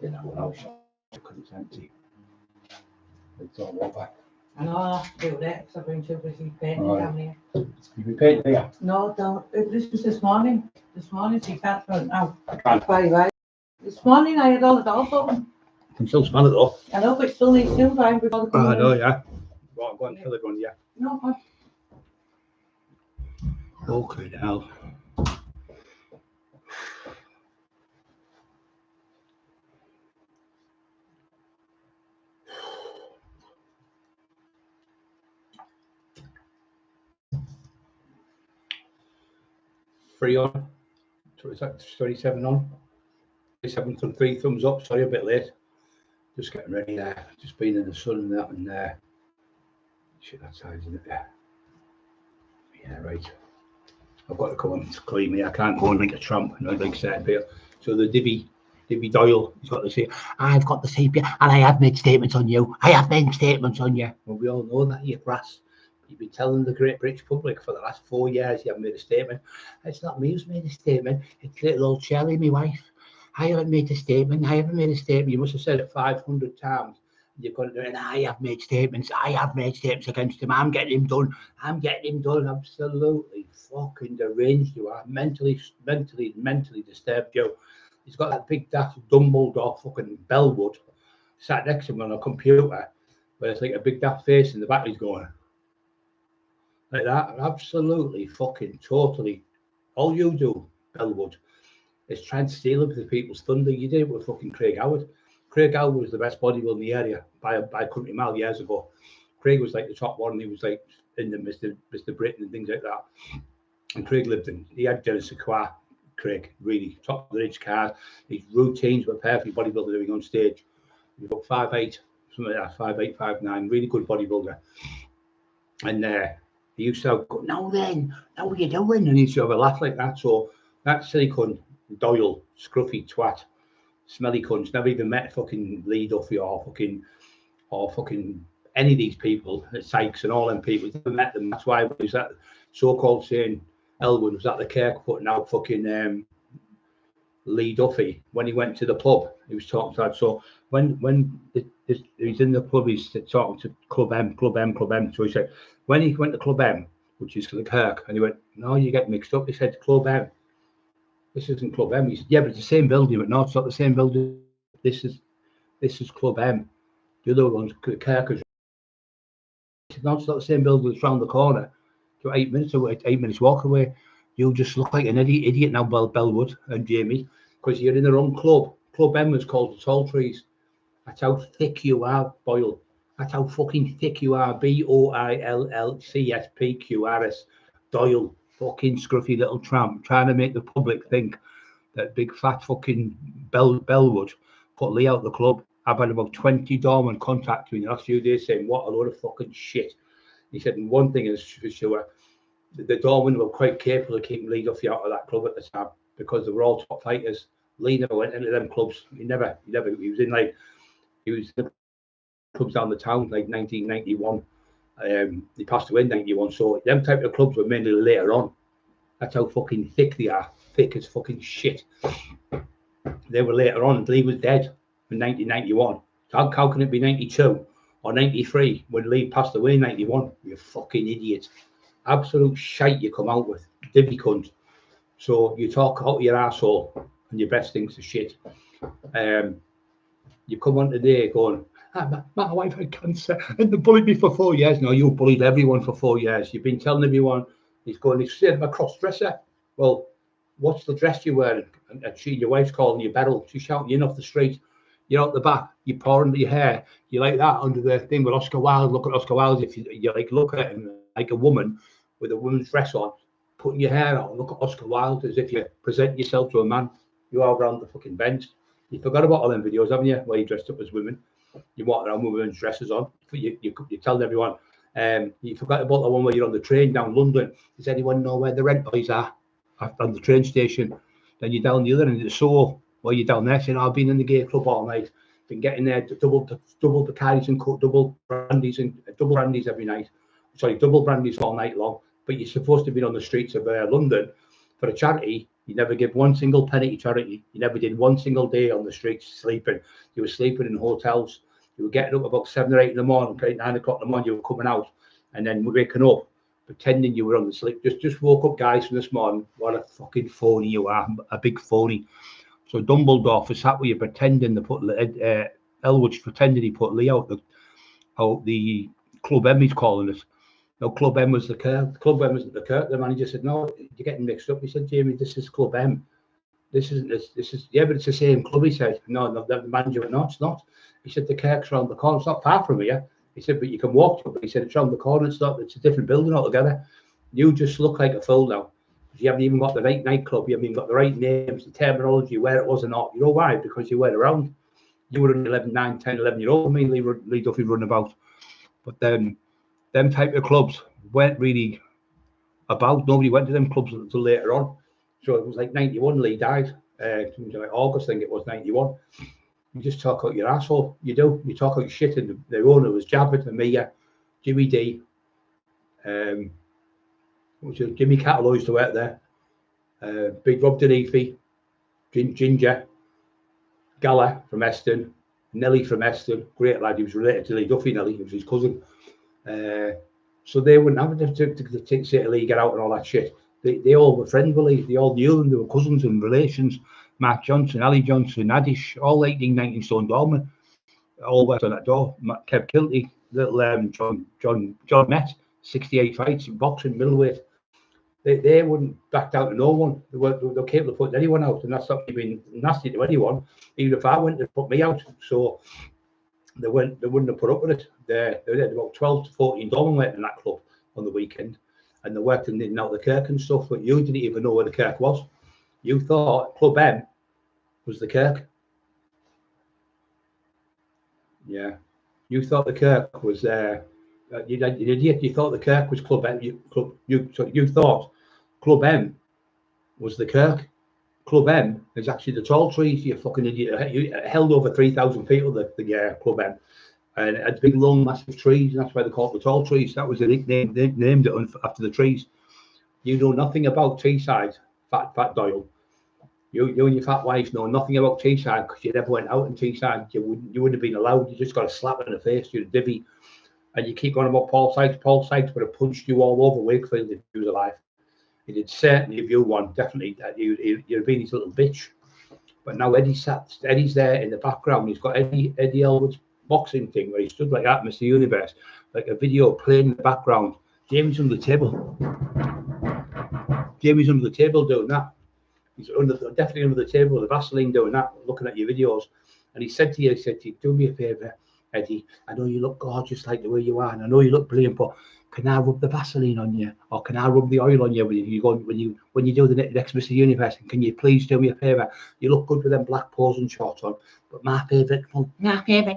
You know, when I was because it's empty. It's all over. I know I'll have to do that because I've been too busy painting Right. down here. You be paid there? No, don't. This was this morning. This morning, so you can't smell it now. I can't. Right. This morning I had all the doors open. I can still smell it though. I know, but it still needs still drying before the come I know, in. yeah. Go on, kill everyone, yeah. No, God. Okay, now. Three on. Is that 37 on? 37 from 3 thumbs up. Sorry, a bit late. Just getting ready there. Just been in the sun and that and shit, that side, isn't it? Yeah, right. I've got to come on to clean me. I can't go on like a tramp, you know, like said here. So the Divvy Doyle, he's got to say, I've got the CP and I have made statements on you. I have made statements on you. Well, we all know that, you brass. You've been telling the great British public for the last 4 years you haven't made a statement. It's not me who's made a statement. It's little old Shelley, my wife. I haven't made a statement. I haven't made a statement. You must have said it 500 times. You've got to do it. And I have made statements. I have made statements against him. I'm getting him done. I'm getting him done. Absolutely fucking deranged you are. Mentally disturbed you. He's got that big daft Dumbledore fucking Bellwood sat next to him on a computer, but it's like a big daft face in the back. He's going like that. Absolutely fucking totally. All you do, Bellwood, is trying to steal other people's thunder. You did it with fucking Craig Howard. Craig Howard was the best bodybuilder in the area by a country mile years ago. Craig was like the top one. He was like in the Mr. Britain and things like that. And Craig he had Dennis Sequoia, Craig, really top of the rich cars. His routines were perfect bodybuilder doing on stage. He was about 5'8", something like that, 5'8", 5'9", really good bodybuilder. And he used to go, now then, how are you doing? And he used to have a laugh like that. So that silly cunt, Doyle, scruffy twat, smelly cunts, never even met fucking Lee Duffy or fucking any of these people, Sykes and all them people, never met them. That's why he was that so-called saying Elwood was at the Kirk putting out fucking Lee Duffy when he went to the pub. He was talking to that. So when he's in the pub, he's talking to Club M. So he said, when he went to Club M, which is the Kirk, and he went, no, you get mixed up. He said, Club M. This isn't Club M. He said, yeah, but it's the same building. But no, it's not the same building. This is Club M. The other one's Kirk. He said, no, it's not the same building. It's round the corner. So 8 minutes walk away. You just look like an idiot now, Bellwood and Jamie, because you're in the wrong club. Club M was called the Tall Trees. That's how thick you are, Boyle. That's how fucking thick you are. BOILLCSPQRS. Doyle, fucking scruffy little tramp, trying to make the public think that big fat fucking Bellwood put Lee out the club. I've had about 20 doormen contact me in the last few days saying, what a load of fucking shit. He said, and one thing is for sure, the doormen were quite capable of keeping Lee Duffy out of that club at the time because they were all top fighters. Lee never went into them clubs. He was in the clubs down the town, like 1991. He passed away in 91. So them type of clubs were mainly later on. That's how fucking thick they are. Thick as fucking shit. They were later on. Lee was dead in 1991. So how can it be 92 or 93 when Lee passed away in 91? You fucking idiot. Absolute shite you come out with. Divvy cunt. So you talk out your arsehole and your best things are shit. You come on today going, my wife had cancer and they bullied me for 4 years. No, you bullied everyone for 4 years. You've been telling everyone, he's said I'm a cross-dresser. Well, what's the dress you're wearing? And your wife's calling you Beryl. She's shouting you in off the street. You're out the back. You're pouring your hair. You like that under the thing with Oscar Wilde. Look at Oscar Wilde. If you like, look at him like a woman with a woman's dress on, putting your hair out. Look at Oscar Wilde as if you present yourself to a man. You are around the fucking bench. You forgot about all them videos, haven't you? Where you dressed up as women. You walk around with women's dresses on. You're telling everyone. You forgot about the one where you're on the train down London. Does anyone know where the rent boys are? On the train station. Then you're down the other end of the Soho. While you're down there saying, I've been in the gay club all night. Been getting there double Bacardis and double brandies every night. Sorry, double brandies all night long. But you're supposed to be on the streets of London for a charity You never give one single penny to charity. You never did one single day on the streets sleeping. You were sleeping in hotels. You were getting up about 7 or 8 in the morning, 9 o'clock in the morning. You were coming out, and then waking up, pretending you were on the sleep. Just woke up, guys, from this morning. What a fucking phony you are, a big phony. So Dumbledore was sat with you pretending to put Elwood's pretending he put Lee out the Club M. He's calling it. No, Club M was the Kirk. Club M wasn't the Kirk. The manager said, "No, you're getting mixed up." He said, "Jamie, this is Club M. This isn't this. This is yeah, but it's the same club." He said, "No, the manager went, no, it's not." He said, "The Kirk's around the corner. It's not far from here." He said, "But you can walk to it." But he said, "It's around the corner. It's not. It's a different building altogether. You just look like a fool now. You haven't even got the right nightclub. You haven't even got the right names, the terminology, where it was or not. You know why? Because you weren't around. You were an 11, 9, 10, 11-year-old. Me, Lee Duffy running about. But then them type of clubs weren't really about. Nobody went to them clubs until later on. So it was like 91. Lee died. Like August, I think it was 91. You just talk out your asshole. You do. You talk out shit. And the owner was Jabbert and Mia, Jimmy D. Jimmy Cattle used to work there. Big Rob Denefi, Ginger, Gala from Eston, Nelly from Eston, great lad. He was related to Lee Duffy. Nelly, he was his cousin. So they wouldn't have to say to Lee, get out and all that shit. They all were friends with Lee. They all knew them. They were cousins and relations. Mark Johnson, Ali Johnson, Adish, all 18, 19 stone doormen. All worked on that door. Kev Kilty, little John Met, 68 fights in boxing, middleweight. They wouldn't back down to no one. They're capable of putting anyone out, and that's not being nasty to anyone. Even if I went, they'd put me out. So they wouldn't have put up with it. They had about 12 to 14 doormen working in that club on the weekend, and they worked in and out the Kirk and stuff. But you didn't even know where the Kirk was. You thought Club M was the Kirk. Yeah, you thought the Kirk was you idiot. You thought the Kirk was Club M. You thought Club M was the Kirk. Club M is actually the tall trees. You fucking idiot. You held over 3,000 people. The Club M, and it had big, long, massive trees, and that's why they called it the tall trees. That was the nickname. They named it after the trees. You know nothing about Teesside, Fat Doyle. You and your fat wife know nothing about Teesside because you never went out in Teesside. You wouldn't have been allowed. You just got a slap in the face. You're a divvy. And you keep on about Paul Sykes. Paul Sykes would have punched you all over Wakefield if he was alive. He did certainly give you one, definitely. You'd have been his little bitch. But now Eddie's there in the background. He's got Eddie Elwood's boxing thing where he stood like that, Mr. Universe, like a video playing in the background. Jamie's under the table. Jamie's under the table doing that. He's definitely under the table with the Vaseline doing that, looking at your videos. And he said to you, do me a favour, Eddie. I know you look gorgeous like the way you are, and I know you look brilliant, but can I rub the Vaseline on you, or can I rub the oil on you when you do the next Mr. Universe? And can you please do me a favour? You look good with them black posing shorts on, but my favourite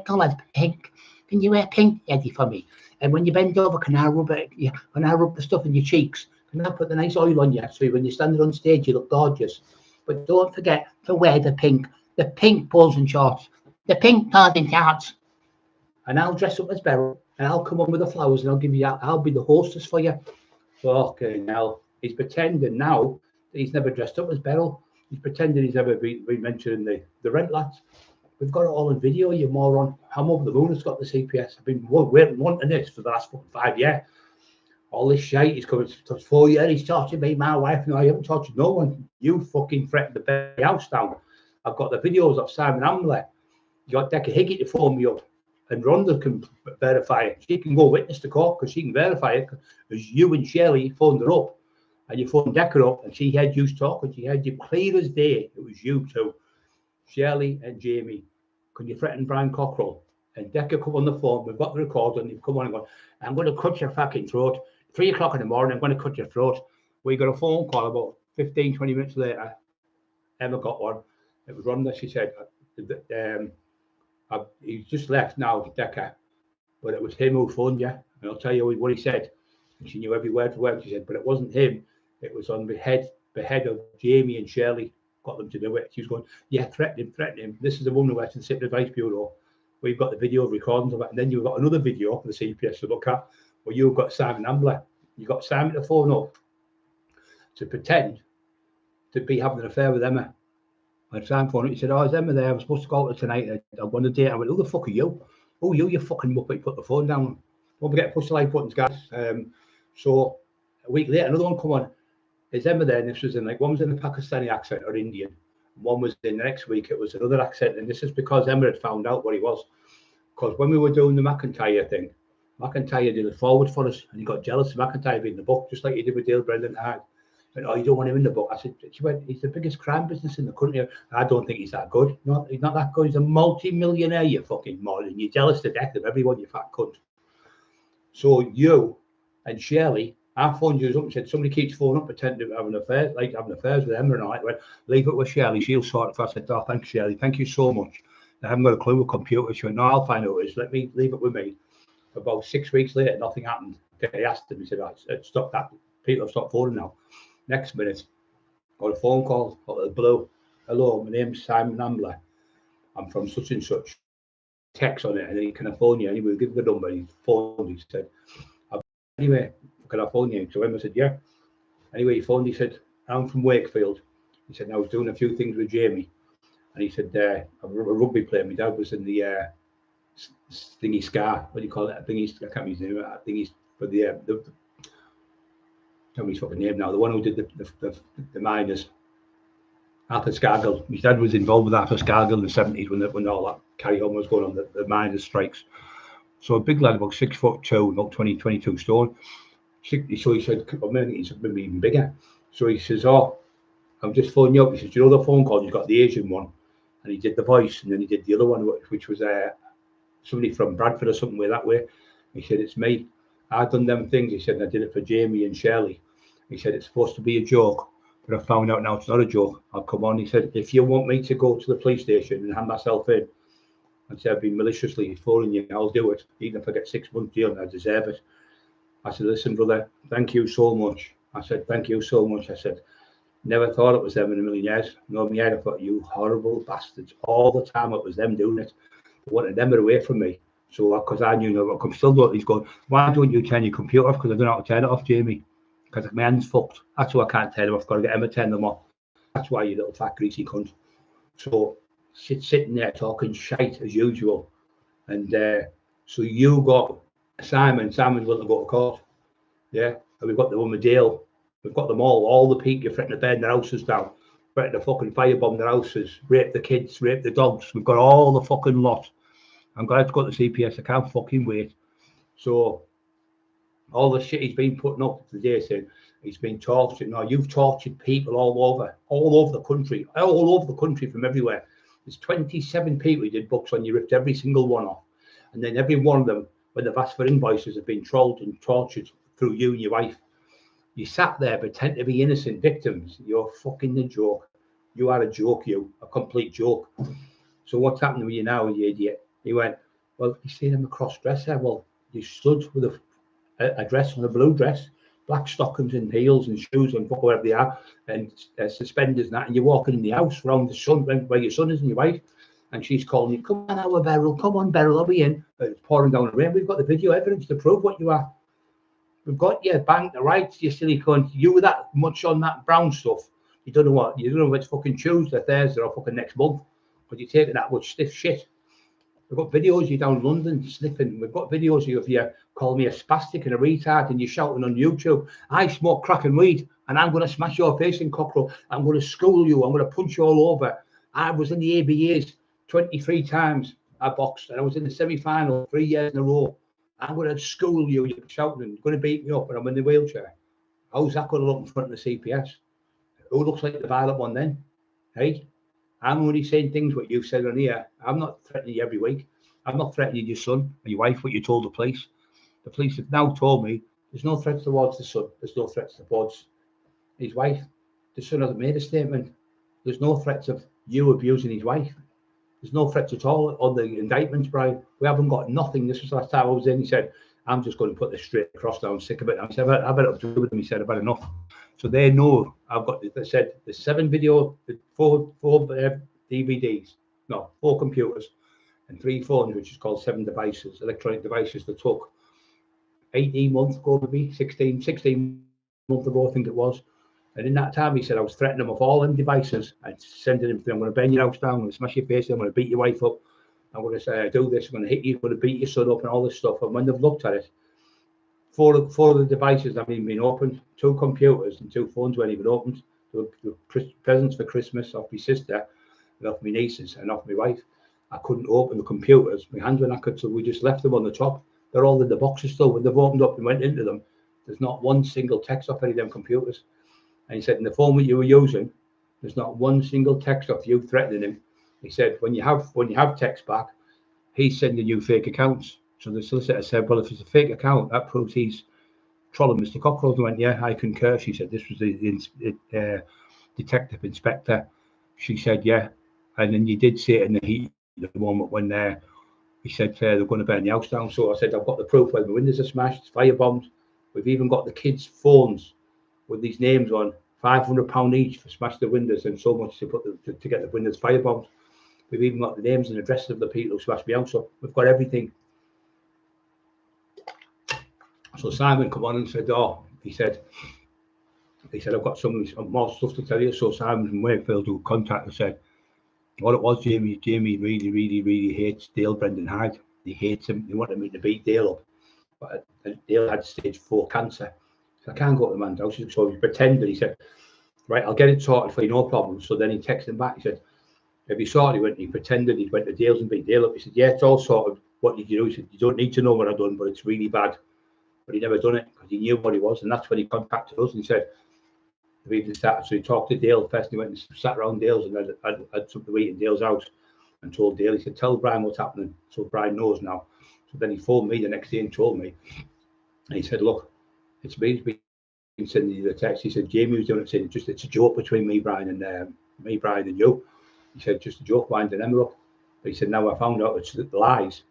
colour's pink. Can you wear pink, Eddie, for me? And when you bend over, can I rub it? Yeah, can I rub the stuff in your cheeks? Can I put the nice oil on you so when you're standing on stage you look gorgeous? But don't forget to wear the pink posing shorts, the pink posing shorts. And I'll dress up as Beryl, and I'll come on with the flowers, and I'll be the hostess for you. Fucking hell. He's pretending now that he's never dressed up as Beryl. He's pretending he's never been mentioned in the rent lads. We've got it all in video, you moron. I'm over the moon. It's got the CPS. I've been wanting this for the last 5 years. All this shite he's coming to 4 years. He's tortured me, my wife. No, I haven't tortured no one. You fucking threatened to burn the house down. I've got the videos of Simon Hamler. You got Decca Higgett to phone me up, and Rhonda can verify it. She can go witness to court because she can verify it. Because you and Shirley phoned her up, and you phoned Decca up, and she heard you talk, and she heard you clear as day. It was you two, Shirley and Jamie. Can you threaten Brian Cockerill? And Decca come on the phone. We've got the recorder, and you've come on and gone, I'm going to cut your fucking throat. 3 o'clock in the morning, I'm going to cut your throat. We got a phone call about 15, 20 minutes later. Emma got one. It was Rhonda. She said, he's just left now, Decca, but it was him who phoned you. And I'll tell you what he said. And she knew every word for word. She said, but it wasn't him. It was on the head of Jamie and Shirley. Got them to do it. She was going, yeah, threaten him. This is the woman who works in the City Advice Bureau. We've got the video recordings of it. And then you've got another video for the CPS to look at where you've got Simon Ambler. You got Simon to phone up to pretend to be having an affair with Emma. I tried to phone it. He said, "Oh, is Emma there? I'm supposed to go out tonight. I'm on a date." I went, "Who the fuck are you? Oh, you fucking muppet! Put the phone down. Don't forget to push the like buttons, guys." So a week later, another one come on. Is Emma there? And this was in like, one was in a Pakistani accent or Indian. One was in the next week, it was another accent. And this is because Emma had found out what he was. Because when we were doing the McIntyre thing, McIntyre did a forward for us, and he got jealous of McIntyre being in the book, just like he did with Dale Brendan Hart. Went, "Oh, you don't want him in the book." I said, she went, "He's the biggest crime business in the country." I don't think he's that good. He's not that good. He's a multi-millionaire, you fucking mod, and you're jealous to death of everyone, you fat cunt. So you and Shirley, I phoned you up and said, "Somebody keeps phoning up pretending to having affairs, like having affairs with Emma." And I went, "Leave it with Shirley, she'll sort it." I said, "Oh, thanks, Shirley. Thank you so much. I haven't got a clue with computers." She went, "No, I'll find out what it is. Let me leave it with me." About 6 weeks later, nothing happened. Okay, I asked him, he said, "Oh, stop that. People have stopped phoning now." Next minute, got a phone call out of the blue. "Hello, my name's Simon Ambler. I'm from such and such." Text on it, and then he, "Can I phone you?" Anyway, give him the number. He phoned. He said, "Anyway, can I phone you?" So Emma said, "Yeah." Anyway, he phoned. He said, "I'm from Wakefield." He said, "I was doing a few things with Jamie." And he said, "I'm a rugby player. My dad was in the thingy scar. What do you call it? Thingy, I can't remember his name. Thingy's for the I can't remember his fucking name now. The one who did the miners. Arthur Scargill. His dad was involved with Arthur Scargill in the 70s when all that carry on was going on, the miners' strikes. So a big lad, about 6'2", about 22 stone. So he said, "Oh, man, he's maybe even bigger." So he says, "Oh, I'm just phoning you up." He says, "You know the phone call? You got the Asian one." And he did the voice, and then he did the other one, which was somebody from Bradford or something way that way. He said, "It's me. I've done them things." He said, "And I did it for Jamie and Shirley." He said, "It's supposed to be a joke, but I found out now it's not a joke. I'll come on." He said, "If you want me to go to the police station and hand myself in and say I've been maliciously phoning you, I'll do it, even if I get 6 months jail and I deserve it." I said, "Listen, brother, thank you so much." I said, "Thank you so much." I said, "Never thought it was them in a million years. No, in my head I thought, you horrible bastards. All the time it was them doing it. They wanted them away from me." So, because I knew, no, I'm still doing. He's going, "Why don't you turn your computer off?" "Because I don't know how to turn it off, Jamie. Because my hand's fucked. That's why I can't turn them off. Got to get Emma to turn them off. That's why, you little fat greasy cunt." So, sitting there talking shite as usual. And so you got Simon's willing to go to court. Yeah. And we've got the one with Dale. We've got them all the people you're threatening to burn their houses down, threatening to fucking firebomb their houses, rape the kids, rape the dogs. We've got all the fucking lot. I'm glad to go to the CPS. I can't fucking wait. So all the shit he's been putting up today, saying he's been tortured. No, you've tortured people all over the country from everywhere. There's 27 people who did books on you, ripped every single one off. And then every one of them, when they've asked for invoices, have been trolled and tortured through you and your wife. You sat there pretending to be innocent victims. You're fucking a joke. You are a joke, a complete joke. So what's happening with you now, you idiot? He went, "Well, you seen him a cross-dresser." Well, you stood with a dress on, a blue dress, black stockings and heels and shoes and whatever they are, and suspenders and that, and you're walking in the house around the sun, where your son is and your wife, and she's calling you, "Come on, our Beryl, come on, Beryl, I'll be in." It's pouring down the rain. We've got the video evidence to prove what you are. We've got your bank, the rights, you silly cunt. You were that much on that brown stuff. You don't know if it's fucking Tuesday, Thursday, or fucking next month, but you're taking that much stiff shit. We've got videos of you down in London sniffing. We've got videos of you calling me a spastic and a retard, and you're shouting on YouTube, "I smoke crack and weed, and I'm going to smash your face in, Cockerill. I'm going to school you. I'm going to punch you all over. I was in the ABAs 23 times. I boxed, and I was in the semi-final 3 years in a row. I'm going to school you." You're shouting and going to beat me up, and I'm in the wheelchair. How's that going to look in front of the CPS? Who looks like the violent one then? Hey? I'm only saying things what you've said on here. I'm not threatening you every week. I'm not threatening your son or your wife, what you told the police. The police have now told me there's no threats towards the son. There's no threats towards his wife. The son hasn't made a statement. There's no threats of you abusing his wife. There's no threats at all on the indictments, Brian. We haven't got nothing. This was the last time I was in. He said, "I'm just going to put this straight across now. I'm sick of it." I said, "I've had it up to with him." He said, "I've had enough." So they know I've got, they said, the 7 video, four DVDs, no, 4 computers and 3 phones, which is called 7 devices, electronic devices that took 18 months ago, maybe 16 months ago, I think it was. And in that time, he said, I was threatening him with all them devices and sending him, I'm going to bend your house down, I'm going to smash your face in, I'm going to beat your wife up, I'm going to say, I do this, I'm going to hit you, I'm going to beat your son up and all this stuff. And when they've looked at it, four of the devices haven't even been opened. 2 computers and 2 phones weren't even opened. They were presents for Christmas off my sister and off my nieces and off my wife. I couldn't open the computers. My hands were knackered, so we just left them on the top. They're all in the boxes still. When they've opened up and went into them, there's not one single text off any of them computers. And he said, in the phone that you were using, there's not one single text off you threatening him. He said, when you have text back, he's sending you fake accounts. So the solicitor said, well, if it's a fake account, that proves he's trolling Mr. Cockerill. And went, yeah, I concur. She said, this was the detective inspector. She said, yeah. And then you did say it in the heat of the moment when he said they're going to burn the house down. So I said, I've got the proof where the windows are smashed, firebombed. We've even got the kids' phones with these names on, £500 each for smash the windows and so much to put to get the windows firebombed. We've even got the names and addresses of the people who smashed the house up. We've got everything. So Simon come on and said, he said, I've got some more stuff to tell you. So Simon from Wakefield, who contacted, said, what it was, Jamie really, really, really hates Dale Brendan Hyde. He hates him. He wanted me to beat Dale up. But Dale had stage 4 cancer. So I can't go to the man's house. So he pretended, he said, right, I'll get it sorted for you, no problem. So then he texted him back. He said, have you sorted? He pretended he went to Dale's and beat Dale up. He said, yeah, it's all sorted. What did you do? He said, you don't need to know what I've done, but it's really bad. But he never done it because he knew what he was. And that's when he contacted us and said, so he talked to Dale first. And he went and sat around Dale's and had something to eat in Dale's house and told Dale. He said, tell Brian what's happening. So Brian knows now. So then he phoned me the next day and told me. And he said, look, it's me. He's been sending you the text. He said, Jamie was doing it, saying it's a joke between me, Brian, and you. He said, just a joke, winding them up. But he said, now I found out it's lies.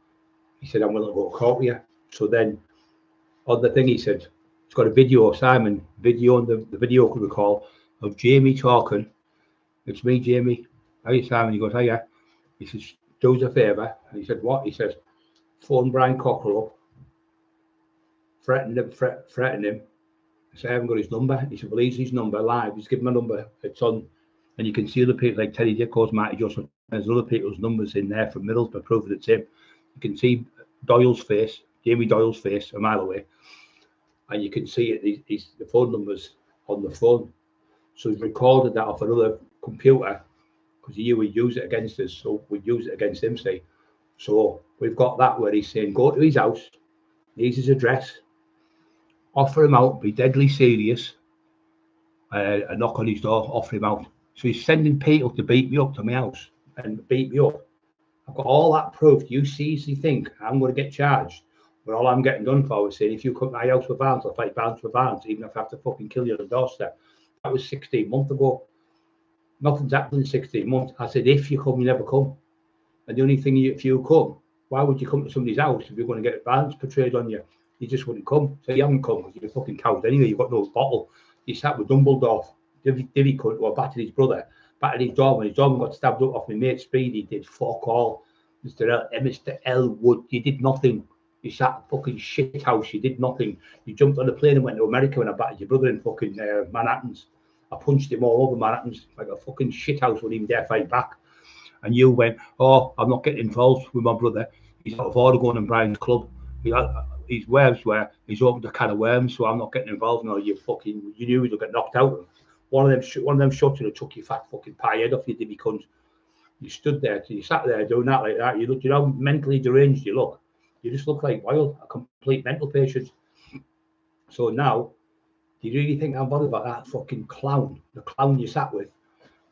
He said, I'm willing to go to court with you. So then on the thing, he said, it's got a video, Simon, video, and the video could recall of Jamie talking. It's me, Jamie. How are you, Simon? He goes, oh yeah. He says, do us a favour. And he said, what? He says, phone Brian Cockerill up, threaten him. I said, I haven't got his number. He said, well, he's his number live. He's given my number. It's on. And you can see other people like Teddy Dicko's, Marty Justin. There's other people's numbers in there from Middlesbrough, proving it's him. You can see Doyle's face, Jamie Doyle's face, a mile away. And you can see it, the phone numbers on the phone. So he's recorded that off another computer because he would use it against us. So we'd use it against him, see. So we've got that where he's saying, go to his house, here's his address, offer him out, be deadly serious, and knock on his door, offer him out. So he's sending people to beat me up to my house and beat me up. I've got all that proof. You seriously think I'm going to get charged? But all I'm getting done for is saying, if you come to my house with violence, I'll fight violence for violence, even if I have to fucking kill you on the doorstep. That was 16 months ago. Nothing's happened in 16 months. I said, if you come, you never come. And the only thing, if you come, why would you come to somebody's house if you're going to get violence portrayed on you? You just wouldn't come. So you haven't come because you're fucking cowed anyway. You've got no bottle. You sat with Dumbledore, Divvy cunt, or battered his brother, battered his dog. When his dog got stabbed up off my mate Speedy, did fuck all. Mr. Elwood, you did nothing. You sat at fucking shit house. You did nothing. You jumped on a plane and went to America when I battered your brother in fucking Manhattans. I punched him all over Manhattans like a fucking shit house. Wouldn't even dare fight back. And you went, oh, I'm not getting involved with my brother. He's out of order going in Brian's club. He's worms where he's opened a can of worms, so I'm not getting involved. No, you knew you'd get knocked out. One of them shots would have took your fat fucking pie head off you, divvy cunt. You stood there, you sat there doing that like that. You look, you know how mentally deranged you look. You just look like wild, a complete mental patient. So now, do you really think I'm bothered about that fucking clown, the clown you sat with?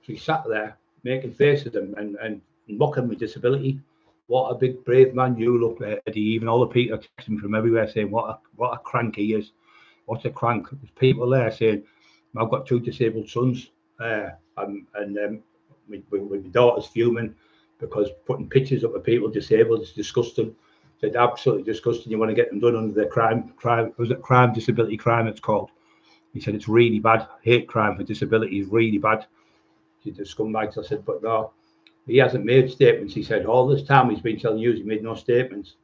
So you sat there making faces and mocking my disability. What a big brave man you look, Eddie. Even all the people texting from everywhere saying what a crank he is. What's a crank? There's people there saying, I've got 2 disabled sons, and my daughter's fuming because putting pictures up of people disabled is disgusting. Said absolutely disgusting. You want to get them done under the crime, disability crime it's called. He said it's really bad. Hate crime for disability is really bad. The scumbags. I said, but no, he hasn't made statements. He said all this time he's been telling you he made no statements.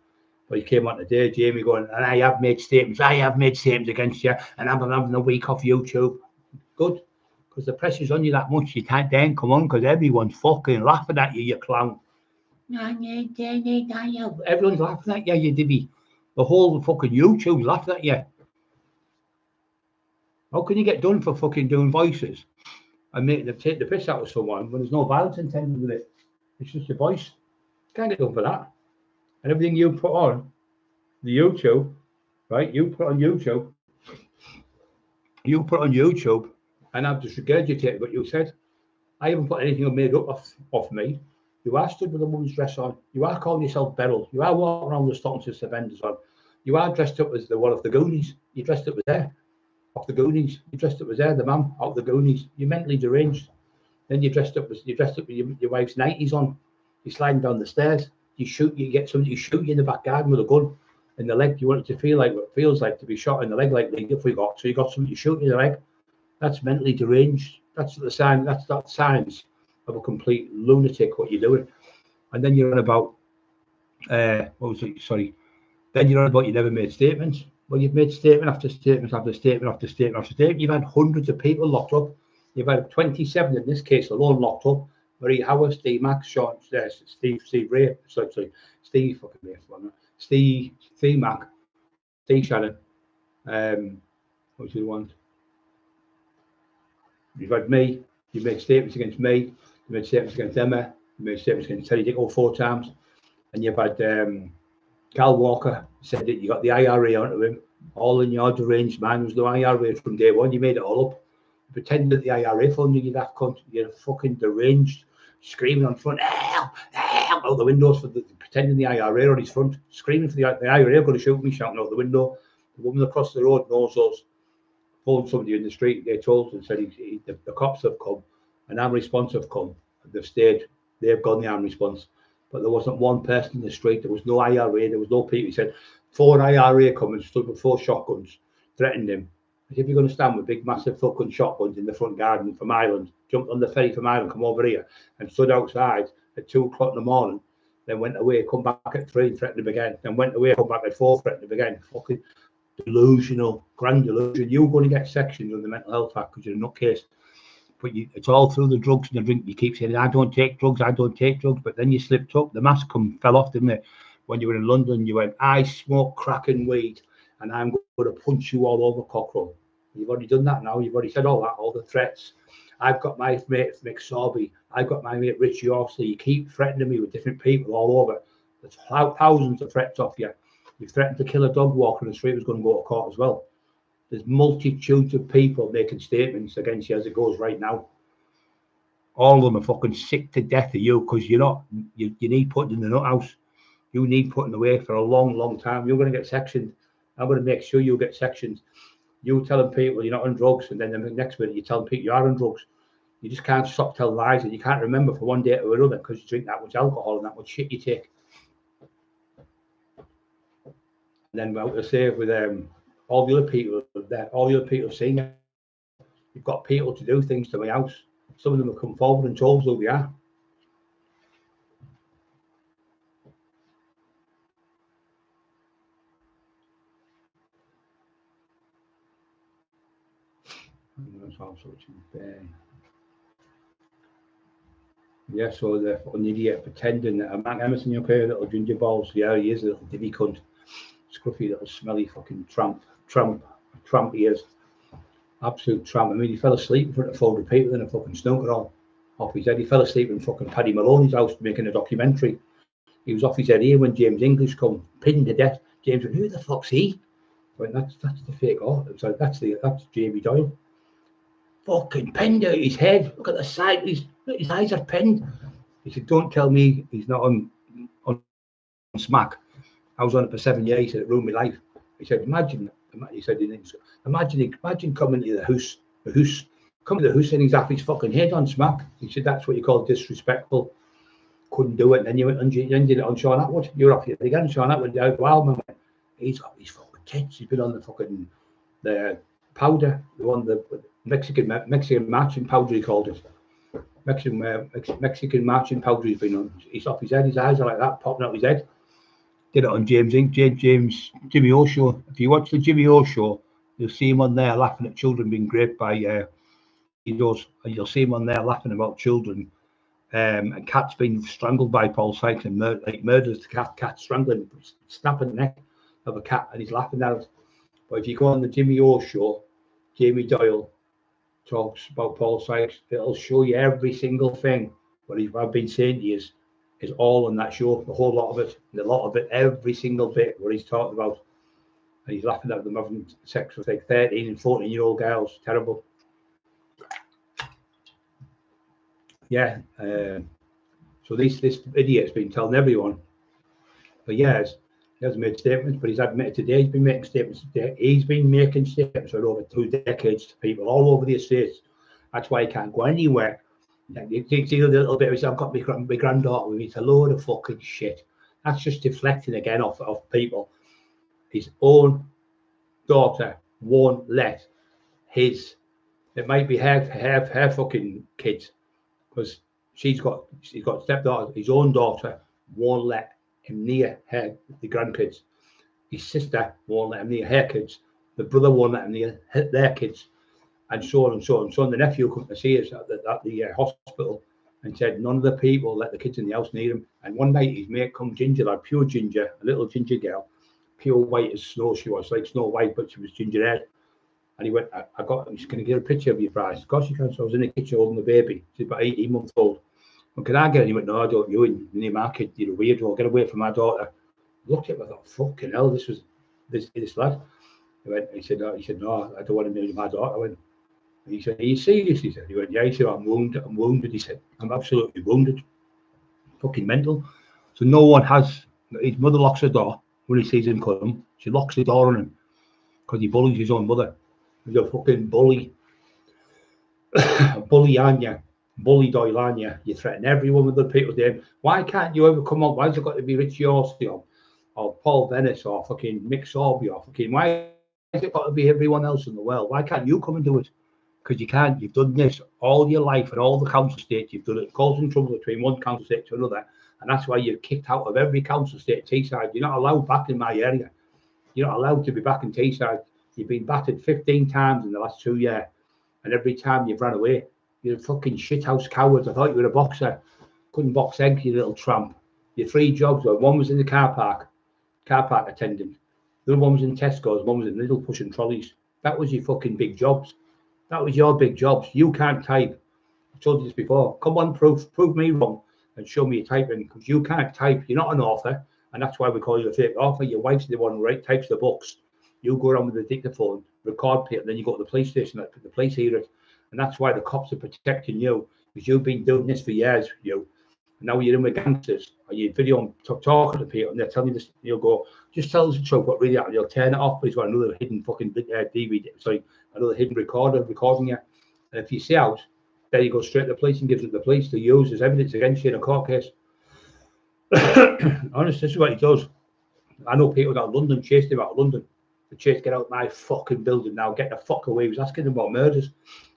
But he came on today, Jamie, going, and I have made statements. I have made statements against you, and I'm having a week off YouTube. Good. because the pressure's on you that much. You can't then come on because everyone's fucking laughing at you, you clown. Everyone's laughing at you, you divvy. The whole fucking YouTube's laughing at you. How can you get done for fucking doing voices and take the piss out of someone when there's no violence intended with it? It's just your voice. You can't get done for that. And everything you put on the YouTube, right? You put on YouTube, and I've just regurgitated what you said. I haven't put anything made up off me. You are stood with a woman's dress on. You are calling yourself Beryl. You are walking around with stockings and suspenders on. You are dressed up as the one of the Goonies. You dressed up as there, off the Goonies. You dressed up as there, the man out of the Goonies. You're mentally deranged. Then you dressed up with your wife's 90s on. You're sliding down the stairs. You get somebody to shoot you in the back garden with a gun in the leg. You want it to feel like what it feels like to be shot in the leg, like you forgot. So you got somebody to shoot you in the leg. That's mentally deranged. That's the sign. That's signs of a complete lunatic. What you're doing, and then you're on about what was it? Sorry. Then you're on about you never made statements. Well, you've made statement after statement after statement after statement after statement. You've had hundreds of people locked up. You've had 27 in this case alone locked up. Marie Howard, Steve Max, Sean, Steve Ray, Steve fucking Ray, Steve Mac, Steve Shannon. What was the one? You've had me. You made statements against me. You made statements against Emma. You made statements against Teddy Dicko 4 times. And you've had Cal Walker said that you got the IRA onto him. All in your deranged mind was no IRA from day one. You made it all up. You pretended that the IRA funded you, that cunt. You're fucking deranged, screaming on front, help, help, out the windows for pretending the IRA on his front, screaming for the IRA going to shoot me, shouting out the window. The woman across the road knows us. Phoned somebody in the street. They told and said the cops have come, an armed response have come. They've stayed. They've gone the armed response, but there wasn't one person in the street. There was no IRA. There was no people. He said 4 IRA come and stood with 4 shotguns, threatened him. As if you're going to stand with big, massive fucking shotguns in the front garden from Ireland, jumped on the ferry from Ireland, come over here, and stood outside at 2 o'clock in the morning. Then went away, come back at 3 and threatened him again. Then went away, come back at 4, threatened him again. Fucking delusional, grand delusion. You're going to get sections on the mental health act because you're a nutcase. But it's all through the drugs and the drink. You keep saying, I don't take drugs. But then you slipped up. The mask fell off, didn't it? When you were in London, you went, I smoke crack and weed, and I'm going to punch you all over, Cockerill. You've already done that now. You've already said all that, all the threats. I've got my mate Mick Sorby. I've got my mate Richie Orsley. You keep threatening me with different people all over. There's thousands of threats off you. You've threatened to kill a dog walker in the street who's going to go to court as well. There's multitudes of people making statements against you as it goes right now. All of them are fucking sick to death of you because you need putting in the nut house. You need putting away for a long, long time. You're going to get sectioned. I'm going to make sure you get sectioned. You telling people you're not on drugs, and then the next minute you're telling people you are on drugs. You just can't stop telling lies, and you can't remember for one day to another because you drink that much alcohol and that much shit you take. And then what to say with all the other people there, all the other people seeing it. You've got people to do things to my house. Some of them have come forward and told us who we are. Yeah, so the fucking idiot pretending that Mark Emerson, you okay, little ginger balls. Yeah, he is a little divvy cunt. Scruffy little smelly fucking tramp he is. Absolute tramp. I mean, he fell asleep in front of 400 people in a fucking snooker hall. Off his head. He fell asleep in fucking Paddy Maloney's house making a documentary. He was off his head here when James English come, pinned to death. James went, who the fuck's he? Went, that's the fake art. So that's Jamie Doyle. Fucking pinned out his head. Look at the side. His eyes are pinned. He said, don't tell me he's not on smack. I was on it for 7 years. He said, it ruined my life. He said, imagine coming to the house, coming to the house and he's off his fucking head on smack. He said, that's what you call disrespectful. Couldn't do it. And then you went and did it on Sean Atwood. You're off your head again. Sean Atwood, the wild man. He's got his fucking tits. He's been on the powder, the Mexican marching powder, he called it. Mexican marching powder he's been on. He's off his head. His eyes are like that, popping out his head. Did it on Jimmy O show. If you watch the Jimmy O show, you'll see him on there laughing at children being raped by he does, and you'll see him on there laughing about children. And cat's been strangled by Paul Sykes and murders the cat strangling, snapping the neck of a cat, and he's laughing at it. But if you go on the Jimmy O show, Jamie Doyle talks about Paul Sykes, it'll show you every single thing. What I've been saying to you is all on that show, the whole lot of it, and a lot of it, every single bit what he's talking about. And he's laughing at them having sex with like 13 and 14-year-old girls. Terrible. Yeah. So this idiot's been telling everyone for years. He hasn't made statements, but he's admitted today he's been making statements today. He's been making statements for over 2 decades to people all over the estates. That's why he can't go anywhere. You see a little bit of, I've got my granddaughter with me. It's a load of fucking shit. That's just deflecting again off people. His own daughter won't let his, it might be her fucking kids, because he's got stepdaughter, his own daughter won't let him near her, the grandkids. His sister won't let him near her kids. The brother won't let him near their kids, and so on and so on. So the nephew come to see us at the hospital and said none of the people let the kids in the house near him. And one night his mate come ginger, like pure ginger, a little ginger girl, pure white as snow. She was like Snow White, but she was ginger haired. And he went, I got, can I get a picture of your prize? Of course you can. So I was in the kitchen holding the baby. She's about 18 months old. Well, can I get it? And he went, no, I don't. You and my kid, you're a weirdo. Get away from my daughter. I looked at him, I thought, fucking hell, this lad. He said, no, I don't want to marry my daughter. I went, he said, are you serious? He said, yeah. He said, I'm wounded. He said, I'm absolutely wounded. Fucking mental. So no one has, his mother locks the door when he sees him come. She locks the door on him because he bullies his own mother. He's a fucking bully. Bully, aren't you? Bully Doyle, aren't you? You threaten everyone with the people's name. Why can't you ever come on? Why's it got to be Richie Austin or Paul Venice or fucking Mick Sorby or fucking, why has it got to be everyone else in the world? Why can't you come and do it? Because you can't. You've done this all your life and all the council states. You've done it, causing trouble between one council state to another. And that's why you're kicked out of every council state, Teesside. You're not allowed back in my area. You're not allowed to be back in Teesside. You've been battered 15 times in the last 2 years. And every time you've run away. You're a fucking shithouse coward. I thought you were a boxer. Couldn't box eggs, you little tramp. Your 3 jobs were, one was in the car park attendant. The other one was in Tesco's, one was in Lidl pushing trolleys. That was your fucking big jobs. That was your big jobs. You can't type. I told you this before. Come on, prove me wrong and show me your typing, because you can't type. You're not an author, and that's why we call you a fake author. Your wife's the one who types the books. You go around with the dictaphone, record it, and then you go to the police station. The police hear it. And that's why the cops are protecting you, because you've been doing this for years, you. And now you're in with gangsters, or you're video talking to people, and they're telling you this. You'll go, just tell us the truth, what really happened. You'll turn it off, but he's got another hidden fucking DVD, another hidden recorder recording you. And if you see out, then you go straight to the police and gives it to the police to use as evidence against you in a court case. Honest, this is what he does. I know people out of London chased him out of London. They chased, get out my fucking building now, get the fuck away. He was asking them about murders.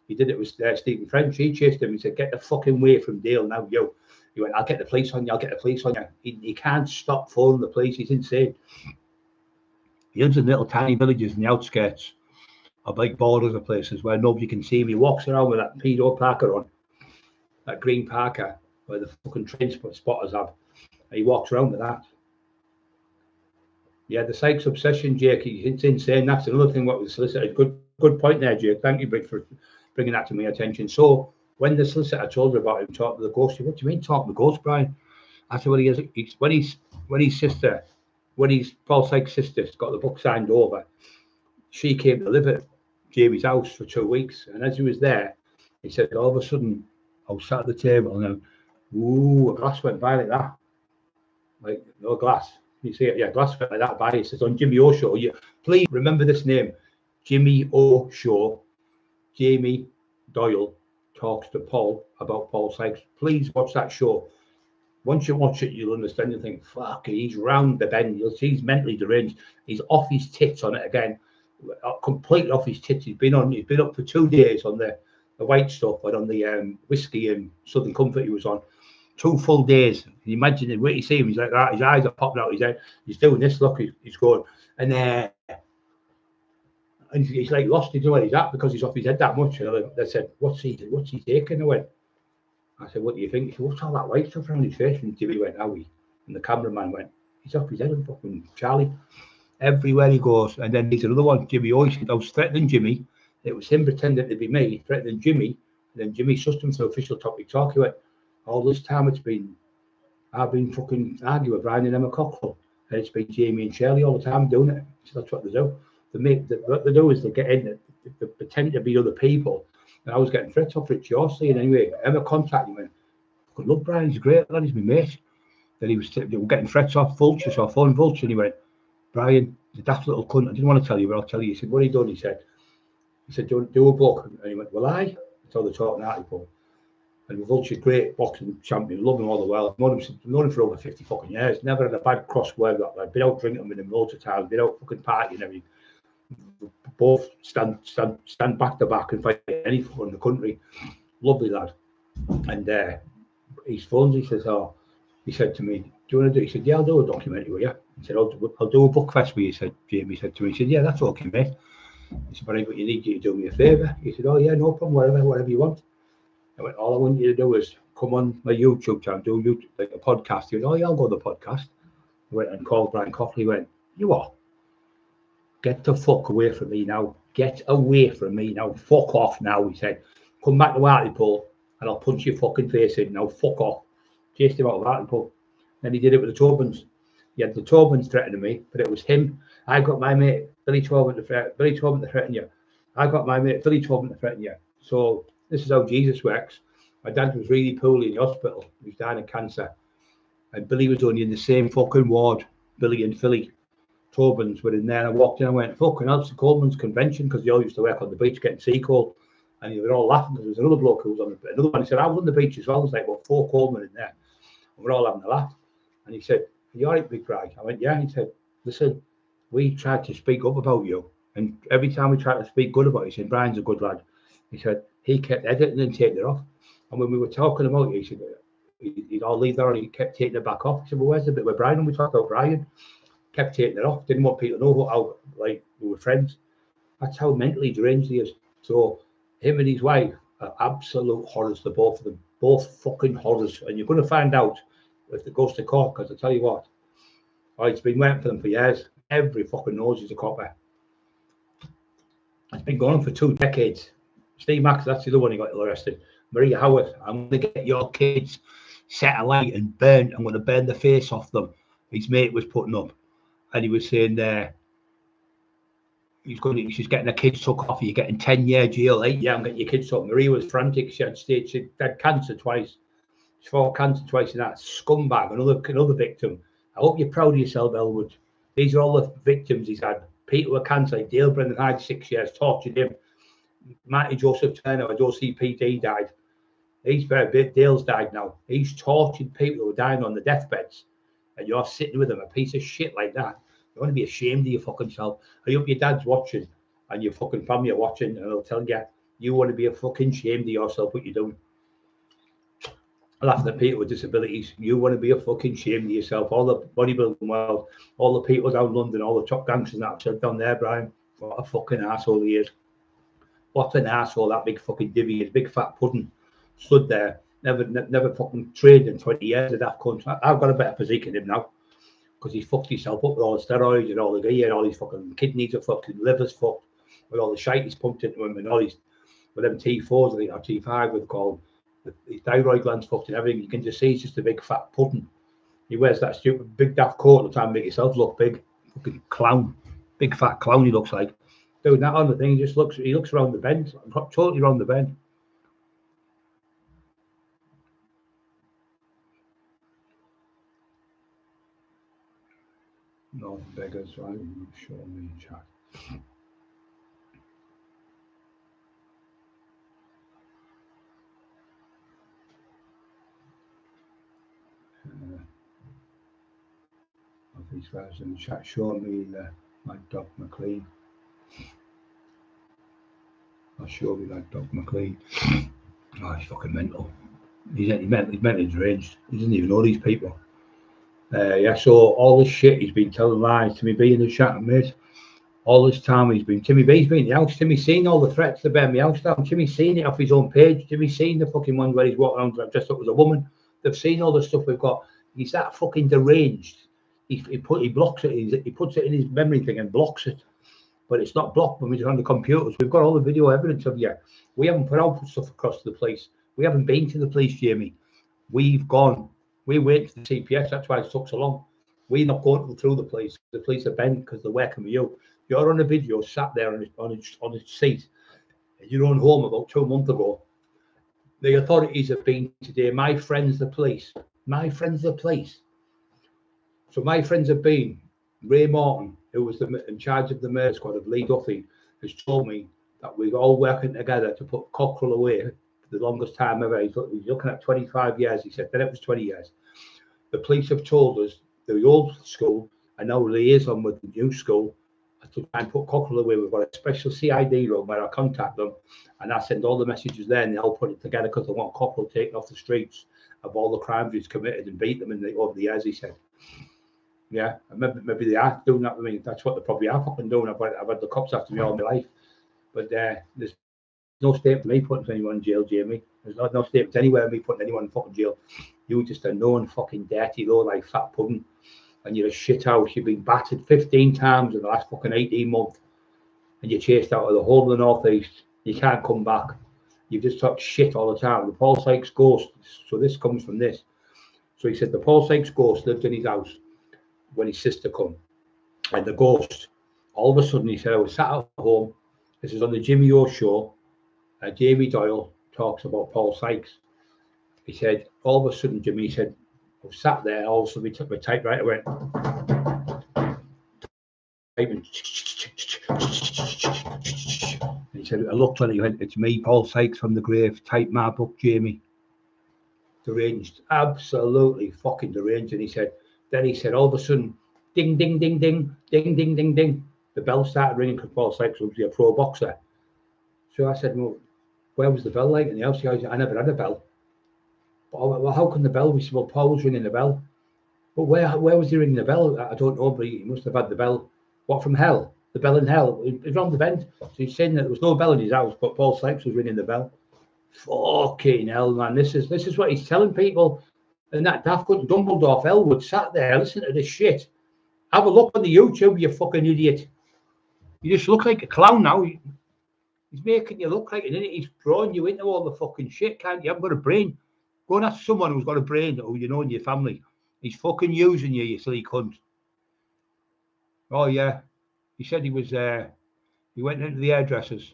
He did it with Stephen French. He chased him. He said, get the fucking way from Dale now, yo. He went, I'll get the police on you. I'll get the police on you. He can't stop phoning the police. He's insane. He lives in little tiny villages in the outskirts of like borders of places where nobody can see him. He walks around with that pedo Parker on, that green Parker where the fucking train spotters have. And he walks around with that. Yeah, the Sykes obsession, Jake, it's insane. That's another thing what was solicited. Good point there, Jake. Thank you, Brig, for bringing that to my attention. So when the solicitor told her about him talking to the ghost, what do you mean talking to the ghost, Brian? I said, well, when Paul Sykes' sister got the book signed over, she came to live at Jamie's house for 2 weeks. And as he was there, he said, all of a sudden, I was sat at the table and then, a glass went by like that. Like, no glass. You see it? Yeah, glass went like that by. It says on Jimmy O Show. Please remember this name, Jimmy O Show. Jamie Doyle talks to Paul about Paul Sykes. Please watch that show. Once you watch it, you'll understand and think, fuck, he's round the bend. You'll see he's mentally deranged. He's off his tits on it again. Completely off his tits. He's been up for 2 days on the white stuff, but on the whiskey and Southern Comfort he was on. 2 full days. Can you imagine it? When you see him, he's like that. His eyes are popping out his head. He's doing this. Look, he's going. And And he's like lost. He don't know where he's at because he's off his head that much. And they said, what's he taking? I said, what do you think? He said, what's all that white stuff around his face? And Jimmy went, Howie. And the cameraman went, he's off his head and fucking Charlie. Everywhere he goes. And then there's another one, Jimmy always said, I was threatening Jimmy. It was him pretending to be me, threatening Jimmy. And then Jimmy sussed him for official topic talk. He went, all this time I've been fucking arguing with Brian and Emma Cockerill. And it's been Jamie and Shirley all the time doing it. So that's what they do. What they do is they get in, they pretend to be other people. And I was getting threats off Richie Horsley. And anyway, Emma contacted me and went, look, Brian's great, lad, he's my mate. Then they were getting threats off Vulture, so I phoned Vulture and he went, Brian, the daft little cunt, I didn't want to tell you, but I'll tell you. He said, what have you done? He said, do a book. And he went, well, I told the talking article. And Vulture, great boxing champion, love him all the while. I've known him for over 50 fucking years. Never had a bad crossword. I've been out drinking with him loads of times, been out fucking partying and everything. Both stand back to back and fight any fucker in the country. Lovely lad. And he phones, he said to me, do you want to do? He said, yeah, I'll do a documentary with you. He said, I'll do a book fest with you. He said, Jamie said to me, he said, yeah, that's okay, mate. He said, but you need you to do me a favour. He said, oh yeah, no problem, whatever you want. I went, all I want you to do is come on my YouTube channel, do like a podcast. He went, oh yeah, I'll go to the podcast. I went and called Brian Coughlin. He went, you what? Get the fuck away from me now. Get away from me now. Fuck off now, he said. Come back to Hartlepool and I'll punch your fucking face in now. Fuck off. Chased him out of Hartlepool. Then he did it with the Tobins. He had the Tobins threatening me, but it was him. I got my mate, Billy Tobin, to threaten you. I got my mate, Billy Tobin, to threaten you. So this is how Jesus works. My dad was really poorly in the hospital. He was dying of cancer. And Billy was only in the same fucking ward. Billy and Philly Tobins were in there. And I walked in and went, fucking hell, it's the Coleman's convention, because they all used to work on the beach getting sea coal. And they were all laughing because there was another bloke who was on another one. He said, I was on the beach as well. There's like, well, 4 Coleman in there. And we're all having a laugh. And he said, are you all right, Big Bry? I went, yeah. He said, listen, we tried to speak up about you. And every time we tried to speak good about you, he said, Brian's a good lad. He said, he kept editing and taking it off. And when we were talking about you, he said, he'd all leave there and he kept taking it back off. He said, well, where's the bit with Brian? And we talked about Brian. Kept taking it off. Didn't want people to know how, like, we were friends. That's how mentally deranged he is. So him and his wife are absolute horrors, the both of them. Both fucking horrors. And you're going to find out if it goes to court, because I tell you what, it's been waiting for them for years. Every fucking knows he's a copper. It's been going on for 2 decades. Steve Max, that's the other one he got arrested. Maria Howard, I'm going to get your kids set alight and burnt. I'm going to burn the face off them. His mate was putting up. And he was saying she's getting her kids took off. You're getting 10-year jail. 8 years, I'm getting your kids took. Maria was frantic. She had cancer twice. She fought cancer twice in that scumbag, another victim. I hope you're proud of yourself, Elwood. These are all the victims he's had. Peter with cancer, Dale Brendan Hyde, 6 years, tortured him. Marty Joseph Turner, with OCPD, died. He's very big. Dale's died now. He's tortured people who are dying on the deathbeds. And you're sitting with them, a piece of shit like that. You want to be ashamed of your fucking self. I hope your dad's watching and your fucking family are watching, and they'll tell you want to be a fucking ashamed of yourself, what you're doing. Laughing at people with disabilities, you want to be a fucking ashamed of yourself. All the bodybuilding world, all the people down London, all the top gangsters that I've said down there, Brian, what a fucking arsehole he is. What an arsehole that big fucking divvy is, big fat pudding, stood there, never fucking trained in 20 years of that country. I've got a better physique than him now, because he's fucked himself up with all the steroids and all the gear, all his fucking kidneys are fucked, his liver's fucked, with all the shite he's pumped into him, and all these, with them T4s, I think, or T5 with called, his thyroid glands fucked and everything. You can just see he's just a big fat pudding. He wears that stupid big daft coat to try and make himself look big. Fucking clown. Big fat clown he looks like. Doing that on the thing, he looks around the bend. Totally around the bend. No beggars, right? Show me in chat. These guys in the chat showing me my dog McLean. I'll show me that dog McLean. Oh, he's fucking mental. He's mentally deranged. He doesn't even know these people. Yeah, so all this shit he's been telling lies to me, being in the chat, mate. all this time he's been, Timmy B's been in the house. Timmy's seen all the threats to burn my house down. Timmy's seen it off his own page. Timmy's seen the fucking one where he's walking around dressed up as a woman. They've seen all the stuff we've got. He's that fucking deranged. He blocks it. He puts it in his memory thing and blocks it. But it's not blocked when we're on the computers. We've got all the video evidence of you. We haven't put out stuff across to the police. We haven't been to the police, Jamie. We've gone. We're waiting for the CPS. That's why it took so long. We're not going through the police. The police are bent because they're working with you. You're on a video, sat there on a seat in your own home about 2 months ago. The authorities have been today. My friends, the police. My friends, the police. So my friends have been. Ray Martin, who was in charge of the murder squad of Lee Duffy, has told me that we're all working together to put Cockerill away for the longest time ever. He's looking at 25 years, he said. Then it was 20 years. The police have told us the old school are now liaison with the new school to try and put Cockerill away. We've got a special CID room where I contact them and I send all the messages there and they all put it together because they want Cockerill taken off the streets of all the crimes he's committed and beat them over the years, he said. Yeah, maybe they are doing that. I mean, that's what they probably are fucking doing. I've had the cops after me all my life. But there's no statement for me putting anyone in jail, Jamie. There's no statement anywhere of me putting anyone in fucking jail. You're just a known fucking dirty, low like fat pudding. And you're a shit house. You've been battered 15 times in the last fucking 18 months. And you're chased out of the whole of the northeast. You can't come back. You've just talked shit all the time. The Paul Sykes ghost. So this comes from this. So he said the Paul Sykes ghost lived in his house when his sister come. And the ghost, all of a sudden, he said, I was sat at home. This is on the Jimmy O show. Jamie Doyle talks about Paul Sykes. He said, all of a sudden, Jimmy said, I was sat there. All of a sudden, he took my typewriter, went. And he said, I looked on it, he went, it's me, Paul Sykes from the grave. Type my book, Jamie. Deranged. Absolutely fucking deranged. And he said, all of a sudden, ding, ding, ding, ding, ding, ding, ding, ding. The bell started ringing because Paul Sykes was a pro boxer. So I said, well, where was the bell like in the house? I never had a bell. But, well, how can the bell? We said, well, Paul was ringing the bell. But where was he ringing the bell? I don't know, but he must have had the bell. What, from hell? The bell in hell? It's on the bend. So he's saying that there was no bell in his house, but Paul Sykes was ringing the bell. Fucking hell, man. This is what he's telling people. And that daft cunt Dumbledore Elwood sat there, listen to this shit. Have a look on the YouTube, you fucking idiot. You just look like a clown now. He's making you look like an idiot. He's drawing you into all the fucking shit, can't you? You haven't got a brain. Go and ask someone who's got a brain, who you know in your family. He's fucking using you, you silly cunt. Oh, yeah. He said he was, he went into the hairdressers.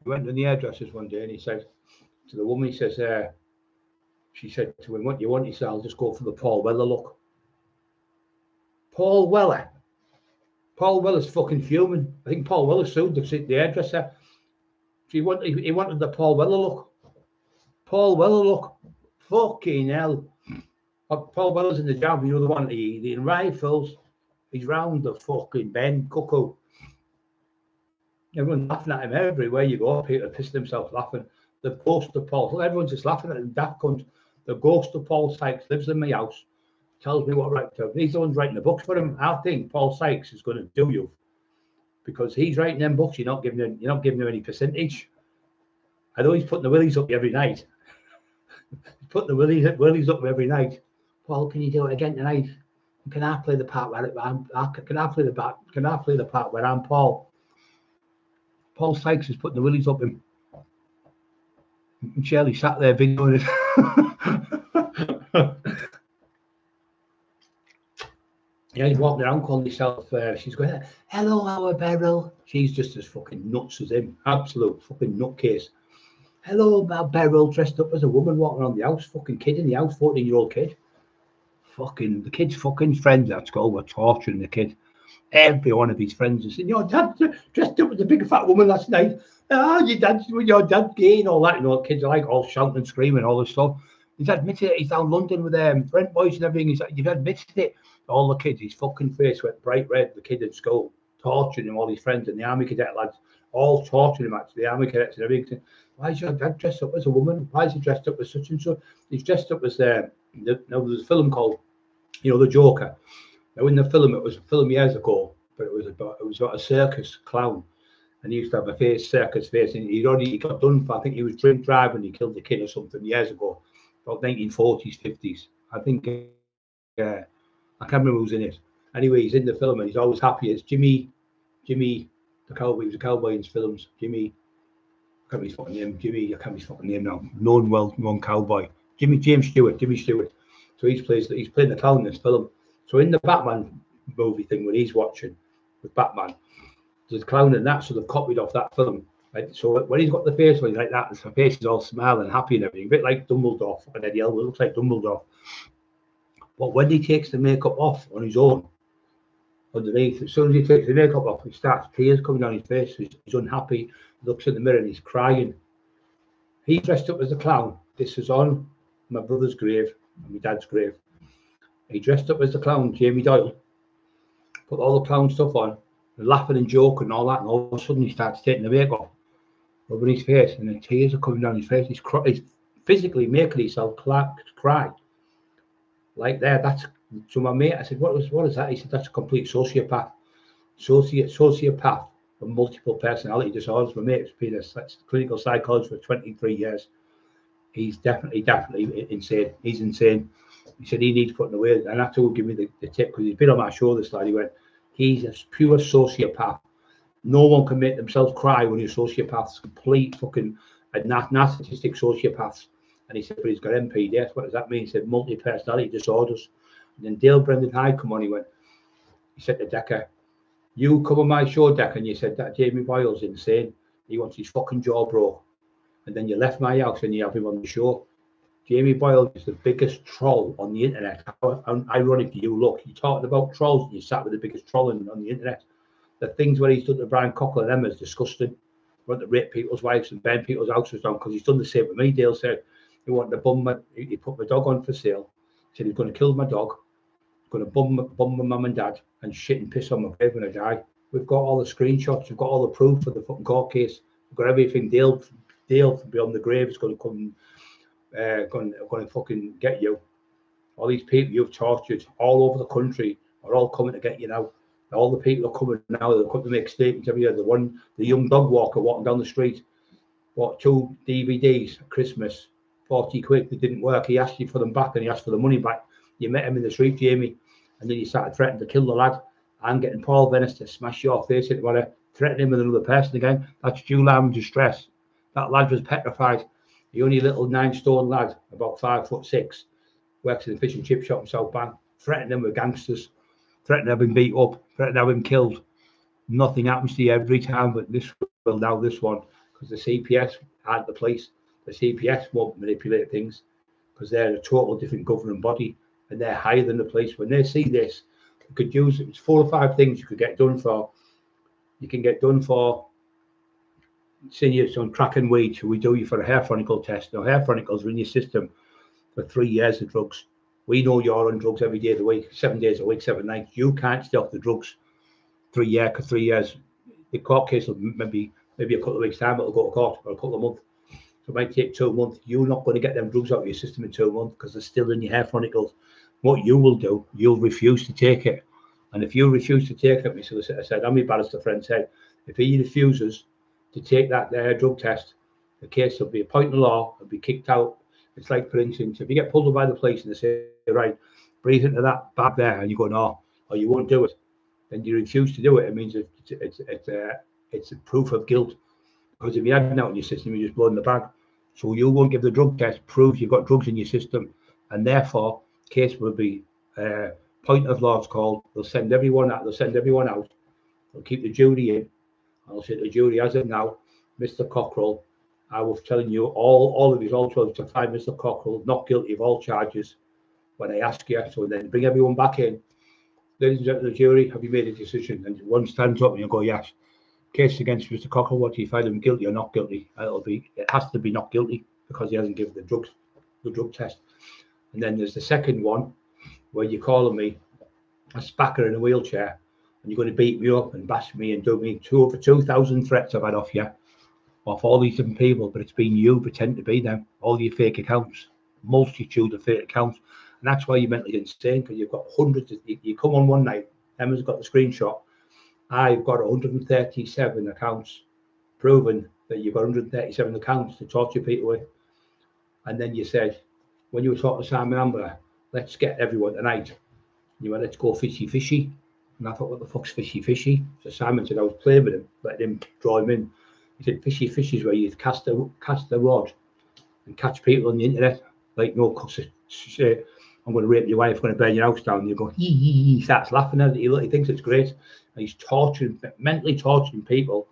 He went to the hairdressers one day and he said to the woman, he says, she said to him, what do you want? He said, I'll just go for the Paul Weller look. Paul Weller? Paul Weller's fucking human. I think Paul Weller sued the hairdresser. He wanted the Paul Weller look. Paul Weller look. Fucking hell. Paul Weller's in the job, you know, the one, the rifles. He's round the fucking bend, cuckoo. Everyone's laughing at him everywhere you go. People pissing themselves laughing. The ghost of Paul. Everyone's just laughing at him. That cunt. The ghost of Paul Sykes lives in my house. Tells me what right to. He's the one writing the books for him. I think Paul Sykes is going to do you because he's writing them books. You're not giving him any percentage. I know he's putting the willies up every night. He's putting the willies up every night. Paul, can you do it again tonight? Can I play the part where can I play the part where I'm Paul? Paul Sykes is putting the willies up him. And Shirley sat there videoing it. Yeah, he's walking around calling himself, she's going, hello, our Beryl. She's just as fucking nuts as him. Absolute fucking nutcase. Hello, my Beryl, dressed up as a woman walking around the house. Fucking kid in the house, 14-year-old kid. Fucking, the kid's fucking friends at school were torturing the kid. Every one of his friends is saying, your dad dressed up as a big fat woman last night. Oh, your dad's gay and all that. You know, kids are like all shouting and screaming, all this stuff. He's admitted it. He's down London with Brent boys and everything. You've admitted it. All the kids, his fucking face went bright red. The kid in school, torturing him, all his friends and the army cadet lads, all torturing him, actually, the army cadets and everything. Why is your dad dressed up as a woman? Why is he dressed up as such and such? He's dressed up as, there was a film called, The Joker. Now, in the film, it was a film years ago, but it was about a circus clown, and he used to have a circus face, and he got done for, I think he was drink driving, he killed a kid or something years ago, about 1940s, 50s. I think, I can't remember who's in it. Anyway, he's in the film and he's always happy. It's Jimmy, the cowboy. He was a cowboy in his films. Jimmy, I can't remember his fucking name. Jimmy, I can't remember his fucking name now. Known well-known cowboy. Jimmy Stewart. So he's playing the clown in this film. So in the Batman movie thing when he's watching with Batman, there's a clown in that, so they've copied off that film. Right? So when he's got the face like that, his face is all smiling, happy and everything, a bit like Dumbledore and Eddie Elwood, looks like Dumbledore. But when he takes the makeup off on his own, underneath, as soon as he takes the makeup off, he starts tears coming down his face. He's unhappy, looks in the mirror and he's crying. He dressed up as a clown. This is on my brother's grave and my dad's grave. He dressed up as the clown, Jamie Doyle, put all the clown stuff on, laughing and joking and all that, and all of a sudden he starts taking the makeup off, rubbing his face, and the tears are coming down his face. He's physically making himself cry. Like there, that's, so my mate, I said, what is that? He said, that's a complete sociopath. Sociopath with multiple personality disorders. My mate's been a clinical psychologist for 23 years. He's definitely insane. He's insane. He said he needs putting away, and that's who give me the tip, because he's been on my show this lad. He went, he's a pure sociopath. No one can make themselves cry when you're sociopaths. Complete fucking narcissistic sociopaths. And he said, but he's got MPD. What does that mean? He said multi-personality disorders. And then Dale Brendan Hyde come on. He said to Decker, you come on my show, Decker, and you said that Jamie Boyle's insane. He wants his fucking jaw broke. And then you left my house and you have him on the show. Jamie Boyle is the biggest troll on the internet. How ironic do you look? You're talking about trolls and you sat with the biggest troll on the internet. The things where he's done to Brian Cockerill and them is disgusting. He wanted to rape people's wives and burn people's houses down, because he's done the same with me. Dale said he wanted to he put my dog on for sale. He said he's going to kill my dog, he's going to bum my mum and dad and shit and piss on my grave when I die. We've got all the screenshots, we've got all the proof for the fucking court case, we've got everything. Dale from beyond the grave is going to come, going to fucking get you. All these people you've tortured all over the country are all coming to get you now. All the people are coming now. They're coming to make statements every year. The young dog walker walking down the street bought 2 DVDs at Christmas, 40 quid. They didn't work. He asked you for them back and he asked for the money back. You met him in the street, Jamie, and then you started threatening to kill the lad. I'm getting Paul Venice to smash your face into whatever, threatening him with another person again. That's due alarm distress. That lad was petrified. The only little 9-stone lad, about 5'6", works in a fish and chip shop in South Bank, threatening him with gangsters, threatening to have him beat up, threatening to have him killed. Nothing happens to you every time, but this one, because the CPS aren't the police. The CPS won't manipulate things because they're a total different governing body and they're higher than the police. When they see this, you could use it. It's 4 or 5 things you could get done for. You can get done for saying you're on crack and weed, so we do you for a hair follicle test. Now, hair follicles are in your system for 3 years of drugs. We know you're on drugs every day of the week, 7 days a week, 7 nights. You can't stay off the drugs 3 years, because 3 years, the court case will maybe a couple of weeks' time, it'll go to court, or a couple of months. So it might take 2 months. You're not going to get them drugs out of your system in 2 months because they're still in your hair follicles. What you will do, you'll refuse to take it. And if you refuse to take it, my solicitor said, and my barrister friend said, if he refuses to take that drug test, the case will be a point in the law, it'll be kicked out. It's like, for instance, if you get pulled up by the police and they say, right, breathe into that bag there, and you go, no, or you won't do it, then you refuse to do it. It means it's a proof of guilt. Because if you had it out in your system, you just blow in the bag. So you won't give the drug test, proves you've got drugs in your system, and therefore, case will be point of law. It's called. They'll send everyone out. They'll keep the jury in. I'll say to the jury, as of now, Mr. Cockerill, I was telling you all of these, all 12 to find Mr. Cockerill not guilty of all charges when I ask you. So then bring everyone back in. Ladies and gentlemen of the jury, have you made a decision? And one stands up and you go, yes. Case against Mr. Cockerill, what do you find him guilty or not guilty? It has to be not guilty because he hasn't given the drug test. And then there's the second one where you're calling me a spacker in a wheelchair and you're going to beat me up and bash me and do me over 2,000 threats I've had off you, off all these different people, but it's been you pretend to be them, all your fake accounts, multitude of fake accounts. And that's why you're mentally insane, because you've got hundreds. You come on one night, Emma's got the screenshot. I've got 137 accounts proving that you've got 137 accounts to torture people with. And then you said, when you were talking to Simon Amber, let's get everyone tonight. You went, let's go fishy. And I thought, what the fuck's fishy? So Simon said, I was playing with him, letting him draw him in. He said, fishy is where you cast a rod and catch people on the internet. Like, no, say, I'm going to rape your wife, I'm going to burn your house down. And you go, he starts laughing at it. He thinks it's great. And he's mentally torturing people,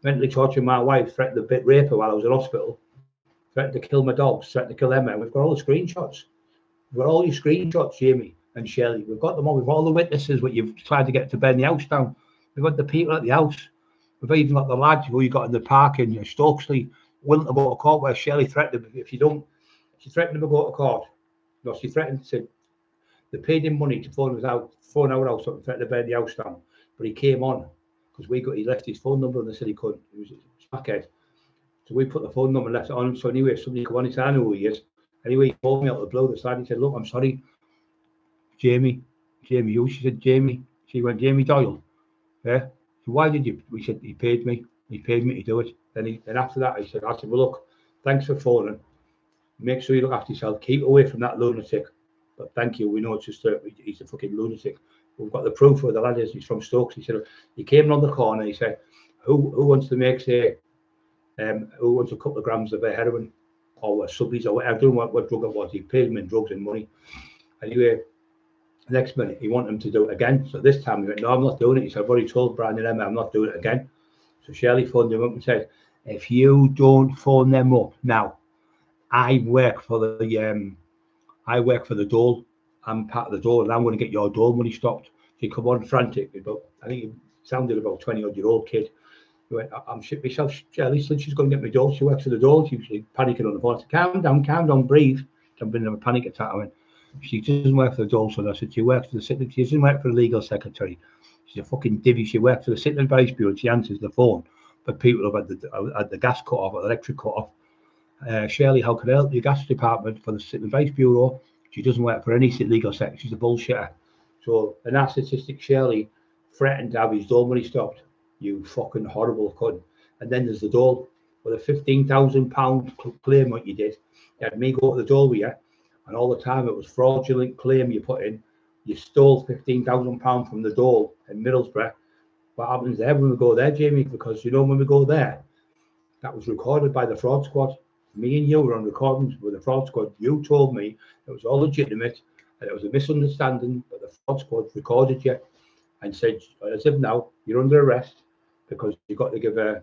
mentally torturing my wife, threatened to rape her while I was in hospital, threatened to kill my dogs, threatened to kill Emma. We've got all the screenshots. We've got all your screenshots, Jamie and Shelley. We've got them all. We've got all the witnesses, what you've tried to get to burn the house down. We've got the people at the house. We've even got the lads who you got in the park in Stokesley willing to go to court, where Shelley threatened him. If you don't, she threatened him to go to court. No, she threatened to. They paid him money to phone our house up and threatened to burn the house down. But he came on because he left his phone number and they said he couldn't. He was a smackhead. So we put the phone number and left it on. So anyway, if somebody come on, he said, I know who he is. Anyway, he called me out of the blue. The side, he said, look, I'm sorry. Jamie, who? She said, Jamie. She went, Jamie Doyle. Yeah. So why did you? We said, he paid me. He paid me to do it. Then after that, I said, well, look, thanks for phoning. Make sure you look after yourself. Keep away from that lunatic. But thank you. We know it's just he's a fucking lunatic. We've got the proof of the lad is. He's from Stokes. He said, he came on the corner. He said, who wants to make, say, who wants a couple of grams of heroin or subbies or whatever? I don't know what drug it was. He paid him in drugs and money. Anyway, next minute, he wanted him to do it again. So this time he went, no, I'm not doing it. He said, I've already told Brian and Emma I'm not doing it again. So Shelley phoned him up and said, if you don't phone them up now, I work for the dole. I'm part of the dole and I'm going to get your dole money stopped. So he come on frantic. I think he sounded about 20-odd-year-old kid. He went, I'm shit myself, Shelley, since she's going to get my dole. She works for the dole. She was panicking on the phone. I said, calm down, breathe. I'm bringing a panic attack. I went, she doesn't work for the dole, so I said, she works for the city. She doesn't work for the legal secretary. She's a fucking divvy. She works for the City Advice Bureau and she answers the phone. But people have had the gas cut off or the electric cut off. Shirley, how can I help your gas department for the City Advice Bureau? She doesn't work for any legal sector. She's a bullshitter. So a narcissistic Shirley threatened to have his dole money stopped. You fucking horrible cunt. And then there's the dole with a £15,000 claim what you did. You had me go to the dole with you, and all the time it was fraudulent claim you put in. You stole £15,000 from the dole in Middlesbrough. What happens there when we go there, Jamie? Because you know when we go there, that was recorded by the fraud squad. Me and you were on recordings with the fraud squad. You told me it was all legitimate and it was a misunderstanding, but the fraud squad recorded you and said, as of now, you're under arrest because you've got to give a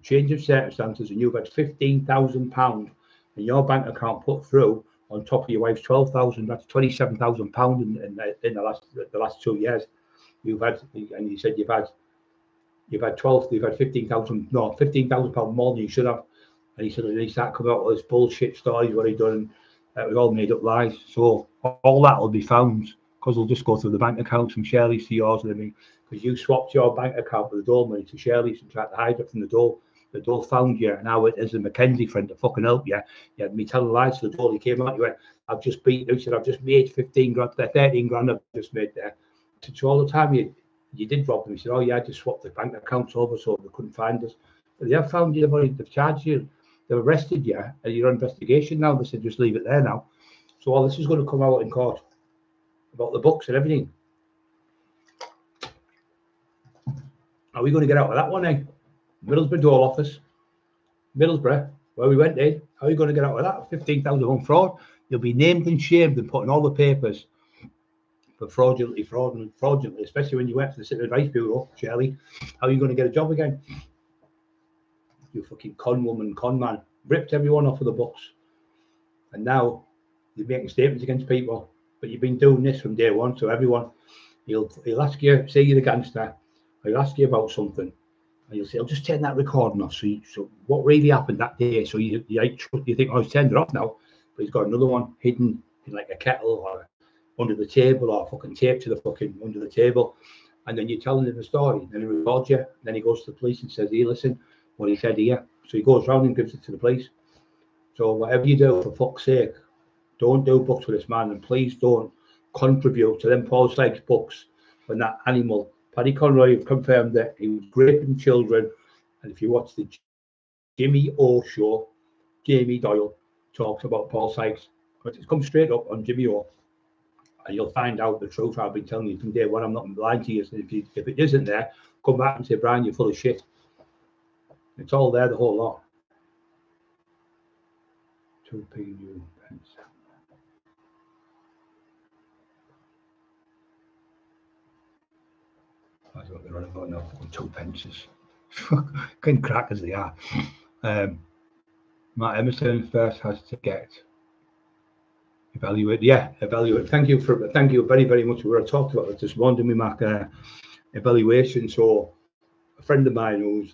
change of circumstances and you've had £15,000 in your bank account put through on top of your wife's 12,000. That's £27,000 in the last 2 years. You've had, and you said you've had £15,000 more than you should have. And he said, and he started coming out with this bullshit stories, what he done. It was all made up lies. So all that will be found because they'll just go through the bank accounts from Shirley's to yours. And I mean, because you swapped your bank account with the dole money to Shirley's and tried to hide it from the dole. The dole found you, and now it is a Mackenzie friend to fucking help you. You had me telling lies to the dole. He came out, you went, I've just made 15 grand, 13 grand I've just made there. So all the time you did rob them. He said, oh yeah, I just swapped the bank accounts over so they couldn't find us. But they have found you, they've charged you, they've arrested you, and you're on investigation now. They said, just leave it there now. So all this is going to come out in court about the books and everything. Are we going to get out of that one, eh? Middlesbrough dole office, Middlesbrough, where we went in. How are you going to get out of that? £15,000 fraud. You'll be named and shamed and put in all the papers for fraudulently, especially when you went to the City Advice Bureau, Shirley. How are you going to get a job again? You fucking con woman, con man. Ripped everyone off of the books. And now you're making statements against people. But you've been doing this from day one, so everyone, he'll ask you, say you're the gangster, he'll ask you about something. And you'll say, I'll just turn that recording off. So what really happened that day? So you think, oh, he's turned it off now. But he's got another one hidden in like a kettle or under the table or fucking taped to the fucking under the table. And then you're telling him the story. Then he records you. Then he goes to the police and says, hey, listen, what he said here. So he goes around and gives it to the police. So whatever you do, for fuck's sake, don't do books with this man. And please don't contribute to them Paul Sykes books when that animal Paddy Conroy confirmed that he was raping children. And if you watch the Jimmy O show, Jamie Doyle talks about Paul Sykes. But it's come straight up on Jimmy O. And you'll find out the truth I've been telling you from day one. I'm not lying to you. If it isn't there, come back and say, Brian, you're full of shit. It's all there, the whole lot. 2p new pence. That's what they're on about now. 2 pences. Fucking crack as they are. Matt Emerson first has to get evaluate. Yeah, evaluate. Thank you very, very much. We were talked about it this morning, we mark evaluation. So a friend of mine who's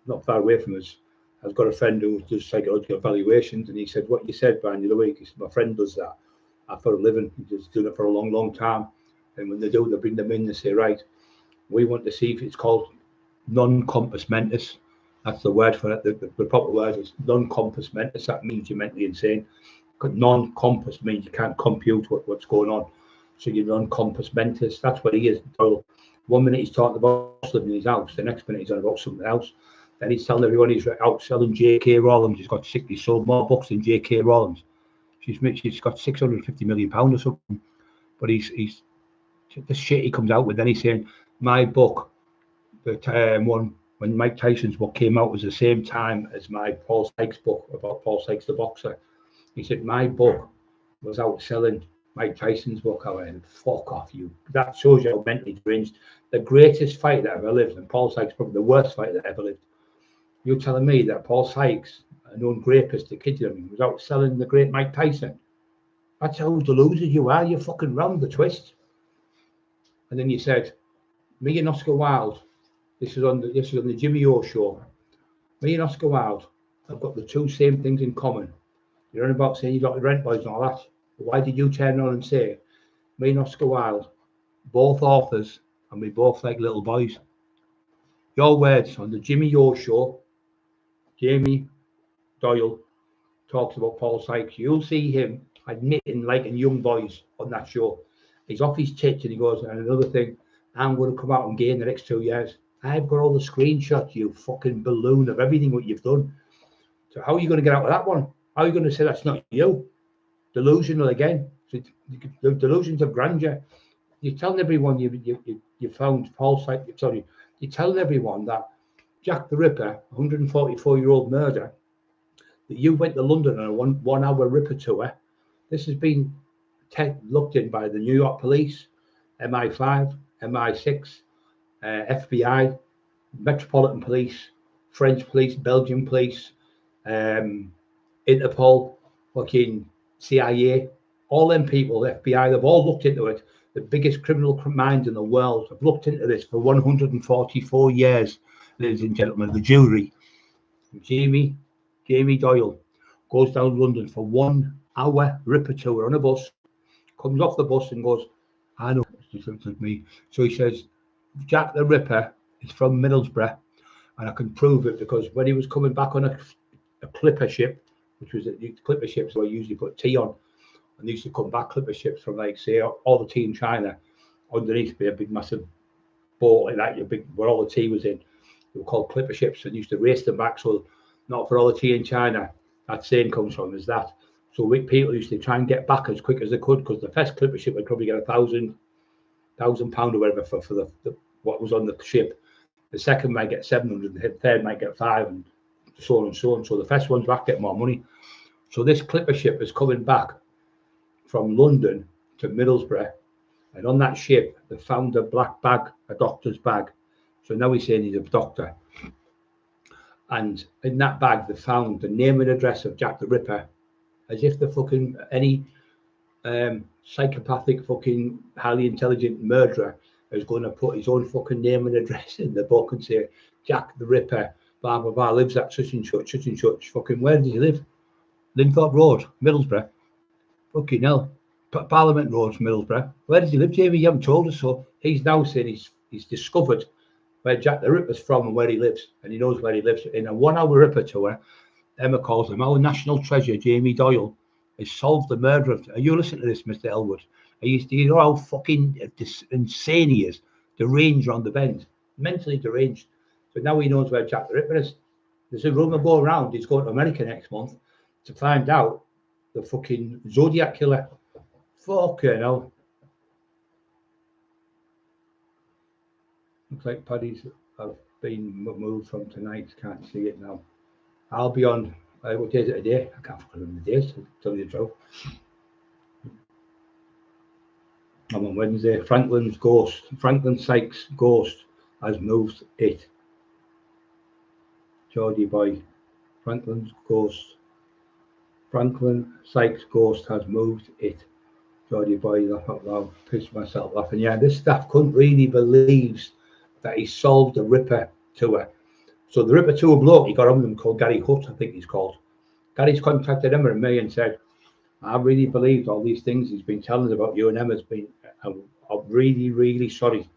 not far away from us has got a friend who does psychological evaluations, and he said, what you said, Brian, the other week, he said, my friend does that for a living. He's doing it for a long, long time. And when they do, they bring them in and say, right, we want to see if it's called non-compos mentis. That's the word for it. The proper word is non-compos mentis. That means you're mentally insane. Non-compos means you can't compute what's going on. So you're non-compos mentis. That's what he is. So 1 minute he's talking about living in his house. The next minute he's on about something else. Then he's telling everyone he's out selling J.K. Rowling. He's sold more books than J.K. Rowling. She's got £650 million or something. But he's the shit he comes out with. Then he's saying, my book, when Mike Tyson's book came out, was the same time as my Paul Sykes book about Paul Sykes the boxer. He said, my book was outselling Mike Tyson's book. I went, fuck off you. That shows you how mentally deranged. The greatest fighter that ever lived, and Paul Sykes probably the worst fighter that ever lived. You're telling me that Paul Sykes, a known rapist, the kid was outselling the great Mike Tyson? That's how deluded you are. You're fucking round the twist. And then you said, me and Oscar Wilde, this is on the Jimmy O show. Me and Oscar Wilde have got the two same things in common. You're on about saying you got the rent boys and all that. But why did you turn on and say, me and Oscar Wilde, both authors, and we both like little boys? Your words on the Jimmy O show, Jamie Doyle talks about Paul Sykes. You'll see him admitting liking young boys on that show. He's off his tits and he goes, and another thing, I'm going to come out and gay in the next 2 years. I've got all the screenshots, you fucking balloon, of everything what you've done. So how are you going to get out of that one? How are you going to say that's not you? Delusional again. The delusions of grandeur. You're telling everyone you found Paul Sykes. Sorry, you're telling everyone that Jack the Ripper, 144-year-old murder, that you went to London on a one-hour Ripper tour. This has been looked in by the New York police, MI5, MI6, FBI, Metropolitan Police, French police, Belgian police, Interpol, fucking CIA, all them people, FBI, they've all looked into it. The biggest criminal minds in the world have looked into this for 144 years, ladies and gentlemen. The jury, Jamie Doyle, goes down to London for 1 hour Ripper tour on a bus, comes off the bus and goes, I know it's with me. So he says, Jack the Ripper is from Middlesbrough, and I can prove it because when he was coming back on a clipper ship, which was clipper ships where I usually put tea on, and they used to come back clipper ships from, like, say, all the tea in China, underneath be a big massive boat like that, where all the tea was in. They were called clipper ships, and used to race them back. So not for all the tea in China. That saying comes from is that. So people used to try and get back as quick as they could, because the first clipper ship would probably get £1,000 or whatever for the what was on the ship. The second might get 700, the third might get 5, and so on and so on. So the first ones back get more money. So this clipper ship is coming back from London to Middlesbrough, and on that ship they found a black bag, a doctor's bag. So now he's saying he's a doctor, and in that bag they found the name and address of Jack the Ripper, as if the fucking any psychopathic fucking highly intelligent murderer is going to put his own fucking name and address in the book and say Jack the Ripper, blah blah blah, lives at such and such. Fucking where does he live? Linthorpe Road, Middlesbrough. Fucking hell. Parliament Road, Middlesbrough. Where does he live, Jamie? You haven't told us. So he's now saying he's discovered where Jack the Ripper's from and where he lives, and he knows where he lives. In a 1 hour Ripper tour, Emma calls him our national treasure, Jamie Doyle, has solved the murder of. Are you listening to this, Mr. Elwood? You know how fucking insane he is. deranged on the bend, mentally deranged. So now he knows where Jack the Ripper is. There's a rumour going around he's going to America next month to find out the fucking Zodiac killer. Fucking hell. Looks like Paddy's have been moved from tonight. Can't see it now. I'll be on, what day is it today? I can't remember the days, to tell you the truth. I'm on Wednesday. Franklin Sykes' ghost has moved it. Geordie boy. Franklin Sykes' ghost has moved it. Geordie boy, laugh out loud, pissed myself laughing. Yeah, this staff couldn't really believes that he solved the Ripper tour. So the Ripper tour bloke, he got on with him called Gary Hutt, I think he's called. Gary's contacted Emma and me and said, I really believed all these things he's been telling us about you and Emma's been, I'm really, really sorry.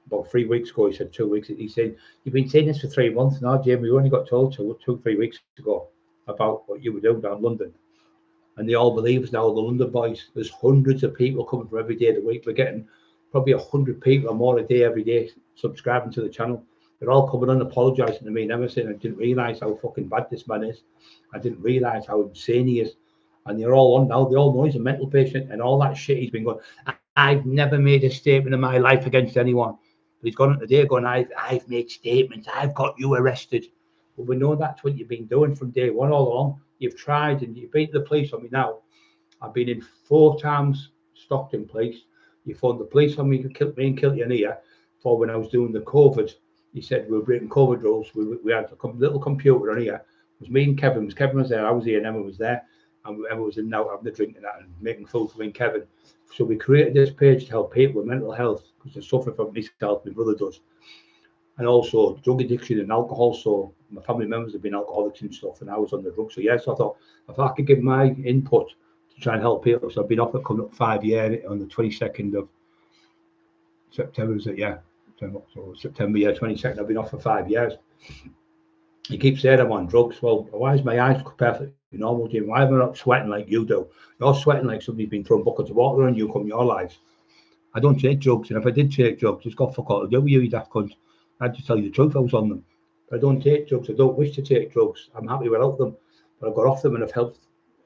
About 3 weeks ago, he said 2 weeks. He said, you've been saying this for 3 months now, Jamie. We only got told 3 weeks ago about what you were doing down London. And they all believe us now, the London boys. There's hundreds of people coming from every day of the week. We're getting probably 100 people or more a day every day subscribing to the channel. They're all coming on apologising to me and Emma saying, I didn't realise how fucking bad this man is. I didn't realise how insane he is. And they're all on now. They all know he's a mental patient and all that shit he's been going. I've never made a statement in my life against anyone. But he's gone on today going, I've made statements. I've got you arrested. But we know that's what you've been doing from day one all along. You've tried and you've been to the police on me now. I've been in 4 times Stockton police. You phoned the police on me and killed me and killed you in here for when I was doing the COVID. He said we were breaking COVID rules. We had a little computer on here. It was me and Kevin. Kevin was there. I was here and Emma was there. And Emma was in and out having a drink and that and making food for me and Kevin. So we created this page to help people with mental health because they suffer from mental health. My brother does. And also drug addiction and alcohol. So my family members have been alcoholics and stuff, and I was on the drugs. So yes, I thought if I could give my input to try and help people. So I've been off it coming up 5 years on the 22nd of September, is it? Yeah. September, yeah, 22nd. I've been off for 5 years. You keep saying I'm on drugs. Well, why is my eyes perfectly normal, Jim? Why am I not sweating like you do? You're sweating like somebody's been throwing buckets of water on you come your lives. I don't take drugs, and if I did take drugs, it's got fuck all to do with you daft cunt. I had to tell you the truth, I was on them. But I don't take drugs. I don't wish to take drugs. I'm happy without them. But I've got off them and I've helped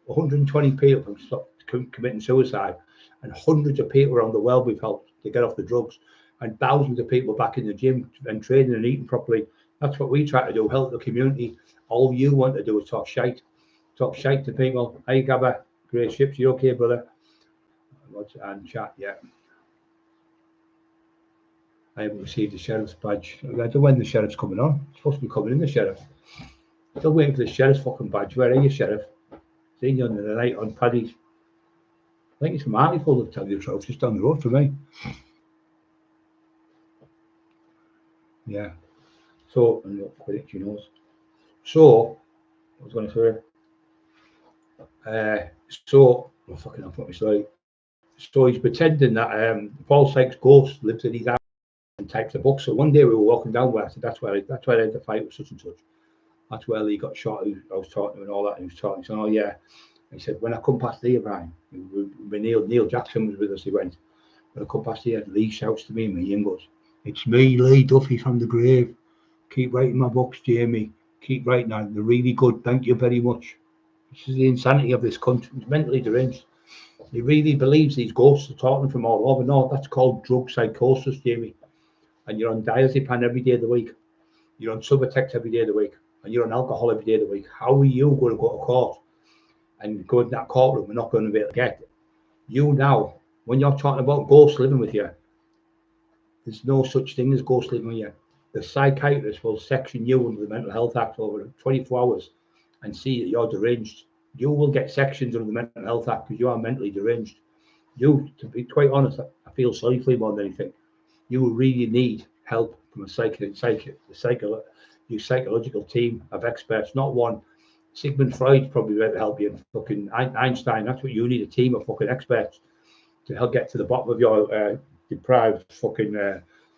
120 people from stop committing suicide, and hundreds of people around the world we've helped to get off the drugs, and thousands of people back in the gym and training and eating properly. That's what we try to do, help the community. All you want to do is talk shite to people. Hey, Gabba, great ships, you okay, brother? And chat, yeah. I haven't received the sheriff's badge. I don't know when the sheriff's coming on. It's supposed to be coming in, the sheriff. Still waiting for the sheriff's fucking badge. Where are you, sheriff? Seen you on the night on Paddy's. I think it's from Hartlepool, to tell you the truth, just down the road from me. Yeah. So, and look, Quidditch, knows. So, I was going to say, fucking I'll put my story. So he's pretending that Paul Sykes' ghost lives in his house and types a book. So one day we were walking down where I said, that's where I had the fight with such and such. That's where he got shot. I was talking to him and all that, and he was talking. He said, oh yeah. He said, when I come past here, Brian, Neil Jackson was with us, he went, when I come past here, Lee shouts to me and he goes, it's me, Lee Duffy from the grave. Keep writing my books, Jamie. Keep writing that. They're really good. Thank you very much. This is the insanity of this country. He's mentally deranged. He really believes these ghosts are talking from all over. No, that's called drug psychosis, Jamie. And you're on diazepam every day of the week. You're on Subutex every day of the week. And you're on alcohol every day of the week. How are you going to go to court and go in that courtroom and not going to be able to get it? You now, when you're talking about ghosts living with you, there's no such thing as ghosts living with you. The psychiatrist will section you under the Mental Health Act over 24 hours and see that you're deranged. You will get sections under the Mental Health Act because you are mentally deranged. You, to be quite honest, I feel sorry for you more than anything. You really need help from a psychological team of experts, not one. Sigmund Freud probably better to help you, and fucking Einstein. That's what you need, a team of fucking experts to help get to the bottom of your deprived fucking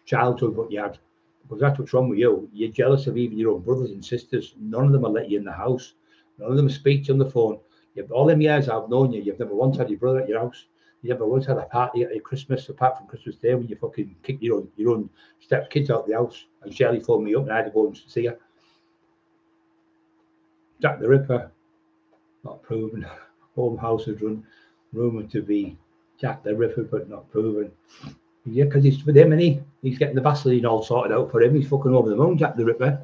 childhood, what you had. Because that's what's wrong with you. You're jealous of even your own brothers and sisters. None of them will let you in the house. None of them speak to you on the phone. All them years I've known you, you've never once had your brother at your house. You never once had a party at Christmas, apart from Christmas Day, when you fucking kick your own step kids out of the house. And Shirley phoned me up and I had to go and see her. Jack the Ripper, not proven. Home house is rumoured to be Jack the Ripper, but not proven. Yeah, because he's with him, and he's getting the Vaseline all sorted out for him. He's fucking over the moon, Jack the Ripper.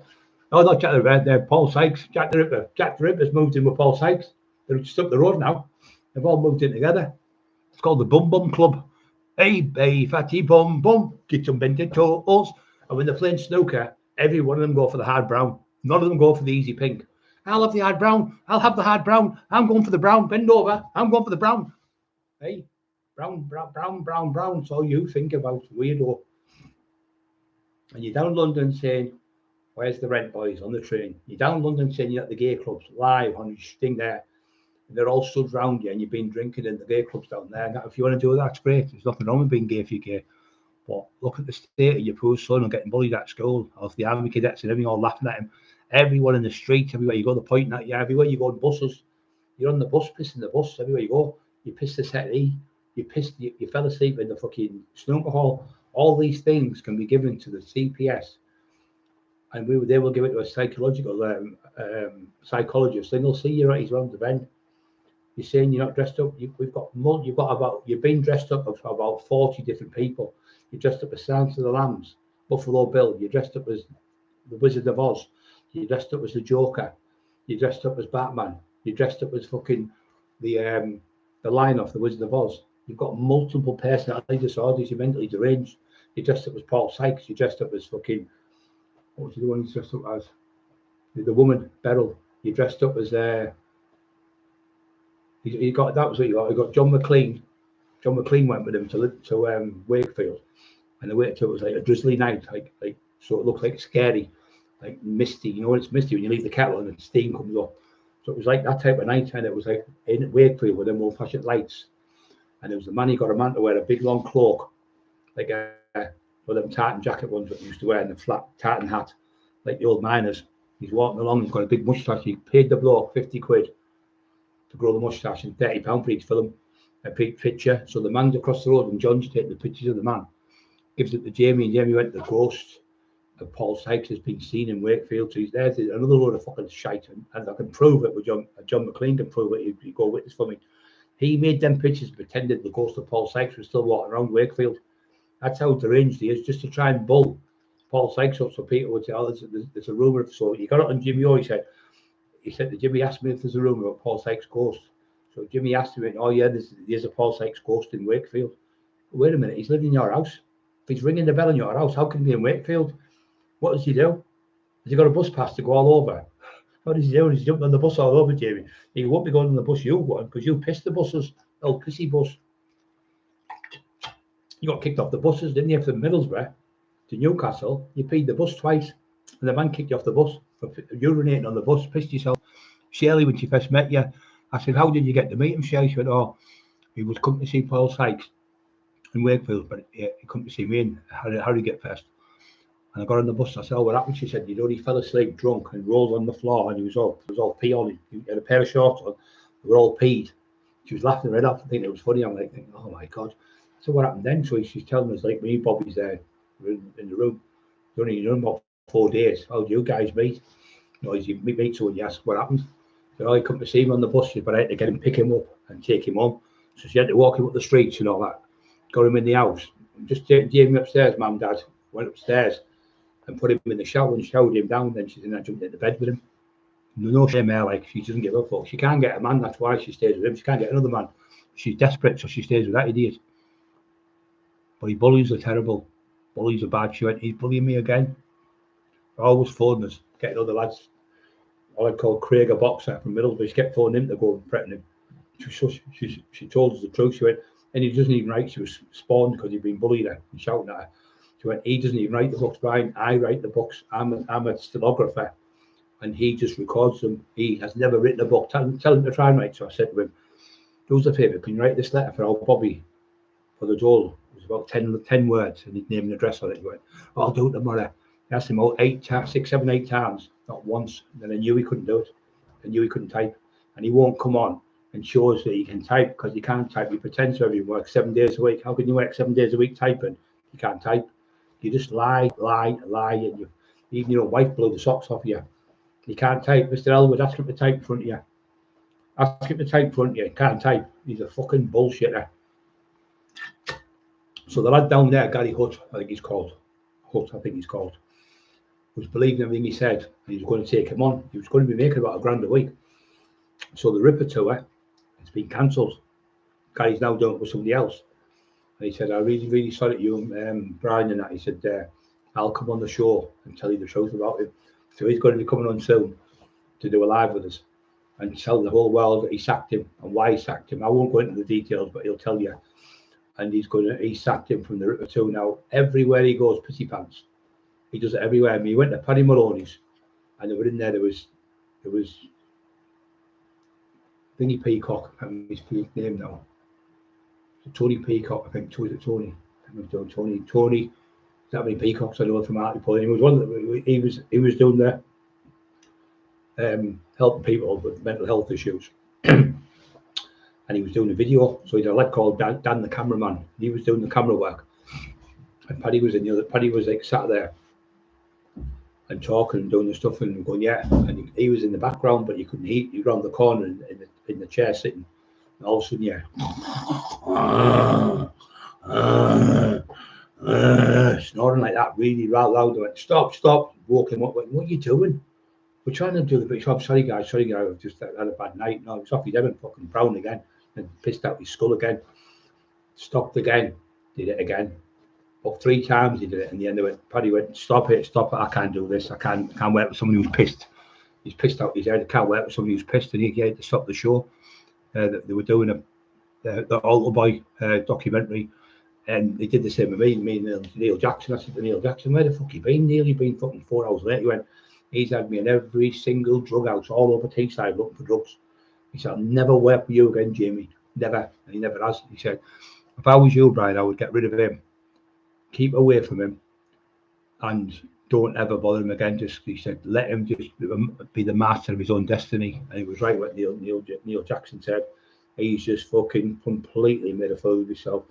Oh, not Jack the Ripper, they're Paul Sykes, Jack the Ripper. Jack the Ripper's moved in with Paul Sykes. They're just up the road now. They've all moved in together. It's called the Bum Bum Club. Hey, fatty bum bum, get some bended toes. And when they're playing snooker, every one of them go for the hard brown. None of them go for the easy pink. I'll have the hard brown. I'll have the hard brown. I'm going for the brown. Bend over. I'm going for the brown. Hey, brown. That's all you think about, weirdo. And you're down London saying, where's the rent boys on the train? You're down London saying you're at the gay clubs, live on your thing there. And they're all stood round you and you've been drinking in the gay clubs down there. Now, if you want to do that, that's great. There's nothing wrong with being gay if you're gay. But look at the state of your poor son and getting bullied at school, off the army cadets and everything, all laughing at him. Everyone in the street, everywhere you go, they're pointing at you. Everywhere you go in buses, you're on the bus, pissing the bus. Everywhere you go, you piss the settee, you fell asleep in the fucking snooker hall. All these things can be given to the CPS, and they will give it to a psychological psychologist. Then they'll see you right around the bend. You're saying you're not dressed up. You've been dressed up of about 40 different people. You're dressed up as Silence of the Lambs, Buffalo Bill. You're dressed up as the Wizard of Oz. You're dressed up as the Joker. You're dressed up as Batman. You're dressed up as fucking the Lion of the Wizard of Oz. You've got multiple personality disorders. You're mentally deranged. You're dressed up as Paul Sykes. You're dressed up as fucking, what was the one you dressed up as? The woman, Beryl. You're dressed up as you got, that was what you got. You got John McLean. John McLean went with him to Wakefield, and the Wakefield was like a drizzly night, like so it looked like scary, like misty. You know when it's misty when you leave the kettle and the steam comes up. So it was like that type of night, and it was like in Wakefield with them old-fashioned lights. And it was the man, he got a man to wear a big long cloak, like one of them tartan jacket ones that he used to wear, and a flat tartan hat, like the old miners. He's walking along, he's got a big moustache. He paid the bloke 50 quid to grow the moustache and £30 for each film, a big picture. So the man's across the road and John's taking the pictures of the man, gives it to Jamie, and Jamie went to the ghost of Paul Sykes has been seen in Wakefield. So he's there, another load of fucking shite, and I can prove it with John McLean can prove it. He'd go witness for me. He made them pictures, pretended the ghost of Paul Sykes was still walking around Wakefield. That's how deranged he is, just to try and bull Paul Sykes up so Peter would say, oh, there's a rumour of, so he got it on Jimmy O. He said that Jimmy asked me if there's a rumour about Paul Sykes' ghost. So Jimmy asked him, oh yeah, there's a Paul Sykes ghost in Wakefield. Wait a minute, he's living in your house. If he's ringing the bell in your house, how can he be in Wakefield? What does he do? Has he got a bus pass to go all over? What does he do? He's jumping on the bus all over, Jamie. He won't be going on the bus you want because you pissed the buses. Oh, pissy bus. You got kicked off the buses, didn't you, from Middlesbrough to Newcastle? You paid the bus twice, and the man kicked you off the bus for urinating on the bus, pissed yourself. Shirley, when she first met you, I said, how did you get to meet him, Shirley? She went, oh, he was coming to see Paul Sykes in Wakefield, but he come to see me, and how did he get first? And I got on the bus, and I said, oh, what happened? She said, he fell asleep drunk and rolled on the floor, and it was all pee on him. He had a pair of shorts on, they were all peed. She was laughing her head off, thinking it was funny. I'm like, thinking, oh my God. So what happened then? So she's telling us, like, me, Bobby's there in the room. You're only in about 4 days. How do you guys meet? You know, you meet someone, you ask what happened. So I come to see him on the bus, but I had to get him, pick him up and take him home. So she had to walk him up the streets and all that. Got him in the house. Just taking Jamie upstairs, Mum, Dad. Went upstairs and put him in the shower and showered him down. Then she's in there, jumped into bed with him. No shame there, like, she doesn't give a fuck. She can't get a man, that's why she stays with him. She can't get another man. She's desperate, so she stays with that idiot. But he bullies are terrible. Bullies are bad. She went, he's bullying me again. Always phoning us, getting other lads. All I call Craig a boxer from Middlesbrough. She kept phoning him to go and threaten him. She told us the truth. She went, and he doesn't even write. She was spawned because he'd been bullied her and shouting at her. She went, he doesn't even write the books, Brian. I write the books. I'm a stenographer, and he just records them. He has never written a book. Tell him to try and write. So I said to him, do us a favour, can you write this letter for old Bobby for the Joel? It was about 10 words and his name and address on it. He went, oh, I'll do it tomorrow. I asked him out 6, 7, 8 times, not once. And then I knew he couldn't do it. I knew he couldn't type. And he won't come on and shows that you can type, because you can't type. You pretend to everyone works 7 days a week. How can you work 7 days a week typing? You can't type. You just lie, and you even your wife blow the socks off you. You can't type. Mr. Elwood, ask him to type in front of you. Ask him to type in front of you. Can't type. He's a fucking bullshitter. So the lad down there, Gary Hutt, I think he's called. Was believing everything he said, and he was going to take him on. He was going to be making about £1,000 a week. So the Ripper tour, it's been cancelled. Gary's now doing it with somebody else. And he said, I'm really, really sorry to you, Brian, and that. He said, I'll come on the show and tell you the truth about him. So he's going to be coming on soon to do a live with us and tell the whole world that he sacked him and why he sacked him. I won't go into the details, but he'll tell you. And he sacked him from the Ripper tour. Now, everywhere he goes, pissy pants. He does it everywhere. I mean, he went to Paddy Maloney's, and they were in there. There was Thingy Peacock. I can't remember his name now. Tony Peacock, I think. Was it Tony? Tony. That many peacocks I know from Hartlepool. He was one that he was doing there, helping people with mental health issues, and he was doing a video. So he's a lad called Dan the cameraman. He was doing the camera work, and Paddy was in the other. Paddy was like sat there and talking and doing the stuff and going, yeah. And he was in the background, but you couldn't hear. You were around the corner in the chair sitting, and all of a sudden, yeah. Snoring like that, really loud. I went, stop. Woke him up. Went, what are you doing? We're trying to do the bit. I'm sorry, guys. I've just had a bad night. No, it's off his head and fucking brown again, and pissed out his skull again. Stopped again. Did it again. But 3 times he did it. In the end, Paddy went, stop it. I can't do this. I can't work with somebody who's pissed. He's pissed out his head. I can't work with somebody who's pissed. And he had to stop the show. They were doing the Altar Boy documentary. And they did the same with me and Neil Jackson. I said to Neil Jackson, where the fuck you been, Neil? You've been fucking 4 hours late. He went, he's had me in every single drug house all over Teesside looking for drugs. He said, I'll never work with you again, Jamie. Never. And he never has. He said, if I was you, Brian, I would get rid of him. Keep away from him. And don't ever bother him again. He said, let him just be the master of his own destiny. And he was right what Neil Jackson said. He's just fucking completely made a fool of himself.